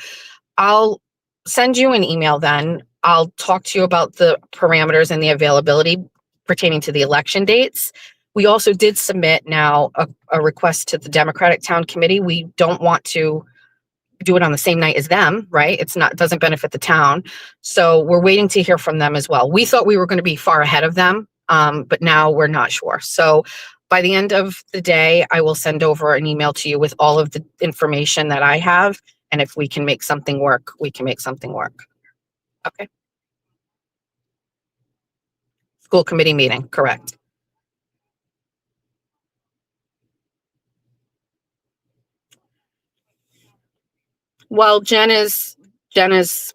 I'll send you an email then. I'll talk to you about the parameters and the availability pertaining to the election dates. We also did submit now a request to the Democratic Town Committee. We don't want to do it on the same night as them, right? It doesn't benefit the town. So we're waiting to hear from them as well. We thought we were going to be far ahead of them, but now we're not sure. So by the end of the day, I will send over an email to you with all of the information that I have. And if we can make something work, we can make something work. Okay. School committee meeting, correct. Well, Jen is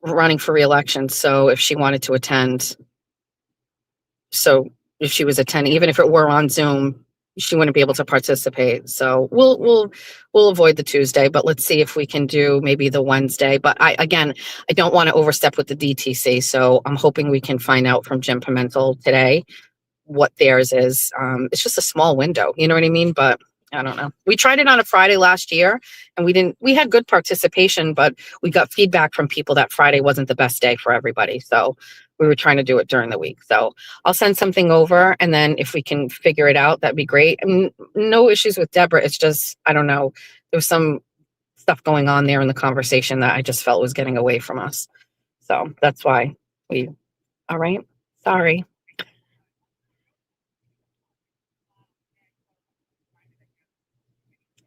running for re-election, so if she wanted to attend, so if she was attending, even if it were on Zoom, she wouldn't be able to participate. So we'll avoid the Tuesday, but let's see if we can do maybe the Wednesday. But I don't want to overstep with the DTC, so I'm hoping we can find out from Jim Pimentel today what theirs is. It's just a small window, you know what I mean? But I don't know. We tried it on a Friday last year and we had good participation, but we got feedback from people that Friday wasn't the best day for everybody. So we were trying to do it during the week. So I'll send something over and then if we can figure it out, that'd be great. And no issues with Deborah. It's just, I don't know. There was some stuff going on there in the conversation that I just felt was getting away from us. So that's why all right. Sorry.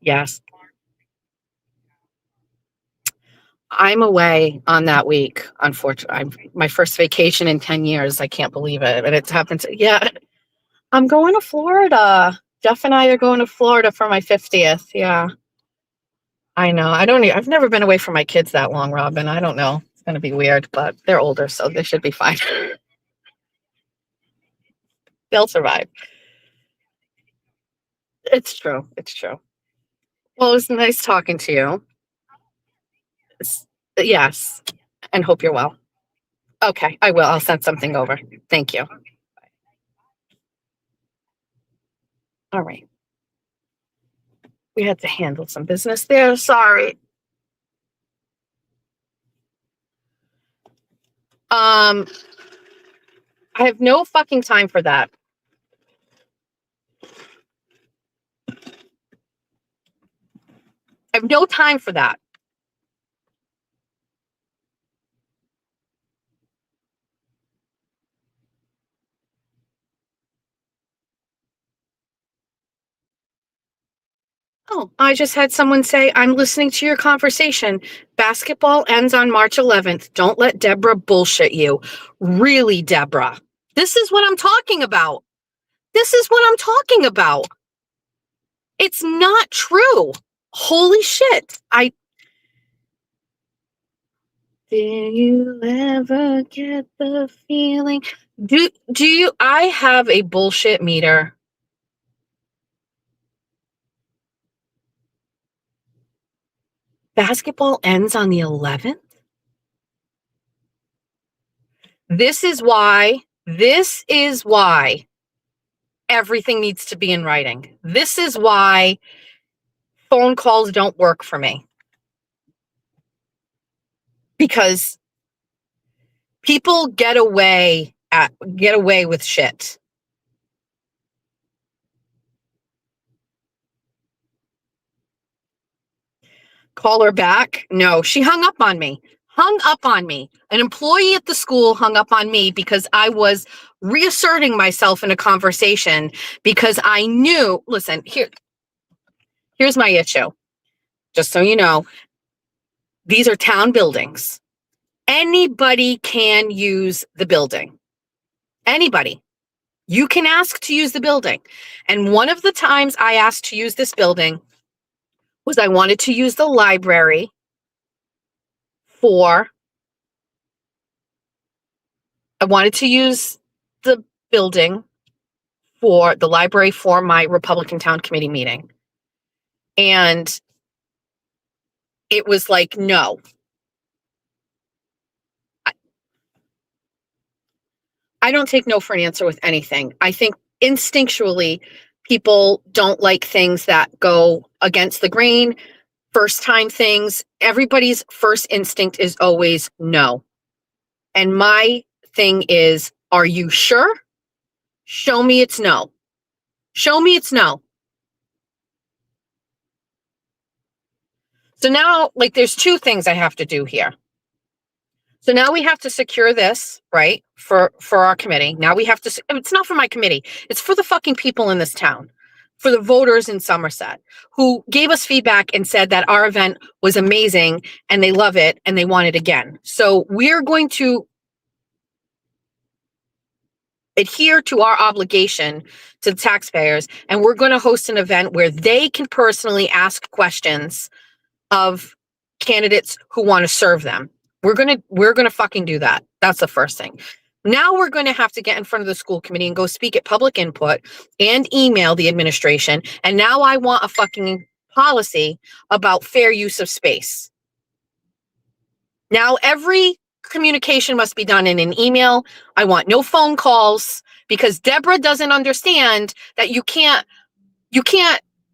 Yes. I'm away on that week. Unfortunately, my first vacation in 10 years. I can't believe it. And it's happened to, yeah, I'm going to Florida. Jeff and I are going to Florida for my 50th. Yeah, I know. I've never been away from my kids that long, Robin. I don't know. It's going to be weird, but they're older, so they should be fine. They'll survive. It's true. It's true. Well, it was nice talking to you. Yes. And hope you're well. Okay, I will. I'll send something over. Thank you. All right. We had to handle some business there. Sorry. I have no fucking time for that. I have no time for that. Oh, I just had someone say, I'm listening to your conversation. Basketball ends on March 11th. Don't let Deborah bullshit you. Really, Deborah? This is what I'm talking about. This is what I'm talking about. It's not true. Holy shit. Do you ever get the feeling? I have a bullshit meter. Basketball ends on the 11th? This is why everything needs to be in writing. This is why phone calls don't work for me. Because people get away with shit. Call her back? No, she hung up on me. An employee at the school hung up on me because I was reasserting myself in a conversation because I knew, listen, here's my issue. Just so you know, these are town buildings. Anybody can use the building. Anybody. You can ask to use the building. And one of the times I asked to use this building was I wanted to use the library for I wanted to use the building for the library for my Republican Town Committee meeting. And it was like, no. I don't take no for an answer with anything. I think instinctually, people don't like things that go against the grain, first time things. Everybody's first instinct is always no. And my thing is, are you sure? Show me it's no. Show me it's no. So now, like, there's two things I have to do here. So now we have to secure this, right, for our committee. Now we have to, it's not for my committee. It's for the fucking people in this town, for the voters in Somerset who gave us feedback and said that our event was amazing and they love it and they want it again. So we're going to adhere to our obligation to the taxpayers, and we're going to host an event where they can personally ask questions of candidates who want to serve them. We're going to fucking do that. That's the first thing. Now we're going to have to get in front of the school committee and go speak at public input and email the administration. And now I want a fucking policy about fair use of space. Now every communication must be done in an email. I want no phone calls, because Deborah doesn't understand that you can't,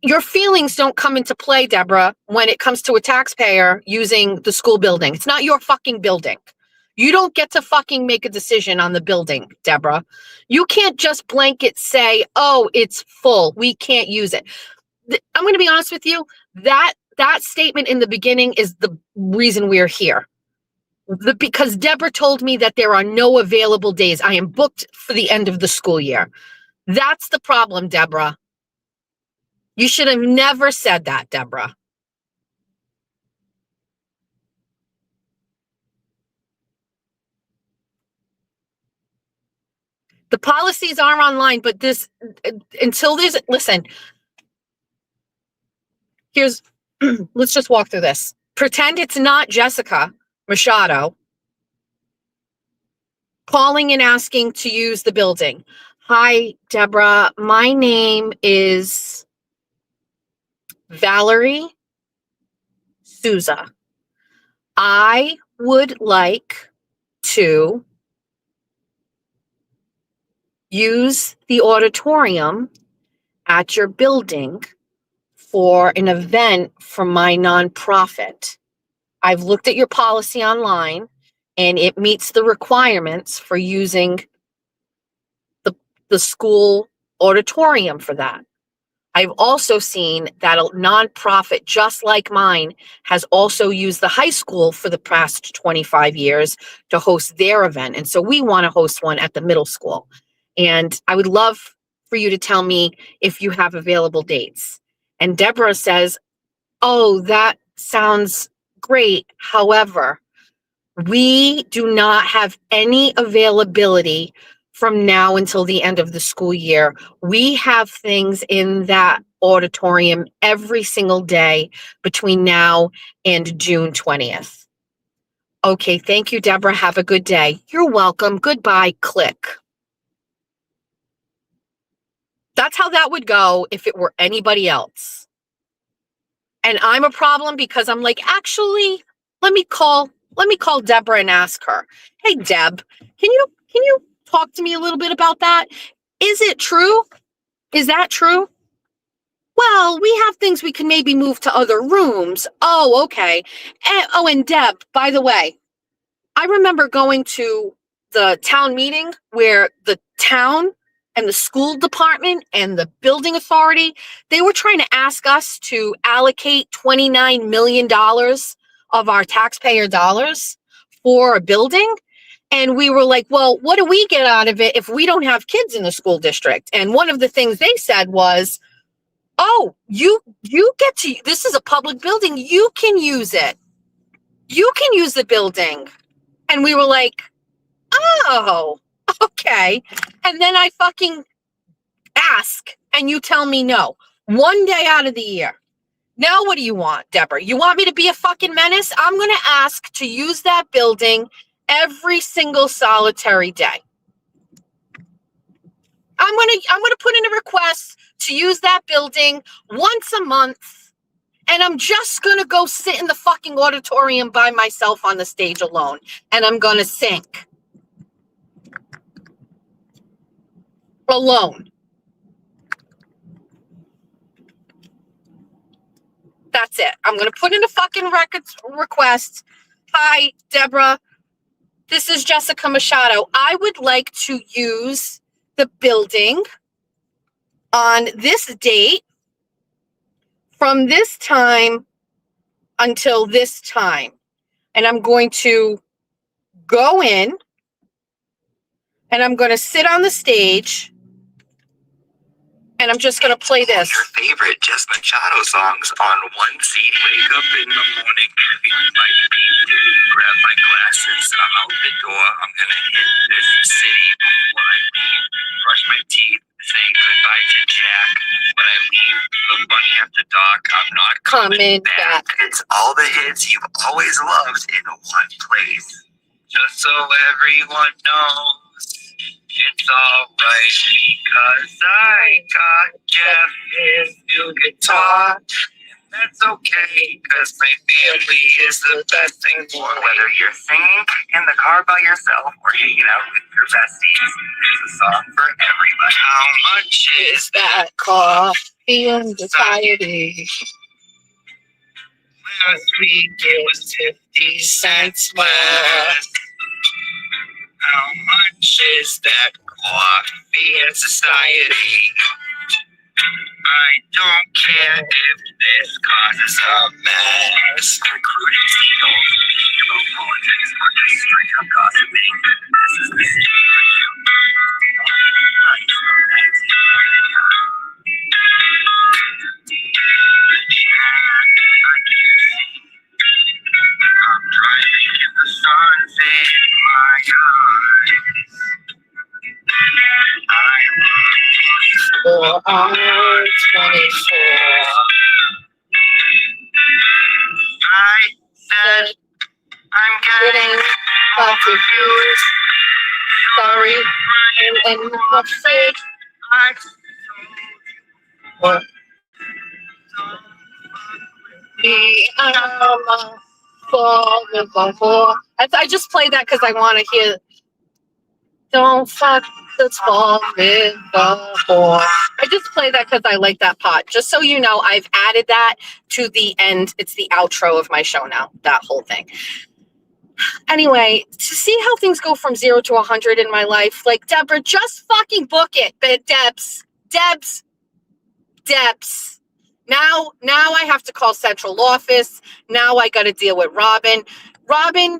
your feelings don't come into play, Deborah, when it comes to a taxpayer using the school building. It's not your fucking building. You don't get to fucking make a decision on the building, Deborah. You can't just blanket say, oh, it's full, we can't use it. I'm going to be honest with you. That statement in the beginning is the reason we're here. Because Deborah told me that there are no available days. I am booked for the end of the school year. That's the problem, Deborah. You should have never said that, Deborah. The policies are online, but this, until there's, listen, here's, let's just walk through this. Pretend it's not Jessica Machado calling and asking to use the building. Hi, Deborah. My name is Valerie Souza. I would like to use the auditorium at your building for an event for my nonprofit. I've looked at your policy online and it meets the requirements for using the school auditorium for that. I've also seen that a nonprofit just like mine has also used the high school for the past 25 years to host their event. And so we want to host one at the middle school. And I would love for you to tell me if you have available dates. And Deborah says, oh, that sounds great. However, we do not have any availability from now until the end of the school year. We have things in that auditorium every single day between now and June 20th. Okay, thank you, Deborah. Have a good day. You're welcome. Goodbye. Click. That's how that would go if it were anybody else. And I'm a problem because I'm like, actually, let me call Deborah and ask her. Hey, Deb, can you talk to me a little bit about that? Is it true? Is that true? Well, we have things we can maybe move to other rooms. Oh, okay. And Deb, by the way, I remember going to the town meeting where the town and the school department and the building authority, they were trying to ask us to allocate $29 million of our taxpayer dollars for a building. And we were like, well, what do we get out of it if we don't have kids in the school district? And one of the things they said was, oh, you get to, this is a public building. You can use it. You can use the building. And we were like, oh, okay. And then I fucking ask and you tell me no. One day out of the year. Now what do you want, Deborah? You want me to be a fucking menace? I'm going to ask to use that building every single solitary day. I'm gonna put in a request to use that building once a month, and I'm just gonna go sit in the fucking auditorium by myself on the stage alone, and I'm gonna sing alone. That's it. I'm gonna put in a fucking request. Hi, Deborah. This is Jessica Machado. I would like to use the building on this date from this time until this time. And I'm going to go in and I'm going to sit on the stage and I'm just going to play this. Your favorite Jess Machado songs on one CD. Wake up in the morning, feeling like me. Grab my glasses, I'm out the door. I'm gonna hit this city before I leave. Brush my teeth, say goodbye to Jack. When I leave the bunny after dark, I'm not coming back. It's all the hits you've always loved in one place. Just so everyone knows. It's alright because I got Jeff his new guitar. And that's okay because my family is the best thing for whether you're singing in the car by yourself or hanging out with your besties. It's a song for everybody. How much is that Coffee and society. last week? It was 50 cents less. How much is that coffee in society? I don't care if this causes a mess. Recruiting seagulls, speaking about politics, or just straight up gossiping. This is the secret for you. I'm driving in the sun's in my eyes. For our 24. I said I'm getting Lots of views. Sorry. And upset. I What? Me, I'm falling before. I just played that because I want to hear. Don't fuck that's falling before. I just play that because I like that part. Just so you know, I've added that to the end. It's the outro of my show now, that whole thing. Anyway, to see how things go from 0 to 100 in my life, like, Deborah, just fucking book it. But Debs. Now I have to call central office. Now I got to deal with Robin. Robin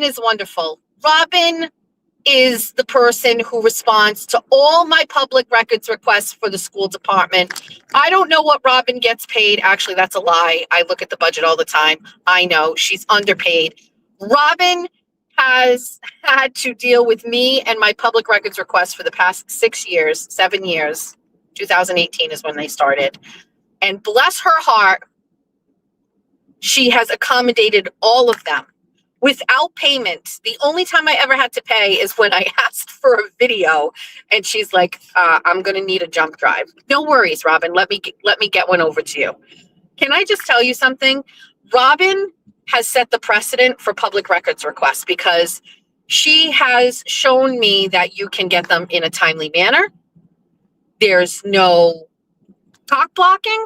is wonderful. Robin is the person who responds to all my public records requests for the school department. I don't know what Robin gets paid. Actually, that's a lie. I look at the budget all the time. I know she's underpaid. Robin has had to deal with me and my public records requests for the past 7 years. 2018 is when they started. And bless her heart, she has accommodated all of them without payment. The only time I ever had to pay is when I asked for a video and she's like, I'm going to need a jump drive. No worries, Robin. Let me get one over to you. Can I just tell you something? Robin has set the precedent for public records requests because she has shown me that you can get them in a timely manner. There's no talk blocking.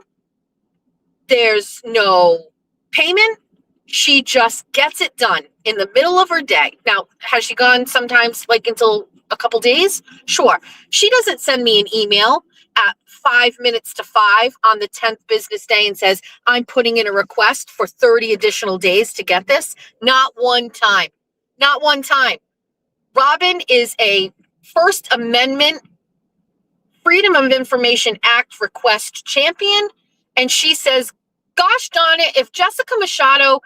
There's no payment. She just gets it done in the middle of her day. Now, has she gone sometimes like until a couple days? Sure. She doesn't send me an email at 5 minutes to 5 on the 10th business day and says, I'm putting in a request for 30 additional days to get this. Not one time. Not one time. Robin is a First Amendment Freedom of Information Act request champion. And she says, gosh darn it, if Jessica Machado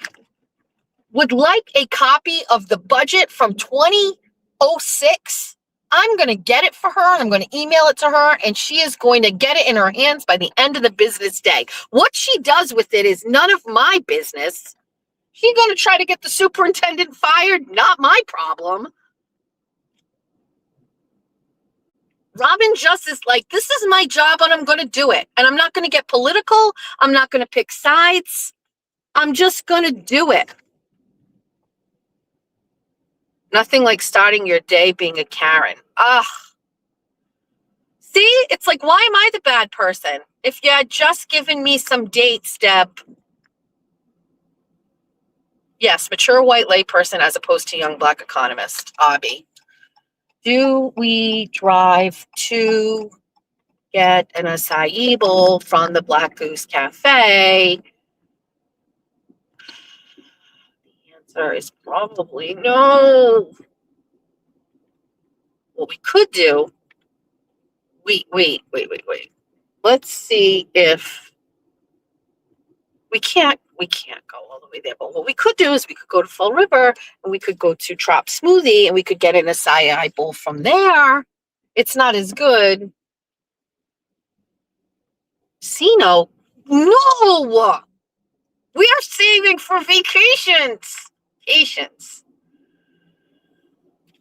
would like a copy of the budget from 2006, I'm going to get it for her. I'm going to email it to her, and she is going to get it in her hands by the end of the business day. What she does with it is none of my business. She going to try to get the superintendent fired? Not my problem. Robin just is like, this is my job and I'm going to do it. And I'm not going to get political. I'm not going to pick sides. I'm just going to do it. Nothing like starting your day being a Karen. Ugh. See, it's like, why am I the bad person? If you had just given me some dates, Deb. Yes, mature white layperson as opposed to young black economist, Abby. Do we drive to get an acai bowl from the Black Goose Cafe? The answer is probably no. What we could do, wait. Let's see if we can't go all the way there. But what we could do is we could go to Fall River and we could go to Trop Smoothie and we could get an acai bowl from there. It's not as good. Sino, no. We are saving for vacations. Patience.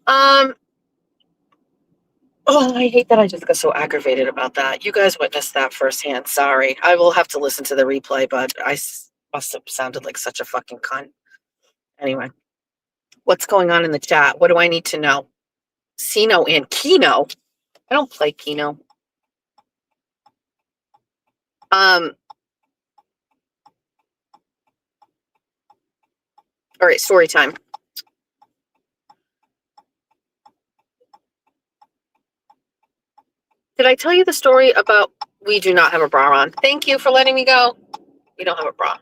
Oh, I hate that I just got so aggravated about that. You guys witnessed that firsthand. Sorry. I will have to listen to the replay, but I must have sounded like such a fucking cunt. Anyway, what's going on in the chat? What do I need to know? Sino and Keno. I don't play Keno. All right, story time. Did I tell you the story about we do not have a bra on? Thank you for letting me go. We don't have a bra.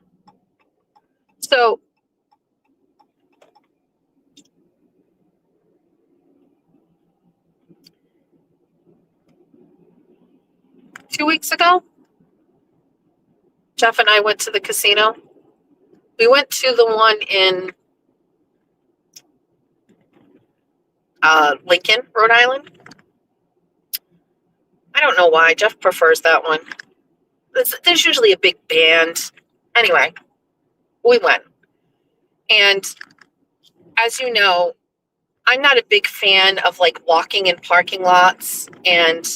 So, two weeks ago, Jeff and I went to the casino. We went to the one in Lincoln, Rhode Island. I don't know why. Jeff prefers that one. There's usually a big band. Anyway, we went. And as you know, I'm not a big fan of like walking in parking lots and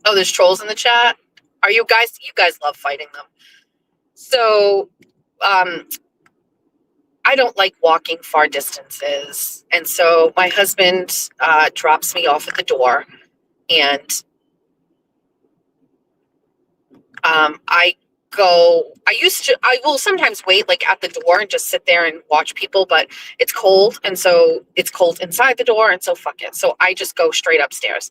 oh, there's trolls in the chat. Are you guys love fighting them. So I don't like walking far distances. And so my husband drops me off at the door and I will sometimes wait like at the door and just sit there and watch people, but it's cold. And so it's cold inside the door. And so fuck it. So I just go straight upstairs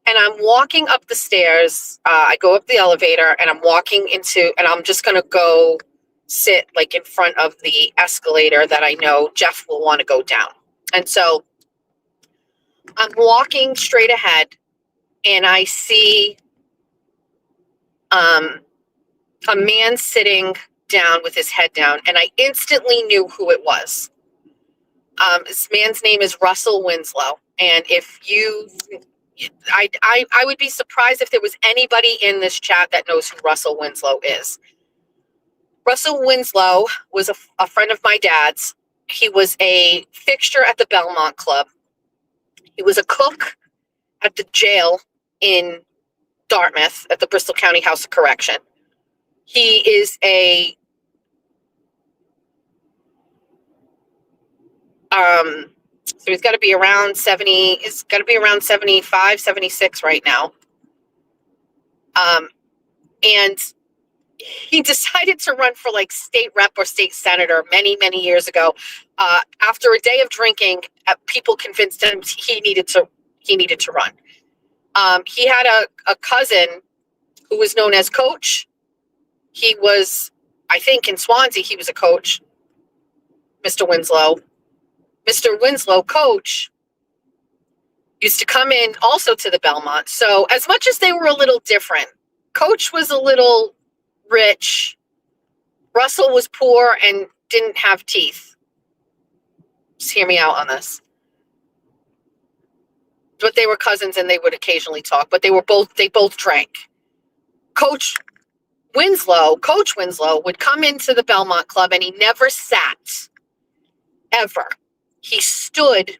and I'm walking up the stairs. I go up the elevator and I'm walking and I'm just going to go sit like in front of the escalator that I know Jeff will want to go down. And so I'm walking straight ahead and I see a man sitting down with his head down, and I instantly knew who it was. This man's name is Russell Winslow, and I would be surprised if there was anybody in this chat that knows who Russell Winslow is. Russell Winslow was a friend of my dad's. He was a fixture at the Belmont Club. He was a cook at the jail in Dartmouth at the Bristol County House of Correction. He is so he's got to be around 70, he's got to be around 75, 76 right now. And he decided to run for like state rep or state senator many, many years ago. After a day of drinking, people convinced him he needed to run. He had a cousin who was known as Coach. He was, I think in Swansea, he was a coach, Mr. Winslow. Mr. Winslow, Coach, used to come in also to the Belmont. So as much as they were a little different, Coach was a little rich. Russell was poor and didn't have teeth. Just hear me out on this. But they were cousins and they would occasionally talk, but they both drank. Coach Winslow would come into the Belmont Club and he never sat, ever. He stood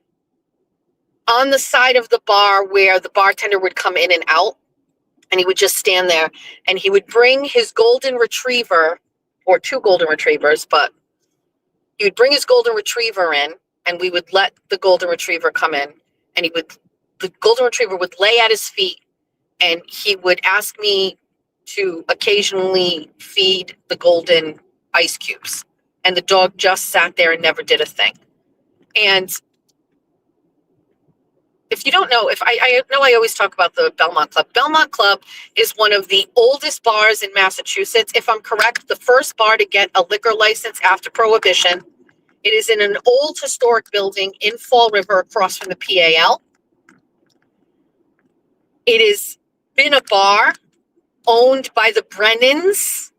on the side of the bar where the bartender would come in and out, and he would just stand there, and he would bring his golden retriever, or 2 golden retrievers, but he would bring his golden retriever in, and we would let the golden retriever come in, and the golden retriever would lay at his feet, and he would ask me to occasionally feed the golden ice cubes. And the dog just sat there and never did a thing. And if you don't know, I know I always talk about the Belmont Club. Belmont Club is one of the oldest bars in Massachusetts. If I'm correct, the first bar to get a liquor license after Prohibition. It is in an old historic building in Fall River across from the PAL. It has been a bar owned by the Brennans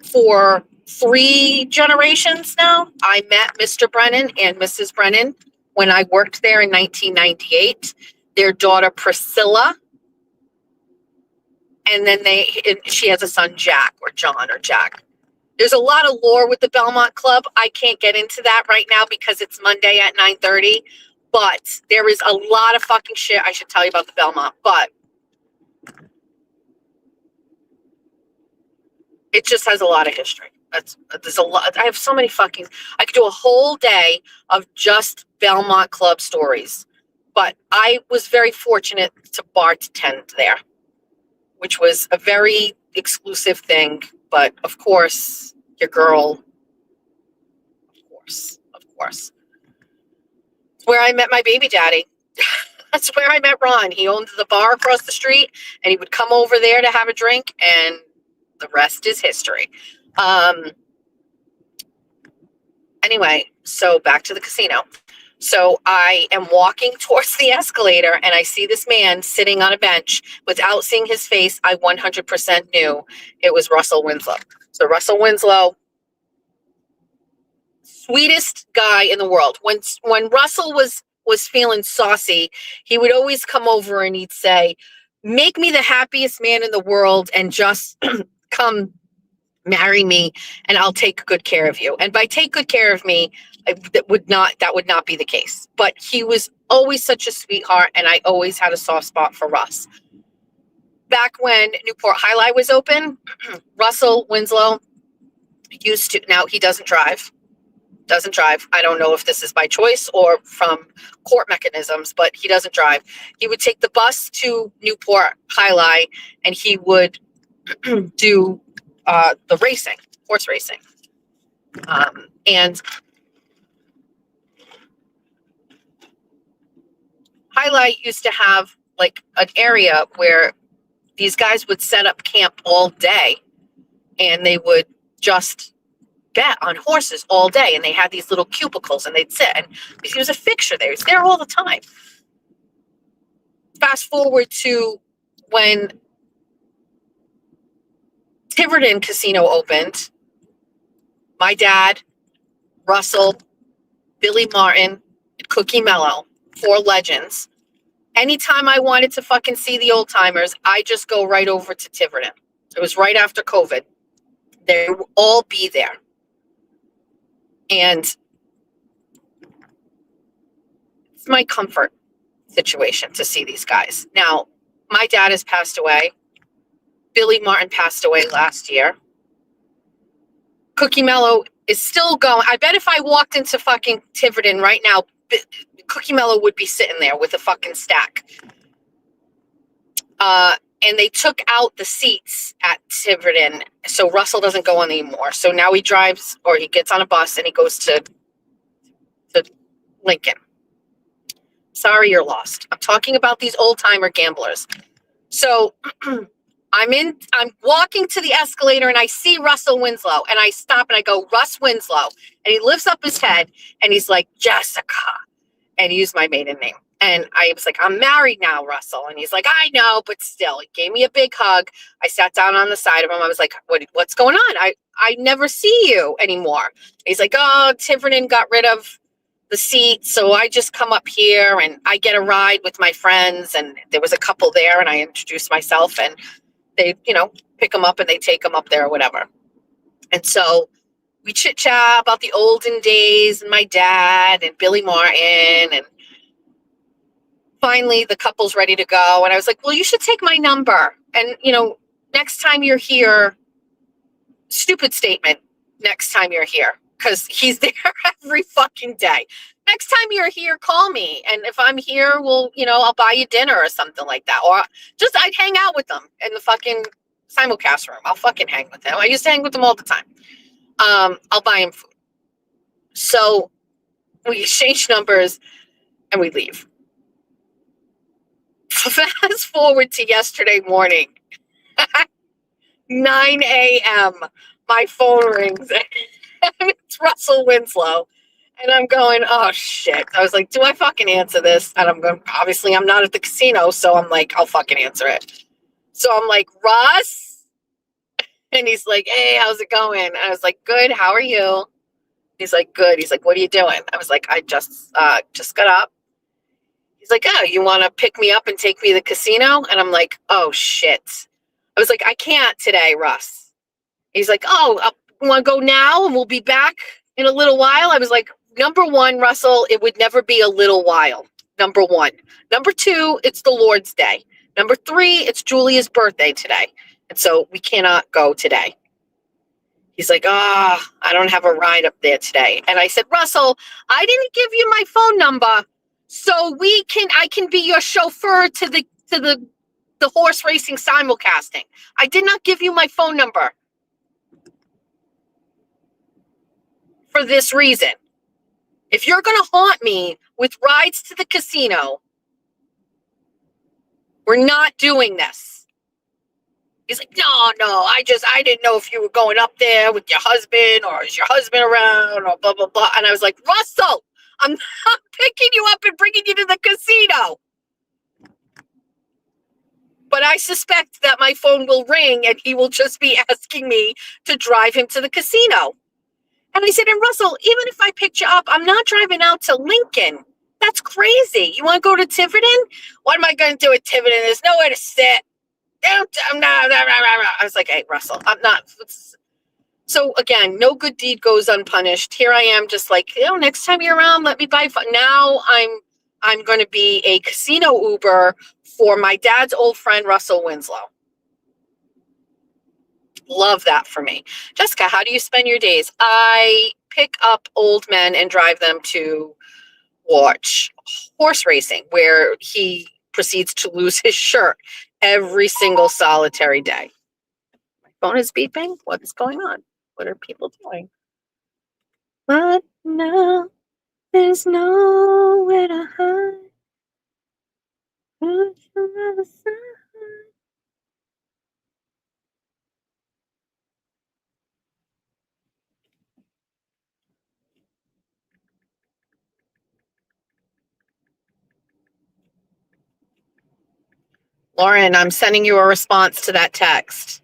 for 3 generations now. I met Mr. Brennan and Mrs. Brennan when I worked there in 1998. Their daughter Priscilla, and then she has a son Jack, or John, or Jack. There's a lot of lore with the Belmont Club. I can't get into that right now because it's Monday at 9:30, but there is a lot of fucking shit I should tell you about the Belmont, but it just has a lot of history. There's a lot. I have so many I could do a whole day of just Belmont Club stories, but I was very fortunate to bartend there, which was a very exclusive thing. But of course, your girl, of course. It's where I met my baby daddy. That's where I met Ron. He owned the bar across the street, and he would come over there to have a drink, and the rest is history. Anyway, so back to the casino. So I am walking towards the escalator, and I see this man sitting on a bench. Without seeing his face, I 100% knew it was Russell Winslow. So Russell Winslow, sweetest guy in the world. When Russell was feeling saucy, he would always come over and he'd say, "Make me the happiest man in the world and just come marry me, and I'll take good care of you." And by take good care of me, that would not be the case. But he was always such a sweetheart, and I always had a soft spot for Russ. Back when Newport Highlight was open, Russell Winslow used to, now he doesn't drive. I don't know if this is by choice or from court mechanisms, but he doesn't drive. He would take the bus to Newport Highlight, and he would do the racing, horse racing. And Highlight used to have like an area where these guys would set up camp all day, and they would just bet on horses all day. And they had these little cubicles, and they'd sit, and he was a fixture there. He was there all the time. Fast forward to when Tiverton Casino opened. My dad, Russell, Billy Martin, and Cookie Mello, 4 legends. Anytime I wanted to fucking see the old timers, I just go right over to Tiverton. It was right after COVID. They would all be there. And it's my comfort situation to see these guys. Now, my dad has passed away. Billy Martin passed away last year. Cookie Mello is still going. I bet if I walked into fucking Tiverton right now, Cookie Mello would be sitting there with a fucking stack. And they took out the seats at Tiverton, so Russell doesn't go on anymore. So now he drives, or he gets on a bus and he goes to Lincoln. Sorry, you're lost. I'm talking about these old timer gamblers. So I'm walking to the escalator, and I see Russell Winslow, and I stop and I go, "Russ Winslow," and he lifts up his head and he's like, "Jessica," and he used my maiden name. And I was like, "I'm married now, Russell." And he's like, "I know, but still." He gave me a big hug. I sat down on the side of him. I was like, what's going on? I never see you anymore. He's like, "Oh, Tiverton got rid of the seat, so I just come up here and I get a ride with my friends." And there was a couple there, and I introduced myself, and they, pick them up and they take them up there or whatever. And so we chit chat about the olden days and my dad and Billy Martin. And finally the couple's ready to go. And I was like, well, you should take my number. And, next time you're here, stupid statement, next time you're here, because he's there every fucking day. Next time you're here, call me. And if I'm here, I'll buy you dinner or something like that. Or just I'd hang out with them in the fucking simulcast room. I'll fucking hang with him. I used to hang with him all the time. I'll buy him food. So we exchange numbers and we leave. Fast forward to yesterday morning. 9 a.m. My phone rings and it's Russell Winslow. And I'm going, oh shit. I was like, do I fucking answer this? And I'm going, obviously I'm not at the casino. So I'm like, I'll fucking answer it. So I'm like, Russ? And he's like, hey, how's it going? And I was like, good. How are you? He's like, good. He's like, what are you doing? I was like, I just got up. He's like, oh, you want to pick me up and take me to the casino? And I'm like, oh shit. I was like, I can't today, Russ. He's like, oh, you want to go now and we'll be back in a little while? I was like, number one, Russell, it would never be a little while. Number one. Number two, it's the Lord's Day. Number three, it's Julia's birthday today. And so we cannot go today. He's like, I don't have a ride up there today. And I said, Russell, I didn't give you my phone number so I can be your chauffeur to the horse racing simulcasting. I did not give you my phone number for this reason. If you're going to haunt me with rides to the casino, we're not doing this. He's like, no, I didn't know if you were going up there with your husband or is your husband around or blah, blah, blah. And I was like, Russell, I'm not picking you up and bringing you to the casino. But I suspect that my phone will ring and he will just be asking me to drive him to the casino. And I said, and Russell, even if I picked you up, I'm not driving out to Lincoln. That's crazy. You want to go to Tiverton? What am I going to do at Tiverton? There's nowhere to sit. I'm not. I was like, hey, Russell, I'm not. So again, no good deed goes unpunished. Here I am, just like, next time you're around, let me buy fun. Now I'm going to be a casino Uber for my dad's old friend, Russell Winslow. Love that for me. Jessica, how do you spend your days? I pick up old men and drive them to watch horse racing, where he proceeds to lose his shirt every single solitary day. My phone is beeping. What is going on? What are people doing? But now there's nowhere to hide. Would you ever say? Lauren, I'm sending you a response to that text.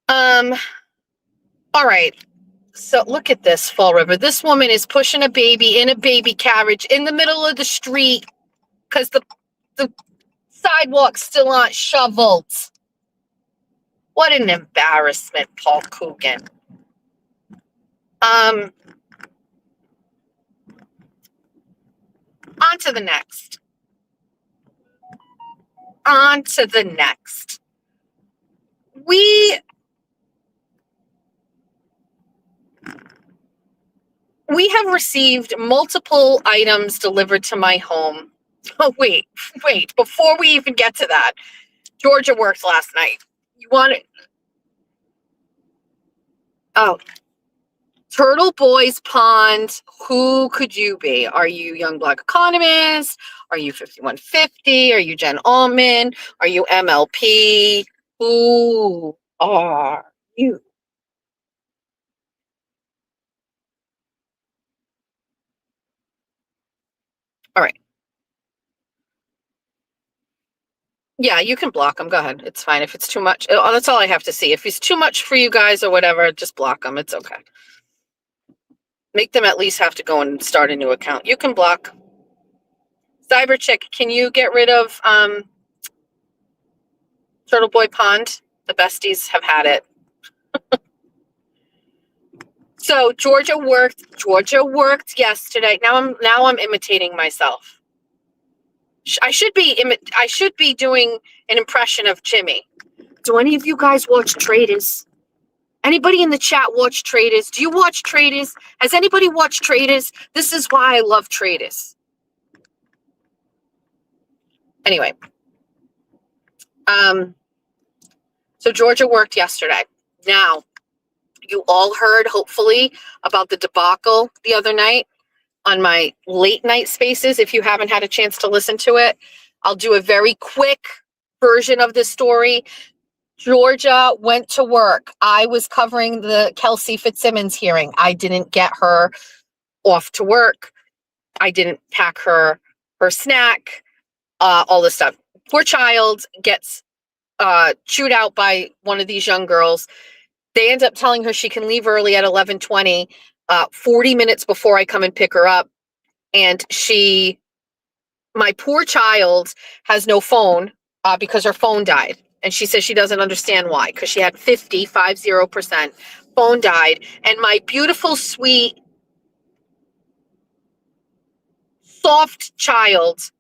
All right. So look at this, Fall River. This woman is pushing a baby in a baby carriage in the middle of the street because the sidewalks still aren't shoveled. What an embarrassment, Paul Coogan. On to the next. We have received multiple items delivered to my home. Oh, wait. Before we even get to that, Georgia worked last night. You want it? Oh, Turtle Boys Pond. Who could you be? Are you Young Black Economist? Are you 5150? Are you Jen Allman? Are you MLP? Who are you? All right. Yeah, you can block them. Go ahead. It's fine. If it's too much, that's all I have to see. If it's too much for you guys or whatever, just block them. It's okay. Make them at least have to go and start a new account. You can block. Cyber Chick, can you get rid of Turtle Boy Pond? The besties have had it. So Georgia worked yesterday. Now I'm imitating myself. I should be doing an impression of Jimmy. Do any of you guys watch Traders? Anybody in the chat watch Traders? Do you watch Traders? Has anybody watched Traders? This is why I love Traders. Anyway, so Georgia worked yesterday. Now, you all heard, hopefully, about the debacle the other night on my late night spaces. If you haven't had a chance to listen to it, I'll do a very quick version of this story. Georgia went to work. I was covering the Kelsey Fitzsimmons hearing. I didn't get her off to work. I didn't pack her snack, all this stuff. Poor child gets chewed out by one of these young girls. They end up telling her she can leave early at 11:20, 40 minutes before I come and pick her up. And my poor child has no phone because her phone died. And she says she doesn't understand why, because she had 50% phone died. And my beautiful, sweet, soft child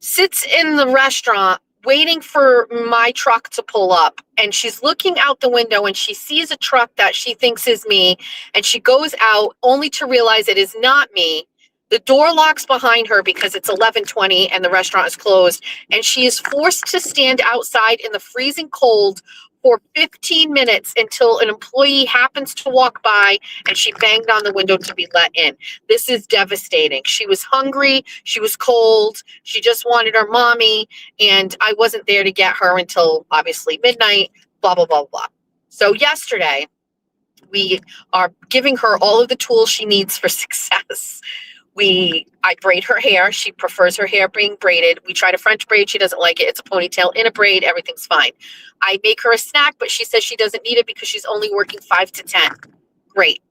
sits in the restaurant waiting for my truck to pull up, and she's looking out the window and she sees a truck that she thinks is me, and she goes out only to realize it is not me. The door locks behind her because it's 11:20 and the restaurant is closed, and she is forced to stand outside in the freezing cold for 15 minutes until an employee happens to walk by and she banged on the window to be let in. This is devastating. She was hungry, she was cold, she just wanted her mommy, and I wasn't there to get her until obviously midnight, blah, blah, blah, blah. So yesterday, we are giving her all of the tools she needs for success. I braid her hair. She prefers her hair being braided. We try to French braid. She doesn't like it. It's a ponytail in a braid. Everything's fine. I make her a snack, but she says she doesn't need it because she's only working 5 to 10. Great.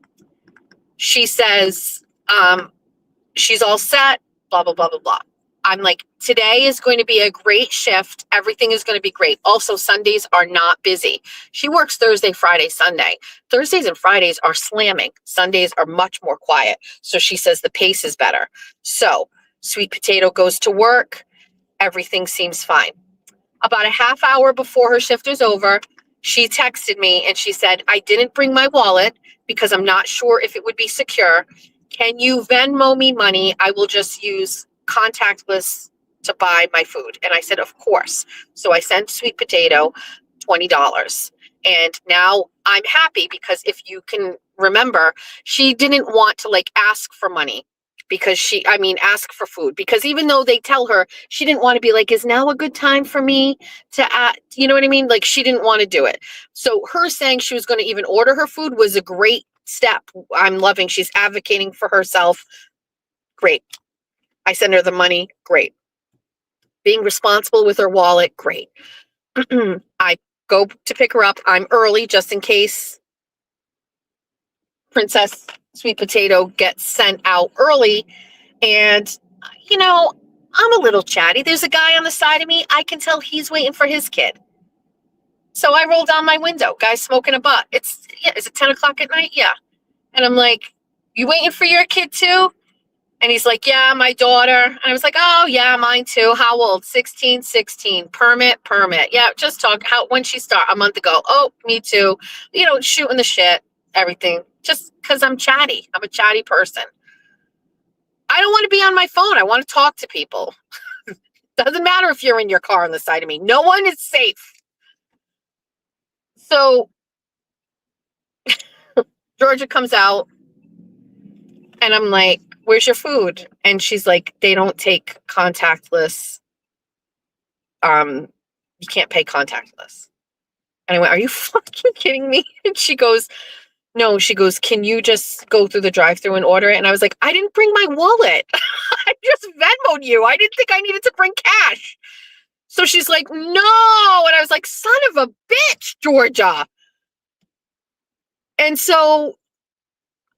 She says she's all set, blah, blah, blah, blah, blah. I'm like, today is going to be a great shift. Everything is going to be great. Also, Sundays are not busy. She works Thursday, Friday, Sunday. Thursdays and Fridays are slamming. Sundays are much more quiet. So she says the pace is better. So Sweet Potato goes to work. Everything seems fine. About a half hour before her shift is over, she texted me and she said, I didn't bring my wallet because I'm not sure if it would be secure. Can you Venmo me money? I will just use contactless to buy my food. And I said, of course. So I sent Sweet Potato $20. And now I'm happy because if you can remember, she didn't want to ask for money because ask for food, because even though they tell her, she didn't want to be like, is now a good time for me to, you know what I mean? She didn't want to do it. So her saying she was going to even order her food was a great step. I'm loving, she's advocating for herself. Great. I send her the money. Great. Being responsible with her wallet. Great. I go to pick her up. I'm early just in case Princess Sweet Potato gets sent out early. And, I'm a little chatty. There's a guy on the side of me. I can tell he's waiting for his kid. So I roll down my window. Guy's smoking a butt. Is it 10 o'clock at night? Yeah. And I'm like, you waiting for your kid too? And he's like, yeah, my daughter. And I was like, oh, yeah, mine too. How old? 16. Permit. Yeah, just talk. When she start? A month ago. Oh, me too. Shooting the shit, everything. Just because I'm chatty. I'm a chatty person. I don't want to be on my phone. I want to talk to people. Doesn't matter if you're in your car on the side of me. No one is safe. So Georgia comes out and I'm like, where's your food? And she's like, they don't take contactless. You can't pay contactless. And I went, are you fucking kidding me? And she goes, no, can you just go through the drive-thru and order it? And I was like, I didn't bring my wallet. I just Venmo'd you. I didn't think I needed to bring cash. So she's like, no. And I was like, son of a bitch, Georgia. And so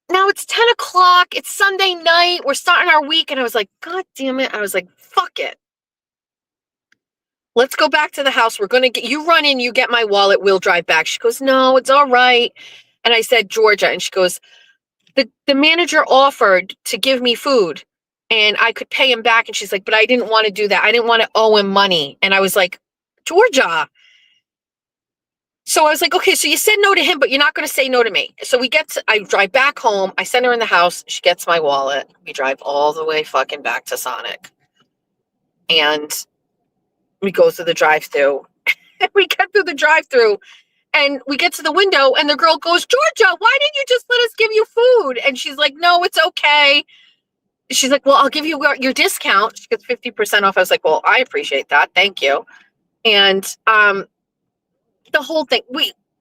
now it's 10 o'clock. It's Sunday night. We're starting our week. And I was like, God damn it. I was like, fuck it. Let's go back to the house. We're going to get, you run in, you get my wallet. We'll drive back. She goes, no, it's all right. And I said, Georgia. And she goes, the manager offered to give me food and I could pay him back. And she's like, but I didn't want to do that. I didn't want to owe him money. And I was like, Georgia. So I was like, okay, so you said no to him, but you're not going to say no to me. So I drive back home. I send her in the house. She gets my wallet. We drive all the way fucking back to Sonic. And we go through the drive-thru. We get through the drive-thru and we get to the window and the girl goes, Georgia, why didn't you just let us give you food? And she's like, no, it's okay. She's like, well, I'll give you your discount. She gets 50% off. I was like, well, I appreciate that. Thank you. And, the whole thing,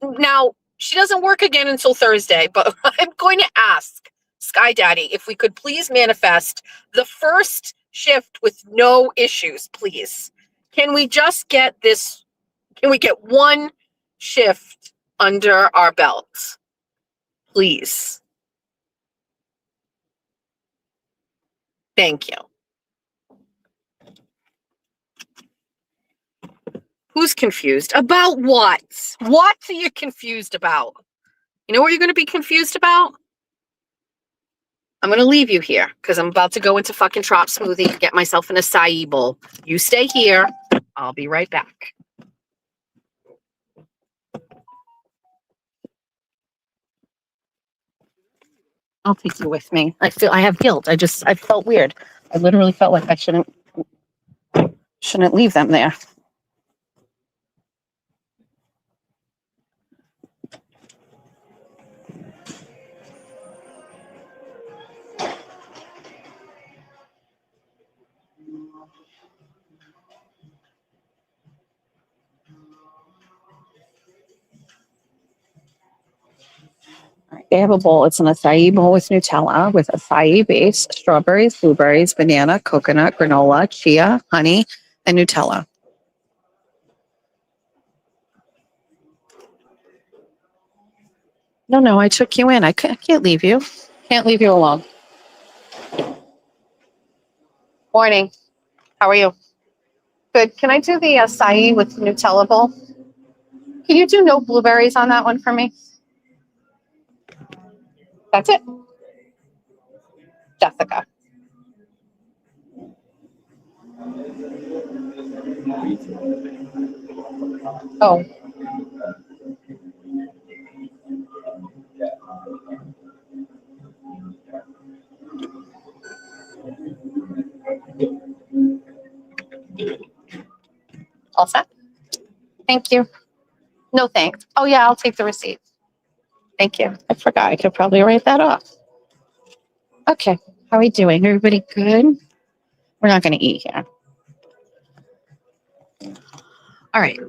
now she doesn't work again until Thursday, but I'm going to ask Sky Daddy if we could please manifest the first shift with no issues, please. Can we just get this? Can we get one shift under our belts, please? Thank you. Who's confused? About what? What are you confused about? You know what you're going to be confused about? I'm going to leave you here because I'm about to go into fucking Trop Smoothie and get myself an acai bowl. You stay here. I'll be right back. I'll take you with me. I have guilt. I felt weird. I literally felt like I shouldn't leave them there. They have a bowl. It's an acai bowl with Nutella with acai base, strawberries, blueberries, banana, coconut, granola, chia, honey, and Nutella. No, I took you in. I can't leave you. Can't leave you alone. Morning. How are you? Good. Can I do the acai with Nutella bowl? Can you do no blueberries on that one for me? That's it. Jessica. Oh. All set? Thank you. No thanks. Oh yeah, I'll take the receipt. Thank you. I forgot. I could probably write that off. Okay. How are we doing? Everybody good? We're not going to eat here. All right.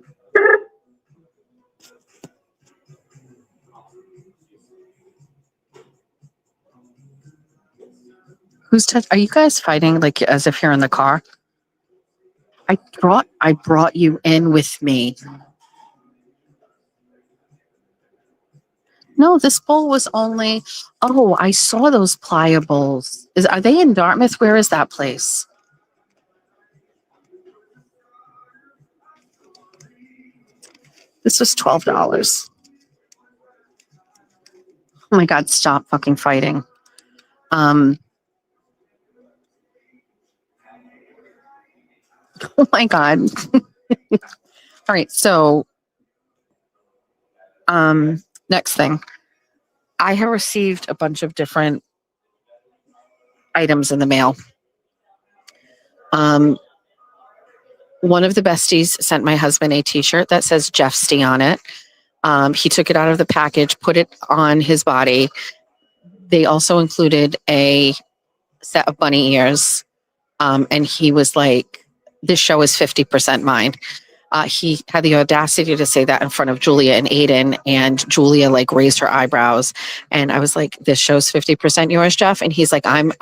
Are you guys fighting like as if you're in the car? I brought you in with me. No, this bowl was only. Oh, I saw those pliables. Are they in Dartmouth? Where is that place? This was $12. Oh my God! Stop fucking fighting. Oh my God. All right. So, next thing. I have received a bunch of different items in the mail. One of the besties sent my husband a t-shirt that says Jeffsty on it. He took it out of the package, put it on his body. They also included a set of bunny ears. And he was like, this show is 50% mine. He had the audacity to say that in front of Julia and Aiden, and Julia like raised her eyebrows. And I was like, this show's 50% yours, Jeff? And he's like, I'm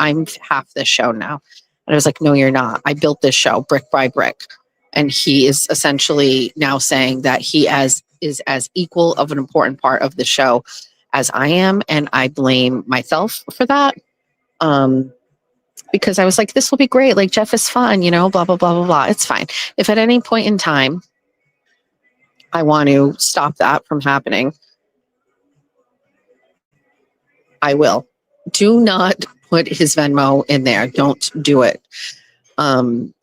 half this show now. And I was like, no, you're not. I built this show brick by brick. And he is essentially now saying that he is as equal of an important part of the show as I am, and I blame myself for that. Because I was like, this will be great. Like, Jeff is fun, you know, blah, blah, blah, blah, blah. It's fine. If at any point in time I want to stop that from happening, I will. Do not put his Venmo in there. Don't do it.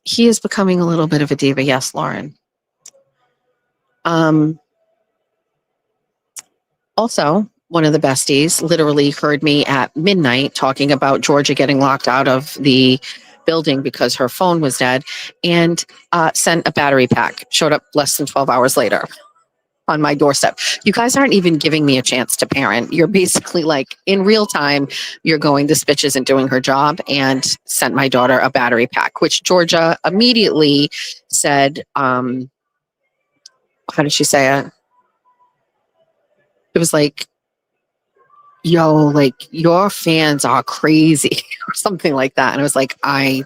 He is becoming a little bit of a diva. Yes, Lauren. Also, one of the besties literally heard me at midnight talking about Georgia getting locked out of the building because her phone was dead, and sent a battery pack. Showed up less than 12 hours later on my doorstep. You guys aren't even giving me a chance to parent. You're basically like, in real time, you're going, this bitch isn't doing her job, and sent my daughter a battery pack, which Georgia immediately said, how did she say it? It was like, yo, like, your fans are crazy or something like that. And I was like, I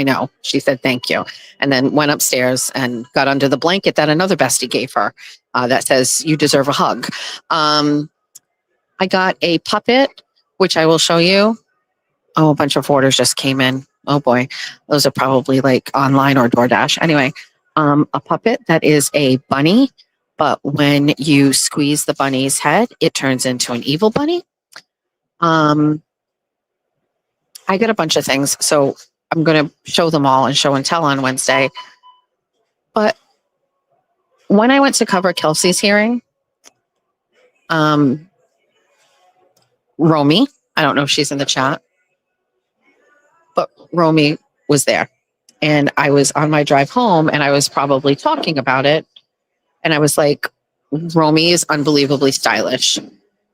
know. She said, thank you. And then went upstairs and got under the blanket that another bestie gave her that says, you deserve a hug. I got a puppet, which I will show you. Oh, a bunch of orders just came in. Oh boy. Those are probably like online or DoorDash. Anyway, a puppet that is a bunny, but when you squeeze the bunny's head, it turns into an evil bunny. I got a bunch of things, so I'm going to show them all and show and tell on Wednesday. But when I went to cover Kelsey's hearing, Romy, I don't know if she's in the chat, but Romy was there. And I was on my drive home, and I was probably talking about it. And I was like, Romy is unbelievably stylish.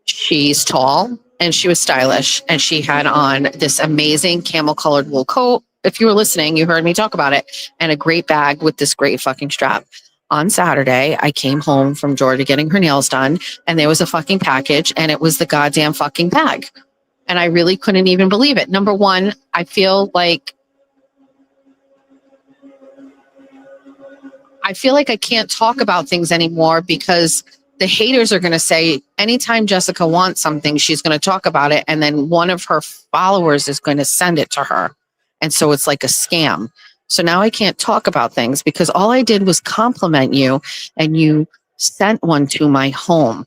She's tall and she was stylish, and she had on this amazing camel colored wool coat. If you were listening, you heard me talk about it, and a great bag with this great fucking strap. On Saturday, I came home from Georgia getting her nails done, and there was a fucking package, and it was the goddamn fucking bag. And I really couldn't even believe it. Number one, I feel like I can't talk about things anymore because the haters are going to say anytime Jessica wants something, she's going to talk about it. And then one of her followers is going to send it to her. And so it's like a scam. So now I can't talk about things because all I did was compliment you, and you sent one to my home,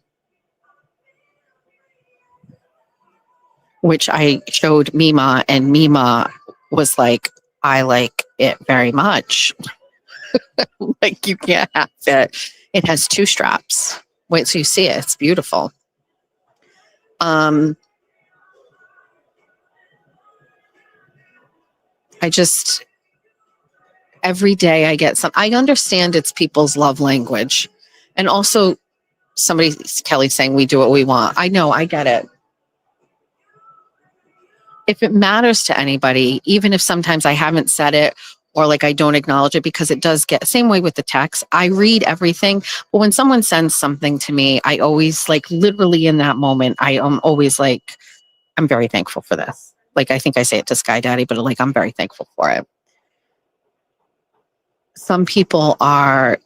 which I showed Mima, and Mima was like, I like it very much. Like, you can't have it. It has 2 straps. Wait till you see it. It's beautiful. Every day I get some, I understand it's people's love language. And also Kelly saying we do what we want. I know, I get it. If it matters to anybody, even if sometimes I haven't said it, or like I don't acknowledge it, because it does get, same way with the text, I read everything. But when someone sends something to me, I always, like, literally in that moment, I am always like, I'm very thankful for this. Like, I think I say it to Sky Daddy, but like, I'm very thankful for it. Some people are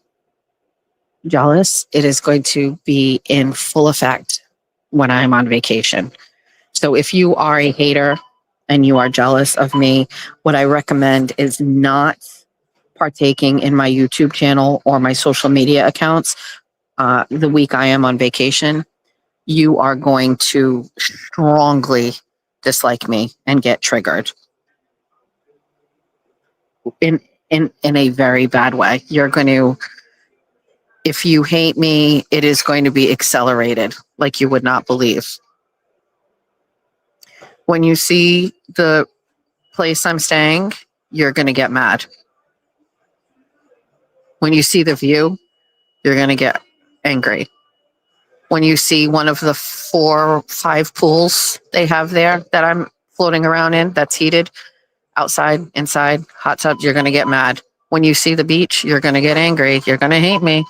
jealous. It is going to be in full effect when I'm on vacation. So if you are a hater and you are jealous of me, what I recommend is not partaking in my YouTube channel or my social media accounts the week I am on vacation. You are going to strongly dislike me and get triggered in a very bad way. You're going to, if you hate me, it is going to be accelerated like you would not believe. When you see the place I'm staying, you're going to get mad. When you see the view, you're going to get angry. When you see one of the 4 or 5 pools they have there that I'm floating around in, that's heated, outside, inside, hot tub, you're going to get mad. When you see the beach, you're going to get angry. You're going to hate me.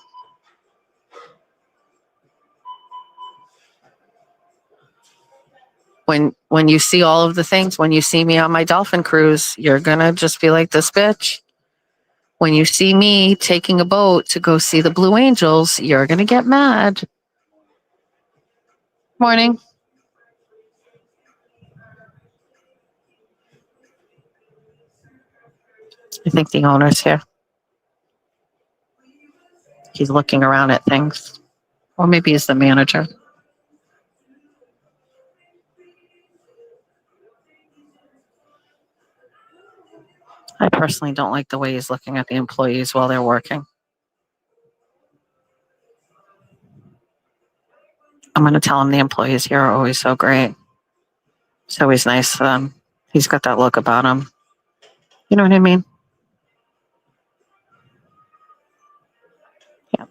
When you see all of the things, when you see me on my dolphin cruise, you're going to just be like, this bitch. When you see me taking a boat to go see the Blue Angels, you're going to get mad. Morning. I think the owner's here. He's looking around at things. Or maybe he's the manager. I personally don't like the way he's looking at the employees while they're working. I'm going to tell him the employees here are always so great. So he's nice to them. He's got that look about him. You know what I mean? Yeah.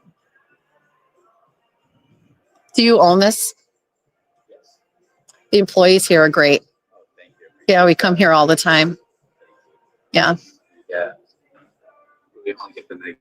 Do you own this? The employees here are great. Yeah, we come here all the time. Yeah. Yeah. We all get the big.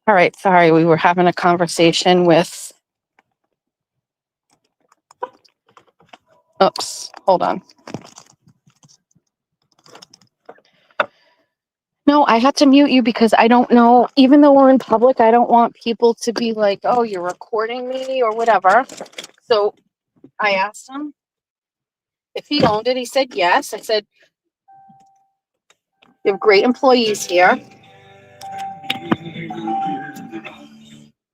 All right. Sorry. We were having a conversation with. Oops. Hold on. No, I had to mute you because I don't know, even though we're in public, I don't want people to be like, oh, you're recording me or whatever. So I asked him if he owned it. He said yes. I said, you have great employees here.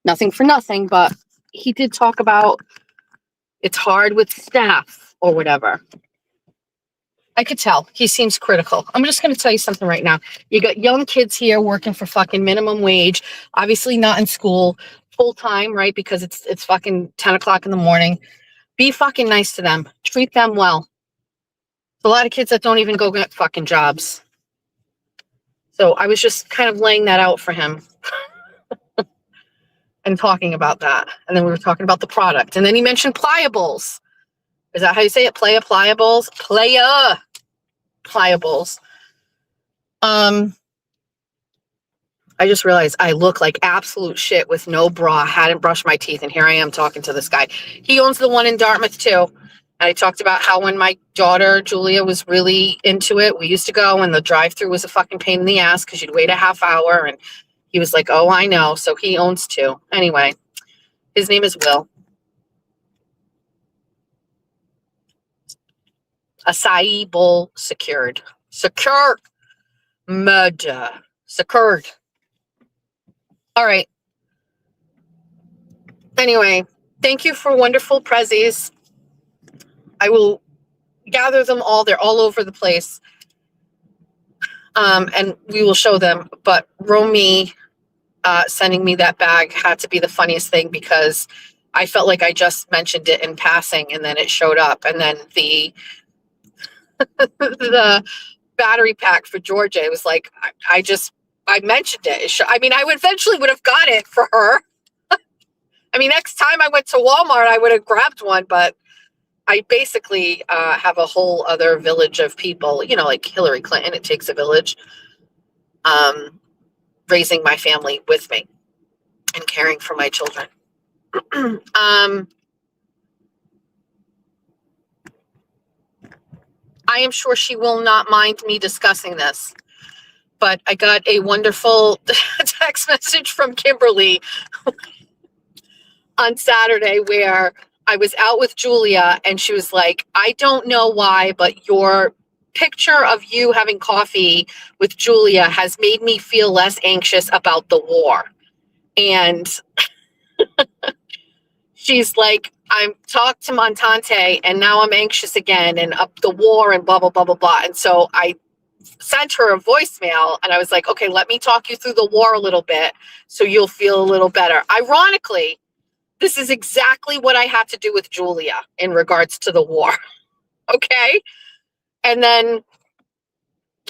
Nothing for nothing, but he did talk about it's hard with staff or whatever. I could tell he seems critical. I'm just going to tell you something right now. You got young kids here working for fucking minimum wage, obviously not in school full time, right? Because it's fucking 10 o'clock in the morning. Be fucking nice to them. Treat them well. There's a lot of kids that don't even go get fucking jobs. So I was just kind of laying that out for him. and talking about that. And then we were talking about the product. And then he mentioned pliables. Is that how you say it? Pliables? Pliables. I just realized I look like absolute shit with no bra, hadn't brushed my teeth, and here I am talking to this guy. He owns the one in Dartmouth too. And I talked about how when my daughter, Julia, was really into it, we used to go and the drive-thru was a fucking pain in the ass because you'd wait a half hour. And he was like, oh, I know. So he owns two. Anyway, his name is Will. Acai bowl secured. Secured. Murder. Secured. All right. Anyway, thank you for wonderful prezzies. I will gather them all. They're all over the place. And we will show them. But Romy sending me that bag had to be the funniest thing because I felt like I just mentioned it in passing and then it showed up. And then the the battery pack for Georgia, it was like, I mentioned it. I mean, I would eventually would have got it for her. I mean, next time I went to Walmart, I would have grabbed one, but I basically have a whole other village of people, you know, like Hillary Clinton, it takes a village, raising my family with me and caring for my children. I am sure she will not mind me discussing this, but I got a wonderful text message from Kimberly on Saturday where I was out with Julia and she was like, I don't know why, but your picture of you having coffee with Julia has made me feel less anxious about the war. And she's like, I'm talked to Montante and now I'm anxious again and up the war and blah, blah, blah, blah, blah. And so I sent her a voicemail and I was like, okay, let me talk you through the war a little bit so you'll feel a little better. Ironically, this is exactly what I had to do with Julia in regards to the war. Okay. And then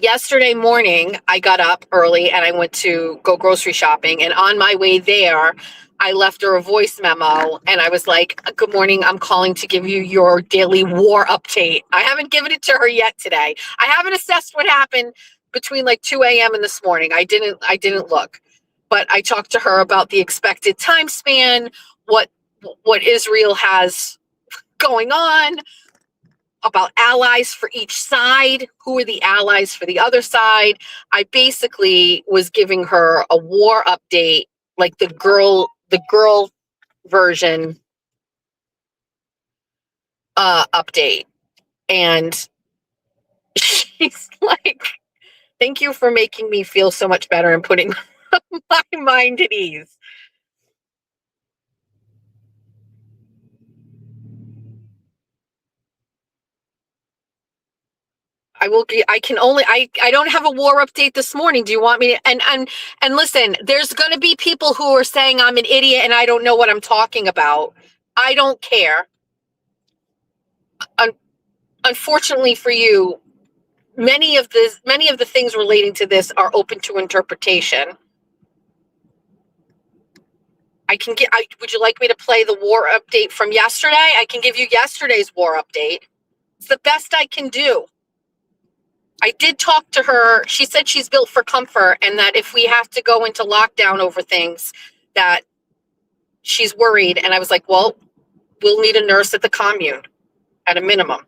yesterday morning, I got up early and I went to go grocery shopping. And on my way there, I left her a voice memo and I was like, good morning. I'm calling to give you your daily war update. I haven't given it to her yet today. I haven't assessed what happened between like 2 a.m. and this morning. I didn't look, but I talked to her about the expected time span, what Israel has going on, about allies for each side, who are the allies for the other side. I basically was giving her a war update, like the girl version update. And she's like, thank you for making me feel so much better and putting my mind at ease. I don't have a war update this morning. Do you want me to, and listen, there's going to be people who are saying I'm an idiot and I don't know what I'm talking about. I don't care. Unfortunately for you, many of the things relating to this are open to interpretation. Would you like me to play the war update from yesterday? I can give you yesterday's war update. It's the best I can do. I did talk to her. She said she's built for comfort and that if we have to go into lockdown over things, that she's worried. And I was like, well, we'll need a nurse at the commune at a minimum.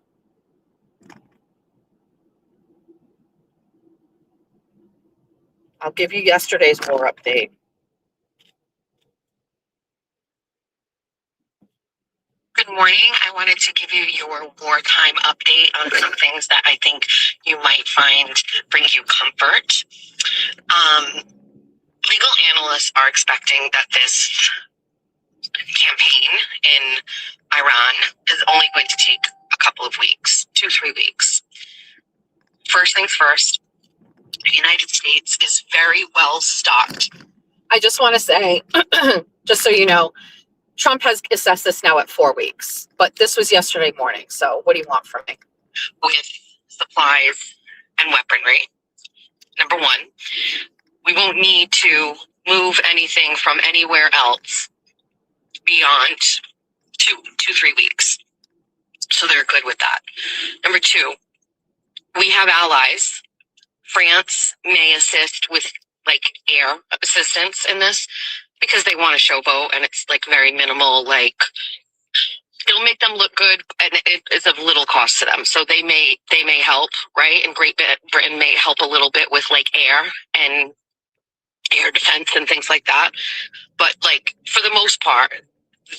I'll give you yesterday's war update. Good morning. I wanted to give you your wartime update on some things that I think you might find bring you comfort. Legal analysts are expecting that this campaign in Iran is only going to take a couple of weeks, 2-3 weeks. First things first, the United States is very well stocked. I just want to say, just so you know, Trump has assessed this now at 4 weeks, but this was yesterday morning. So what do you want from me? With supplies and weaponry. Number one, we won't need to move anything from anywhere else beyond 3 weeks. So they're good with that. Number two, we have allies. France may assist with like air assistance in this because they want to showboat and it's like very minimal, like it'll make them look good and it is of little cost to them. So they may help, right? And Great Britain may help a little bit with like air and air defense and things like that. But like for the most part,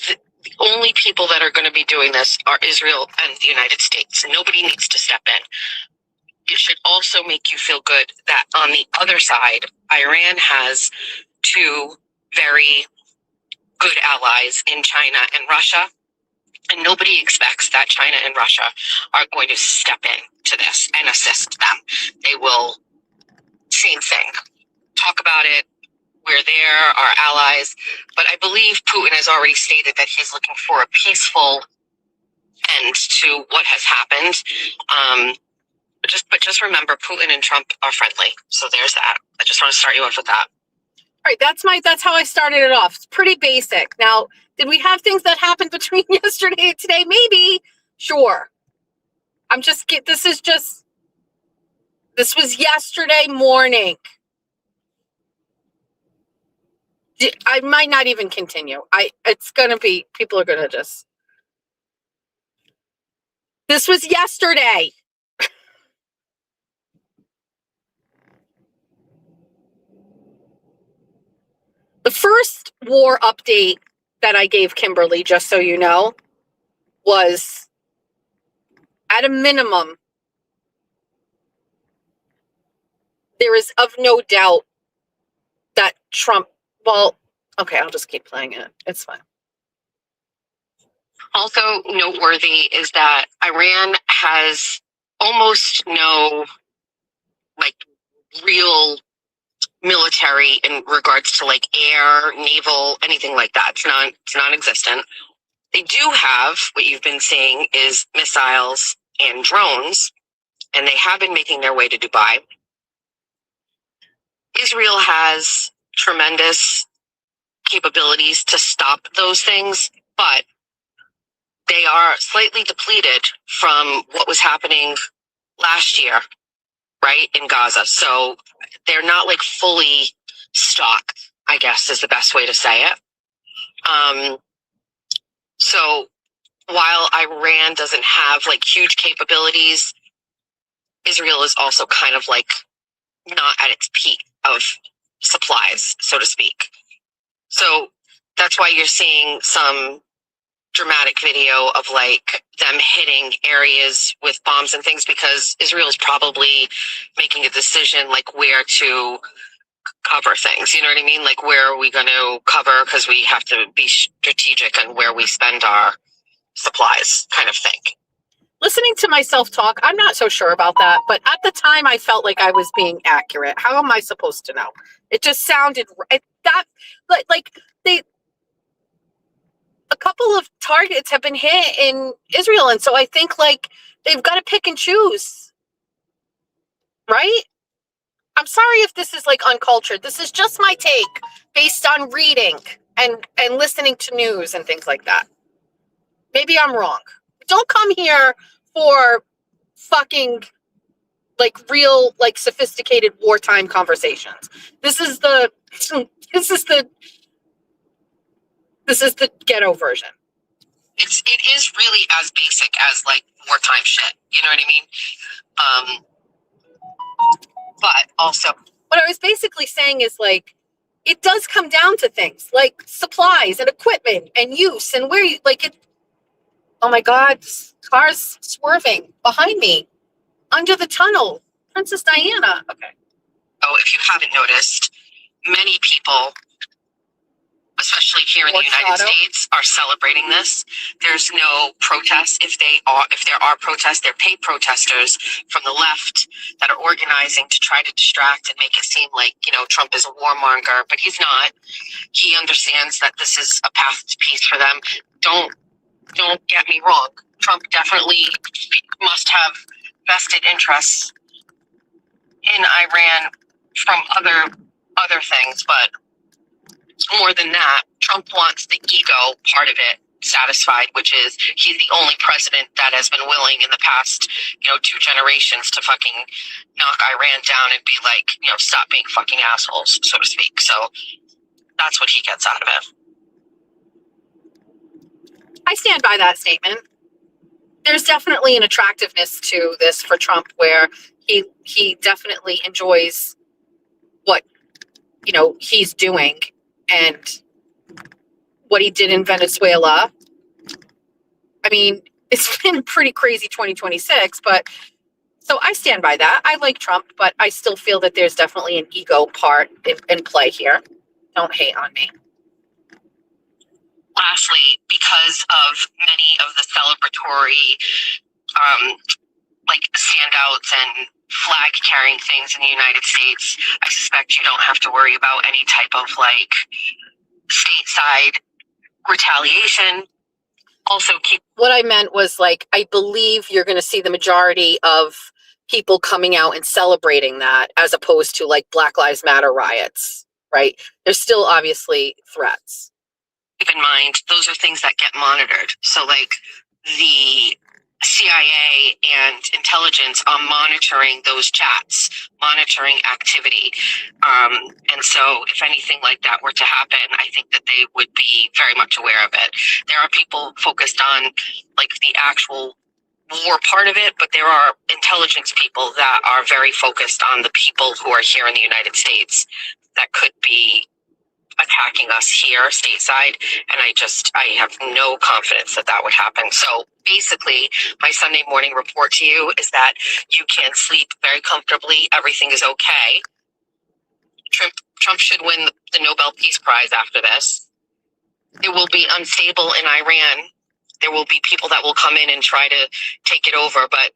the only people that are going to be doing this are Israel and the United States. Nobody needs to step in. It should also make you feel good that on the other side, Iran has two very good allies in China and Russia. And nobody expects that China and Russia are going to step in to this and assist them. They will, same thing, talk about it. We're there, our allies. But I believe Putin has already stated that he's looking for a peaceful end to what has happened. But just remember, Putin and Trump are friendly. So there's that. I just want to start you off with that. All right, that's how I started it off. It's pretty basic. Now, did we have things that happened between yesterday and today? Maybe. Sure. This was yesterday morning. I might not even continue. People are going to just. This was yesterday. The first war update that I gave Kimberly, just so you know, was at a minimum, there is of no doubt that Trump, well, okay, I'll just keep playing it. It's fine. Also noteworthy is that Iran has almost no like real military in regards to like air, naval, anything like that. It's non-existent. They do have what you've been seeing is missiles and drones, and they have been making their way to Dubai. Israel has tremendous capabilities to stop those things, but they are slightly depleted from what was happening last year, right, in Gaza. So they're not like fully stocked, I guess is the best way to say it. So while Iran doesn't have like huge capabilities, Israel is also kind of like not at its peak of supplies, so to speak. So that's why you're seeing some dramatic video of like them hitting areas with bombs and things, because Israel is probably making a decision like where to cover things. You know what I mean? Like where are we going to cover, because we have to be strategic on where we spend our supplies, kind of thing. Listening to myself talk, I'm not so sure about that, but at the time I felt like I was being accurate. How am I supposed to know? It just sounded a couple of targets have been hit in Israel, and so I think like they've got to pick and choose, right? I'm sorry if this is like uncultured. This is just my take based on reading and listening to news and things like that. Maybe I'm wrong. Don't come here for fucking like real, like sophisticated wartime conversations. This is the ghetto version. It is really as basic as like wartime shit. You know what I mean? But also, what I was basically saying is like, it does come down to things like supplies and equipment and use and where you like it. Oh my God, cars swerving behind me under the tunnel. Princess Diana. Okay. Oh, if you haven't noticed, many people, especially here in the United States, are celebrating this. There's no protests. If there are protests, they're paid protesters from the left that are organizing to try to distract and make it seem like, you know, Trump is a warmonger, but he's not. He understands that this is a path to peace for them. Don't get me wrong. Trump definitely must have vested interests in Iran from other things, but more than that, Trump wants the ego part of it satisfied, which is he's the only president that has been willing in the past, 2 generations to fucking knock Iran down and be like, stop being fucking assholes, so to speak. So that's what he gets out of it. I stand by that statement. There's definitely an attractiveness to this for Trump where he definitely enjoys what, he's doing and what he did in Venezuela. I mean, it's been a pretty crazy 2026, but so I stand by that. I like Trump, but I still feel that there's definitely an ego part in play here. Don't hate on me. Lastly, because of many of the celebratory, standouts and flag carrying things in the United States, I suspect you don't have to worry about any type of stateside retaliation. Also, what I meant was I believe you're going to see the majority of people coming out and celebrating that as opposed to Black Lives Matter riots, right? There's still obviously threats. Keep in mind, those are things that get monitored. So the CIA and intelligence are monitoring those chats, monitoring activity. And so if anything like that were to happen, I think that they would be very much aware of it. There are people focused on the actual war part of it, but there are intelligence people that are very focused on the people who are here in the United States that could be attacking us here stateside, and I have no confidence that would happen. So basically, my Sunday morning report to you is that you can sleep very comfortably. Everything is okay. Trump should win the Nobel Peace Prize after this. It will be unstable in Iran. There will be people that will come in and try to take it over, but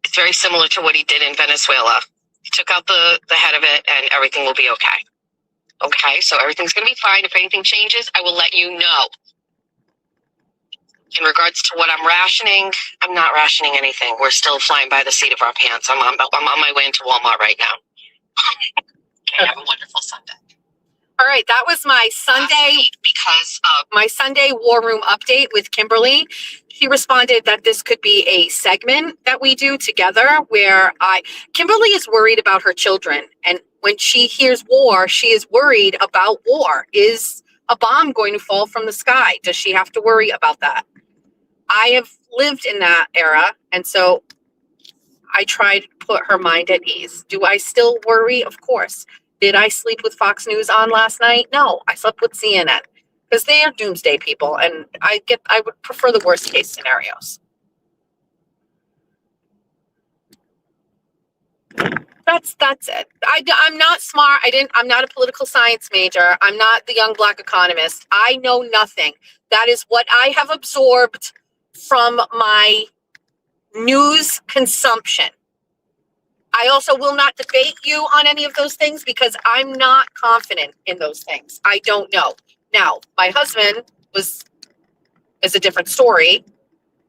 it's very similar to what he did in Venezuela. He took out the head of it, and everything will be okay. Okay, so everything's going to be fine. If anything changes, I will let you know. In regards to what I'm rationing, I'm not rationing anything. We're still flying by the seat of our pants. I'm on my way into Walmart right now. Okay, have a wonderful Sunday. All right, that was my Sunday War Room update with Kimberly. She responded that this could be a segment that we do together where Kimberly is worried about her children, and when she hears war, she is worried about war. Is a bomb going to fall from the sky? Does she have to worry about that? I have lived in that era, and so I try to put her mind at ease. Do I still worry? Of course. Did I sleep with Fox News on last night? No, I slept with CNN because they are doomsday people, and I would prefer the worst case scenarios. That's it. I'm not smart. I'm not a political science major. I'm not the young black economist. I know nothing. That is what I have absorbed from my news consumption. I also will not debate you on any of those things because I'm not confident in those things. I don't know. Now, my husband is a different story.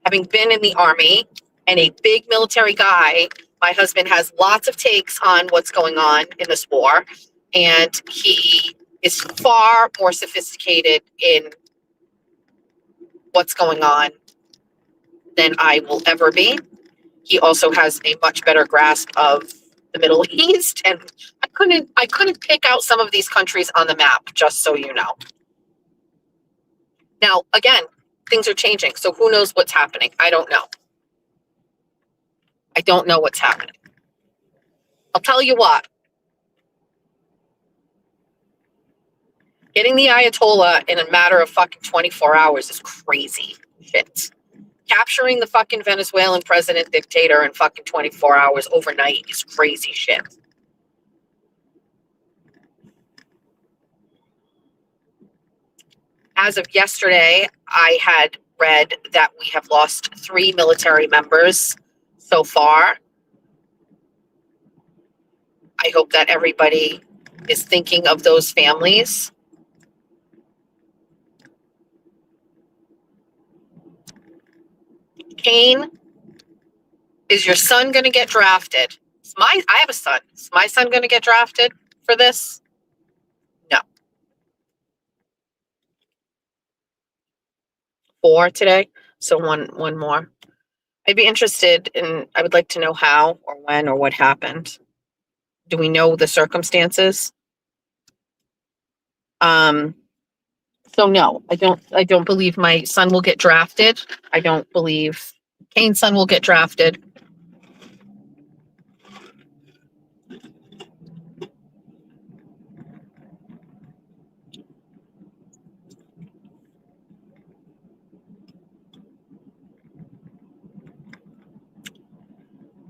Having been in the Army and a big military guy, my husband has lots of takes on what's going on in this war, and he is far more sophisticated in what's going on than I will ever be. He also has a much better grasp of the Middle East, and I couldn't pick out some of these countries on the map, just so you know. Now, again, things are changing, so who knows what's happening? I don't know. I don't know what's happening. I'll tell you what. Getting the Ayatollah in a matter of fucking 24 hours is crazy shit. Capturing the fucking Venezuelan president dictator in fucking 24 hours overnight is crazy shit. As of yesterday, I had read that we have lost 3 military members so far. I hope that everybody is thinking of those families. Kane, is your son going to get drafted? I have a son. Is my son going to get drafted for this? No. 4 today, so one more. I'd be interested in, I would like to know how or when or what happened. Do we know the circumstances? So no, I don't believe my son will get drafted. I don't believe Kane's son will get drafted.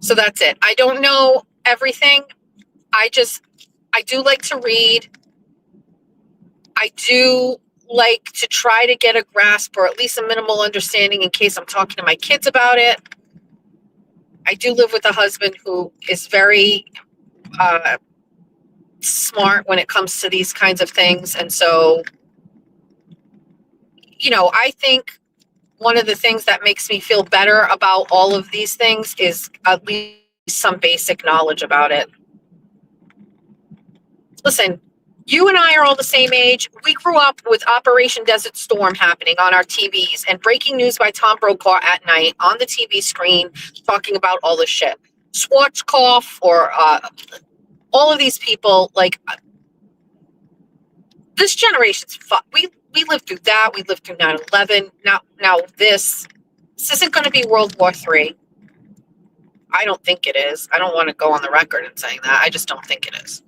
So that's it. I don't know everything. I do like to read. I do like to try to get a grasp or at least a minimal understanding in case I'm talking to my kids about it. I do live with a husband who is very smart when it comes to these kinds of things. And so, I think one of the things that makes me feel better about all of these things is at least some basic knowledge about it. Listen, you and I are all the same age. We grew up with Operation Desert Storm happening on our TVs and breaking news by Tom Brokaw at night on the TV screen talking about all this shit. Schwarzkopf or all of these people, like, this generation's fucked. We lived through that. We lived through 9/11. Now this isn't going to be World War III. I don't think it is. I don't want to go on the record and saying that. I just don't think it is.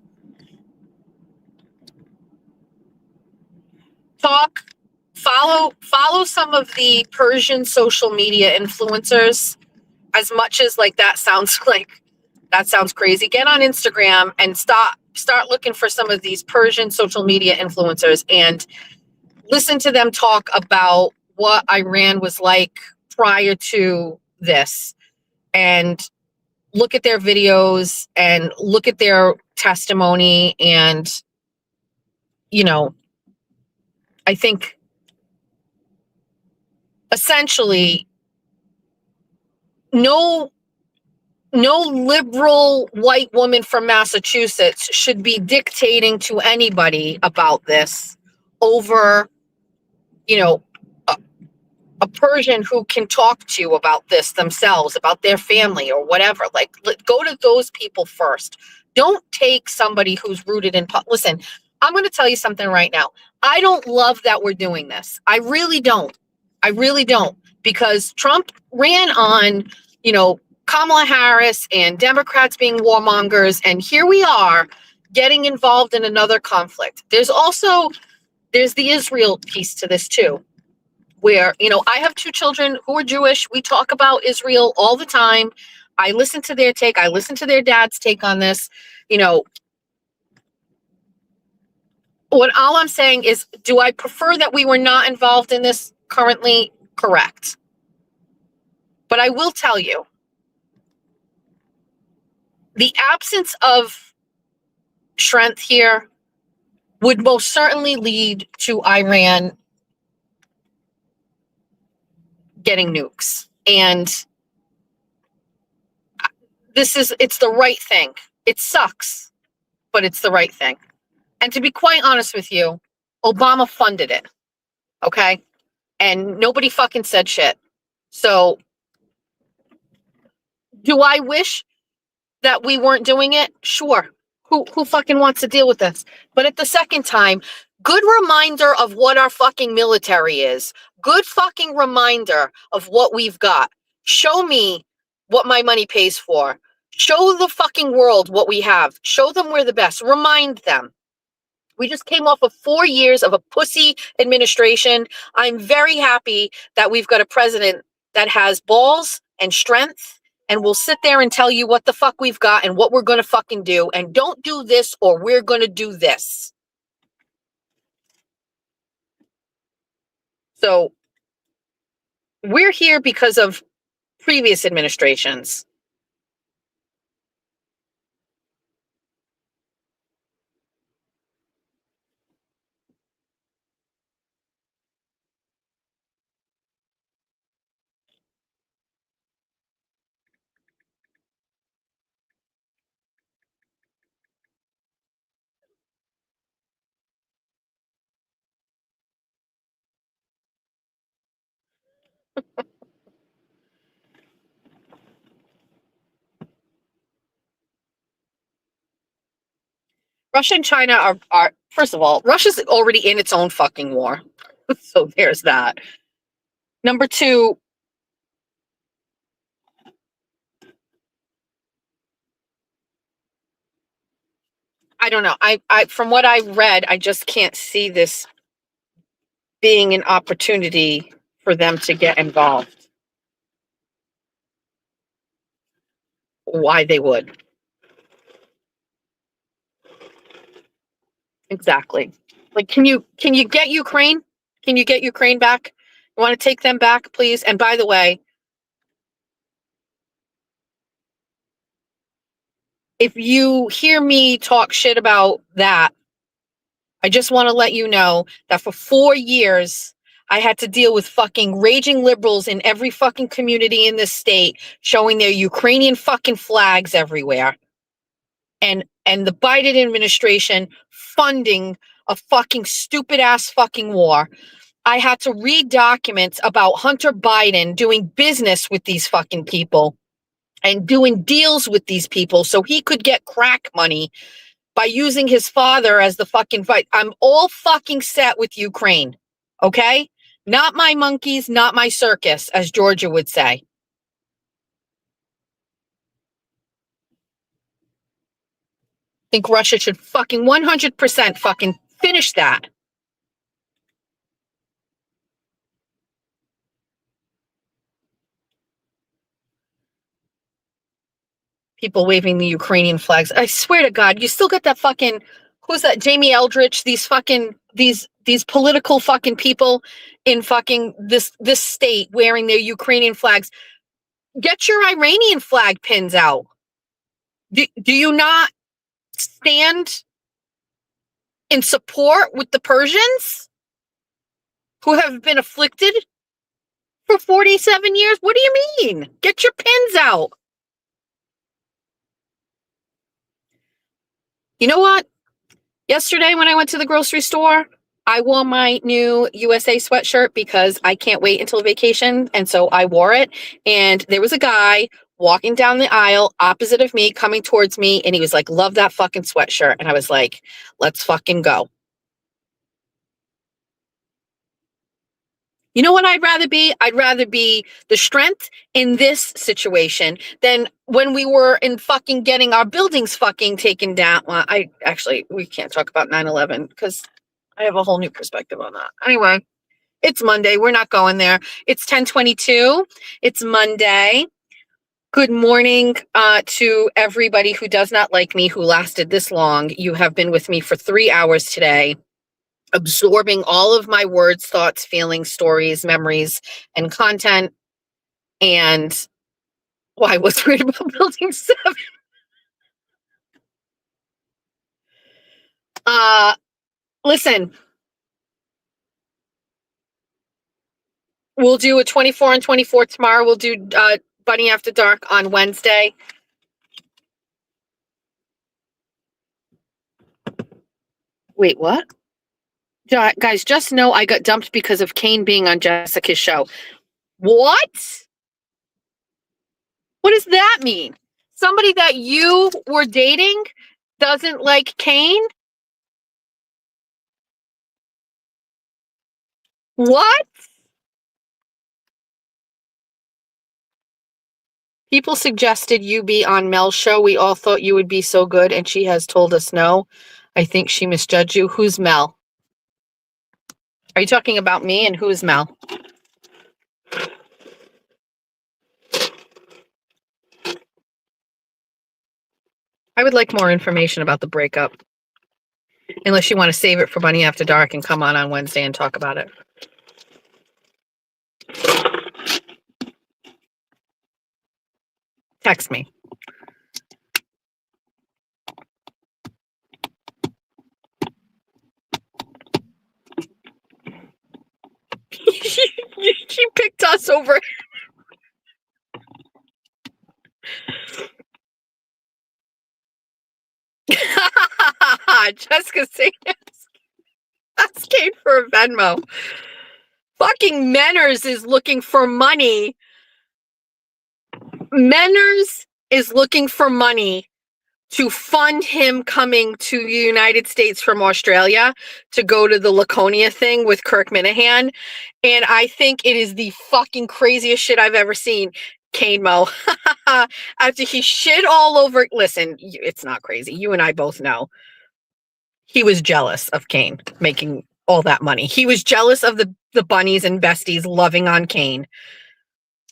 Follow some of the Persian social media influencers. As much as like that sounds crazy, get on Instagram and start looking for some of these Persian social media influencers and listen to them talk about what Iran was like prior to this, and look at their videos and look at their testimony. And I think essentially no liberal white woman from Massachusetts should be dictating to anybody about this over, a Persian who can talk to you about this themselves, about their family or whatever. Like, go to those people first. Don't take somebody who's rooted in, listen, I'm going to tell you something right now. I don't love that we're doing this. I really don't. Because Trump ran on, Kamala Harris and Democrats being warmongers. And here we are getting involved in another conflict. There's the Israel piece to this too, where, I have 2 children who are Jewish. We talk about Israel all the time. I listen to their take. I listen to their dad's take on this. What all I'm saying is, do I prefer that we were not involved in this currently? Correct. But I will tell you, the absence of strength here would most certainly lead to Iran getting nukes. And it's the right thing. It sucks, but it's the right thing. And to be quite honest with you, Obama funded it. Okay? And nobody fucking said shit. So do I wish that we weren't doing it? Sure. Who fucking wants to deal with this? But at the second time, good reminder of what our fucking military is. Good fucking reminder of what we've got. Show me what my money pays for. Show the fucking world what we have. Show them we're the best. Remind them. We just came off of 4 years of a pussy administration. I'm very happy that we've got a president that has balls and strength and will sit there and tell you what the fuck we've got and what we're going to fucking do. And don't do this or we're going to do this. So we're here because of previous administrations. Russia and China are first of all, Russia's already in its own fucking war. So there's that. Number two, I don't know. I from what I read, I just can't see this being an opportunity for them to get involved. Why they would. Exactly. Like, can you get Ukraine? Can you get Ukraine back? You want to take them back, please? And by the way, if you hear me talk shit about that, I just want to let you know that for 4 years, I had to deal with fucking raging liberals in every fucking community in this state showing their Ukrainian fucking flags everywhere. And the Biden administration funding a fucking stupid ass fucking war. I had to read documents about Hunter Biden doing business with these fucking people and doing deals with these people so he could get crack money by using his father as the fucking fight. I'm all fucking set with Ukraine. Okay? Not my monkeys, not my circus, as Georgia would say. I think Russia should fucking 100% fucking finish that. People waving the Ukrainian flags. I swear to God, you still got that fucking, who's that? Jamie Eldridge, these fucking, these political fucking people in fucking this state wearing their Ukrainian flags. Get your Iranian flag pins out. Do you not stand in support with the Persians who have been afflicted for 47 years? What do you mean? Get your pins out. You know what? Yesterday when I went to the grocery store, I wore my new USA sweatshirt because I can't wait until vacation. And so I wore it. And there was a guy walking down the aisle opposite of me, coming towards me. And he was like, love that fucking sweatshirt. And I was like, let's fucking go. You know what I'd rather be? I'd rather be the strength in this situation than when we were in fucking getting our buildings fucking taken down. Well, we can't talk about 9/11 because I have a whole new perspective on that. Anyway, it's Monday. We're not going there. It's 10:22. It's Monday. Good morning to everybody who does not like me, who lasted this long. You have been with me for 3 hours today, absorbing all of my words, thoughts, feelings, stories, memories, and content. And I was worried about Building 7. Listen, we'll do a 24 and 24 tomorrow. We'll do Bunny After Dark on Wednesday. Wait, what? Guys, just know I got dumped because of Kane being on Jessica's show. What? What does that mean? Somebody that you were dating doesn't like Kane? What? People suggested you be on Mel's show. We all thought you would be so good, and she has told us no. I think she misjudged you. Who's Mel? Are you talking about me, and who's Mel? I would like more information about the breakup. Unless you want to save it for Bunny After Dark and come on Wednesday and talk about it. Text me. She picked us over. Jessica saying that's Kate for a Venmo. Fucking Menners is looking for money. Menners is looking for money to fund him coming to the United States from Australia to go to the Laconia thing with Kirk Minahan. And I think it is the fucking craziest shit I've ever seen. Kane Mo, after he shit all over, listen, it's not crazy. You and I both know. He was jealous of Kane making all that money. He was jealous of the bunnies and besties loving on Kane.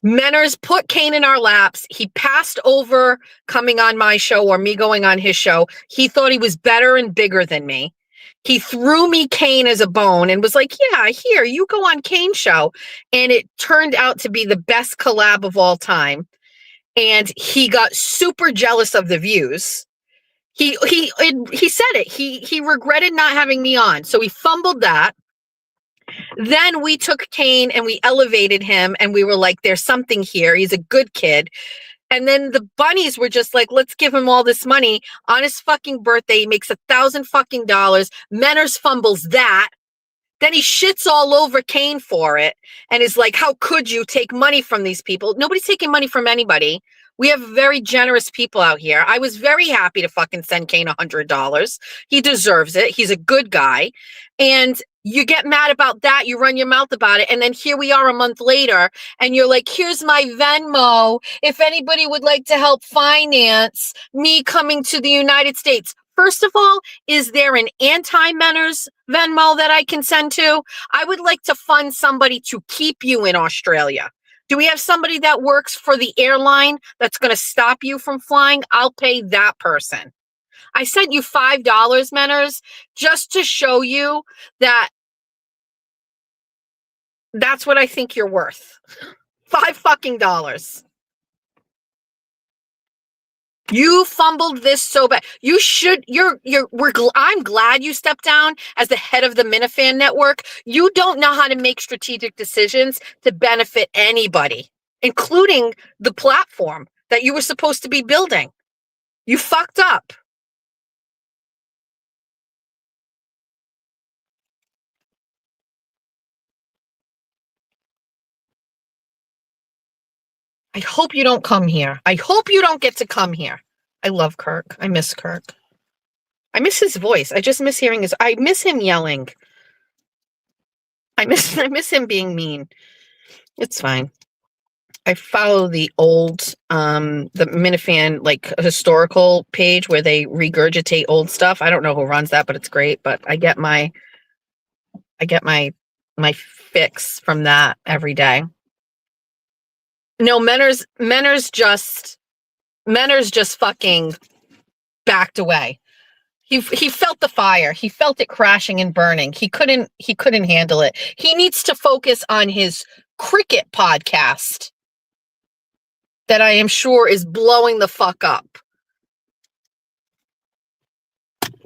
Menners put Kane in our laps. He passed over coming on my show or me going on his show. He thought he was better and bigger than me. He threw me Kane as a bone and was like, yeah, here, you go on Kane's show. And it turned out to be the best collab of all time. And he got super jealous of the views. He said it. He regretted not having me on. So he fumbled that. Then we took Kane and we elevated him and we were like, there's something here. He's a good kid. And then the bunnies were just like, let's give him all this money on his fucking birthday. He makes $1,000 fucking dollars. Menners fumbles that. Then he shits all over Kane for it and is like, how could you take money from these people? Nobody's taking money from anybody. We have very generous people out here. I was very happy to fucking send Kane $100. He deserves it. He's a good guy. And you get mad about that. You run your mouth about it. And then here we are a month later and you're like, here's my Venmo. If anybody would like to help finance me coming to the United States. First of all, is there an anti-Menners Venmo that I can send to? I would like to fund somebody to keep you in Australia. Do we have somebody that works for the airline that's going to stop you from flying? I'll pay that person. I sent you $5, Menners, just to show you that that's what I think you're worth. $5 fucking dollars. You fumbled this so bad. You should, I'm glad you stepped down as the head of the Minifan network. You don't know how to make strategic decisions to benefit anybody, including the platform that you were supposed to be building. You fucked up. I hope you don't come here. I hope you don't get to come here. I love Kirk. I miss Kirk. I miss his voice. I just miss hearing I miss him yelling. I miss him being mean. It's fine. I follow the old, the Minifan, like, historical page where they regurgitate old stuff. I don't know who runs that, but it's great. But I get my fix from that every day. No, Menners just fucking backed away. He felt the fire. He felt it crashing and burning. He couldn't handle it. He needs to focus on his cricket podcast that I am sure is blowing the fuck up.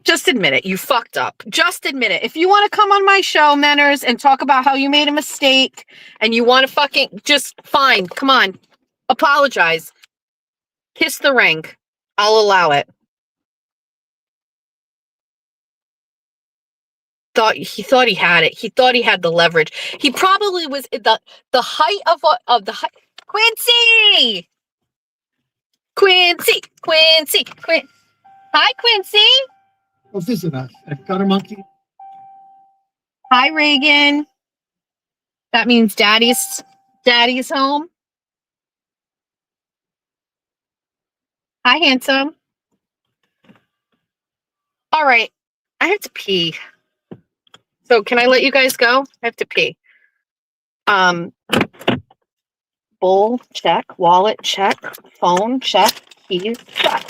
Just admit it. You fucked up. Just admit it. If you want to come on my show, Menners, and talk about how you made a mistake and you want to fucking just fine. Come on. Apologize. Kiss the ring. I'll allow it. He thought he had it. He thought he had the leverage. He probably was the height of the height. Quincy. Hi, Quincy. What's this about? A gutter monkey? Hi, Reagan. That means daddy's home. Hi, handsome. All right. I have to pee. So can I let you guys go? I have to pee. Bowl, check. Wallet, check. Phone, check. Keys, check.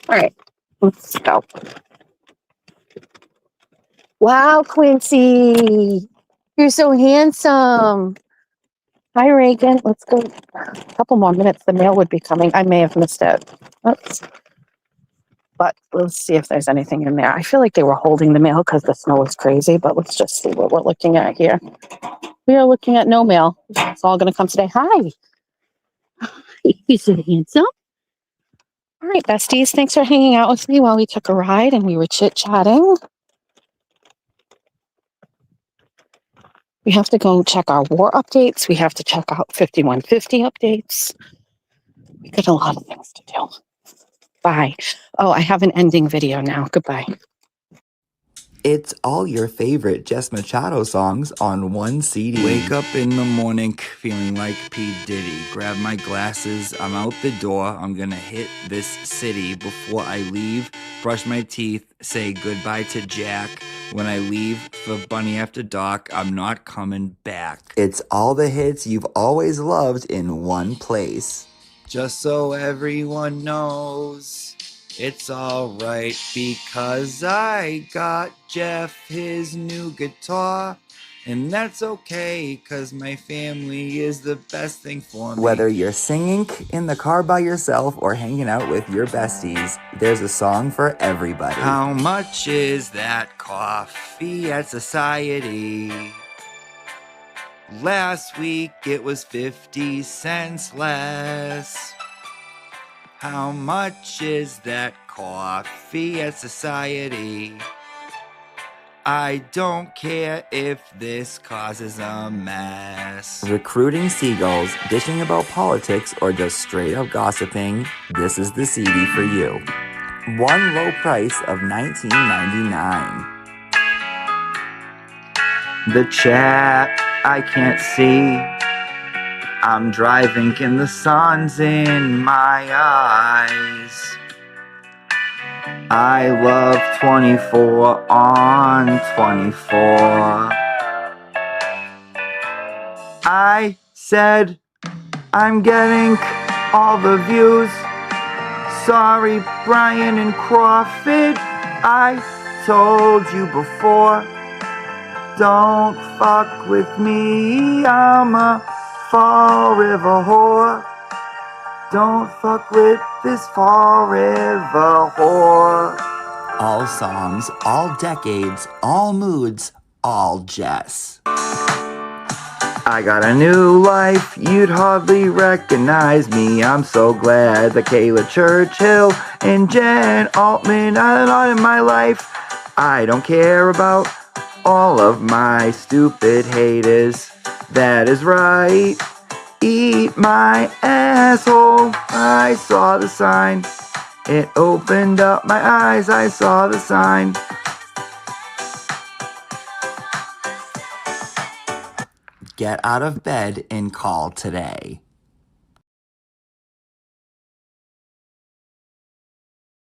All right. Let's go. Wow, Quincy. You're so handsome. Hi, Reagan. Let's go. A couple more minutes. The mail would be coming. I may have missed it. Oops. But let's see if there's anything in there. I feel like they were holding the mail because the snow is crazy, but let's just see what we're looking at here. We are looking at no mail. It's all going to come today. Hi. You're so handsome. All right, besties. Thanks for hanging out with me while we took a ride and we were chit-chatting. We have to go check our war updates. We have to check out 5150 updates. We got a lot of things to do. Bye. Oh, I have an ending video now. Goodbye. It's all your favorite Jess Machado songs on one CD. Wake up in the morning feeling like P. Diddy. Grab my glasses, I'm out the door. I'm gonna hit this city before I leave. Brush my teeth, say goodbye to Jack. When I leave for Bunny After Dark, I'm not coming back. It's all the hits you've always loved in one place. Just so everyone knows, it's alright because I got Jeff his new guitar. And that's okay, cause my family is the best thing for me. Whether you're singing in the car by yourself or hanging out with your besties, there's a song for everybody. How much is that coffee at Society? Last week it was 50 cents less. How much is that coffee at Society? I don't care if this causes a mess. Recruiting seagulls, dishing about politics, or just straight up gossiping, this is the CD for you. One low price of $19.99. The chat I can't see. I'm driving and the sun's in my eyes. I love 24 on 24. I said I'm getting all the views. Sorry, Brian and Crawford. I told you before. Don't fuck with me. I'm a Fall River whore. Don't fuck with this Fall River whore. All songs, all decades, all moods, all Jess. I got a new life, you'd hardly recognize me. I'm so glad that Kayla Churchill and Jen Altman are not in my life. I don't care about all of my stupid haters. That is right. Eat my asshole. I saw the sign. It opened up my eyes. I saw the sign. Get out of bed and call today.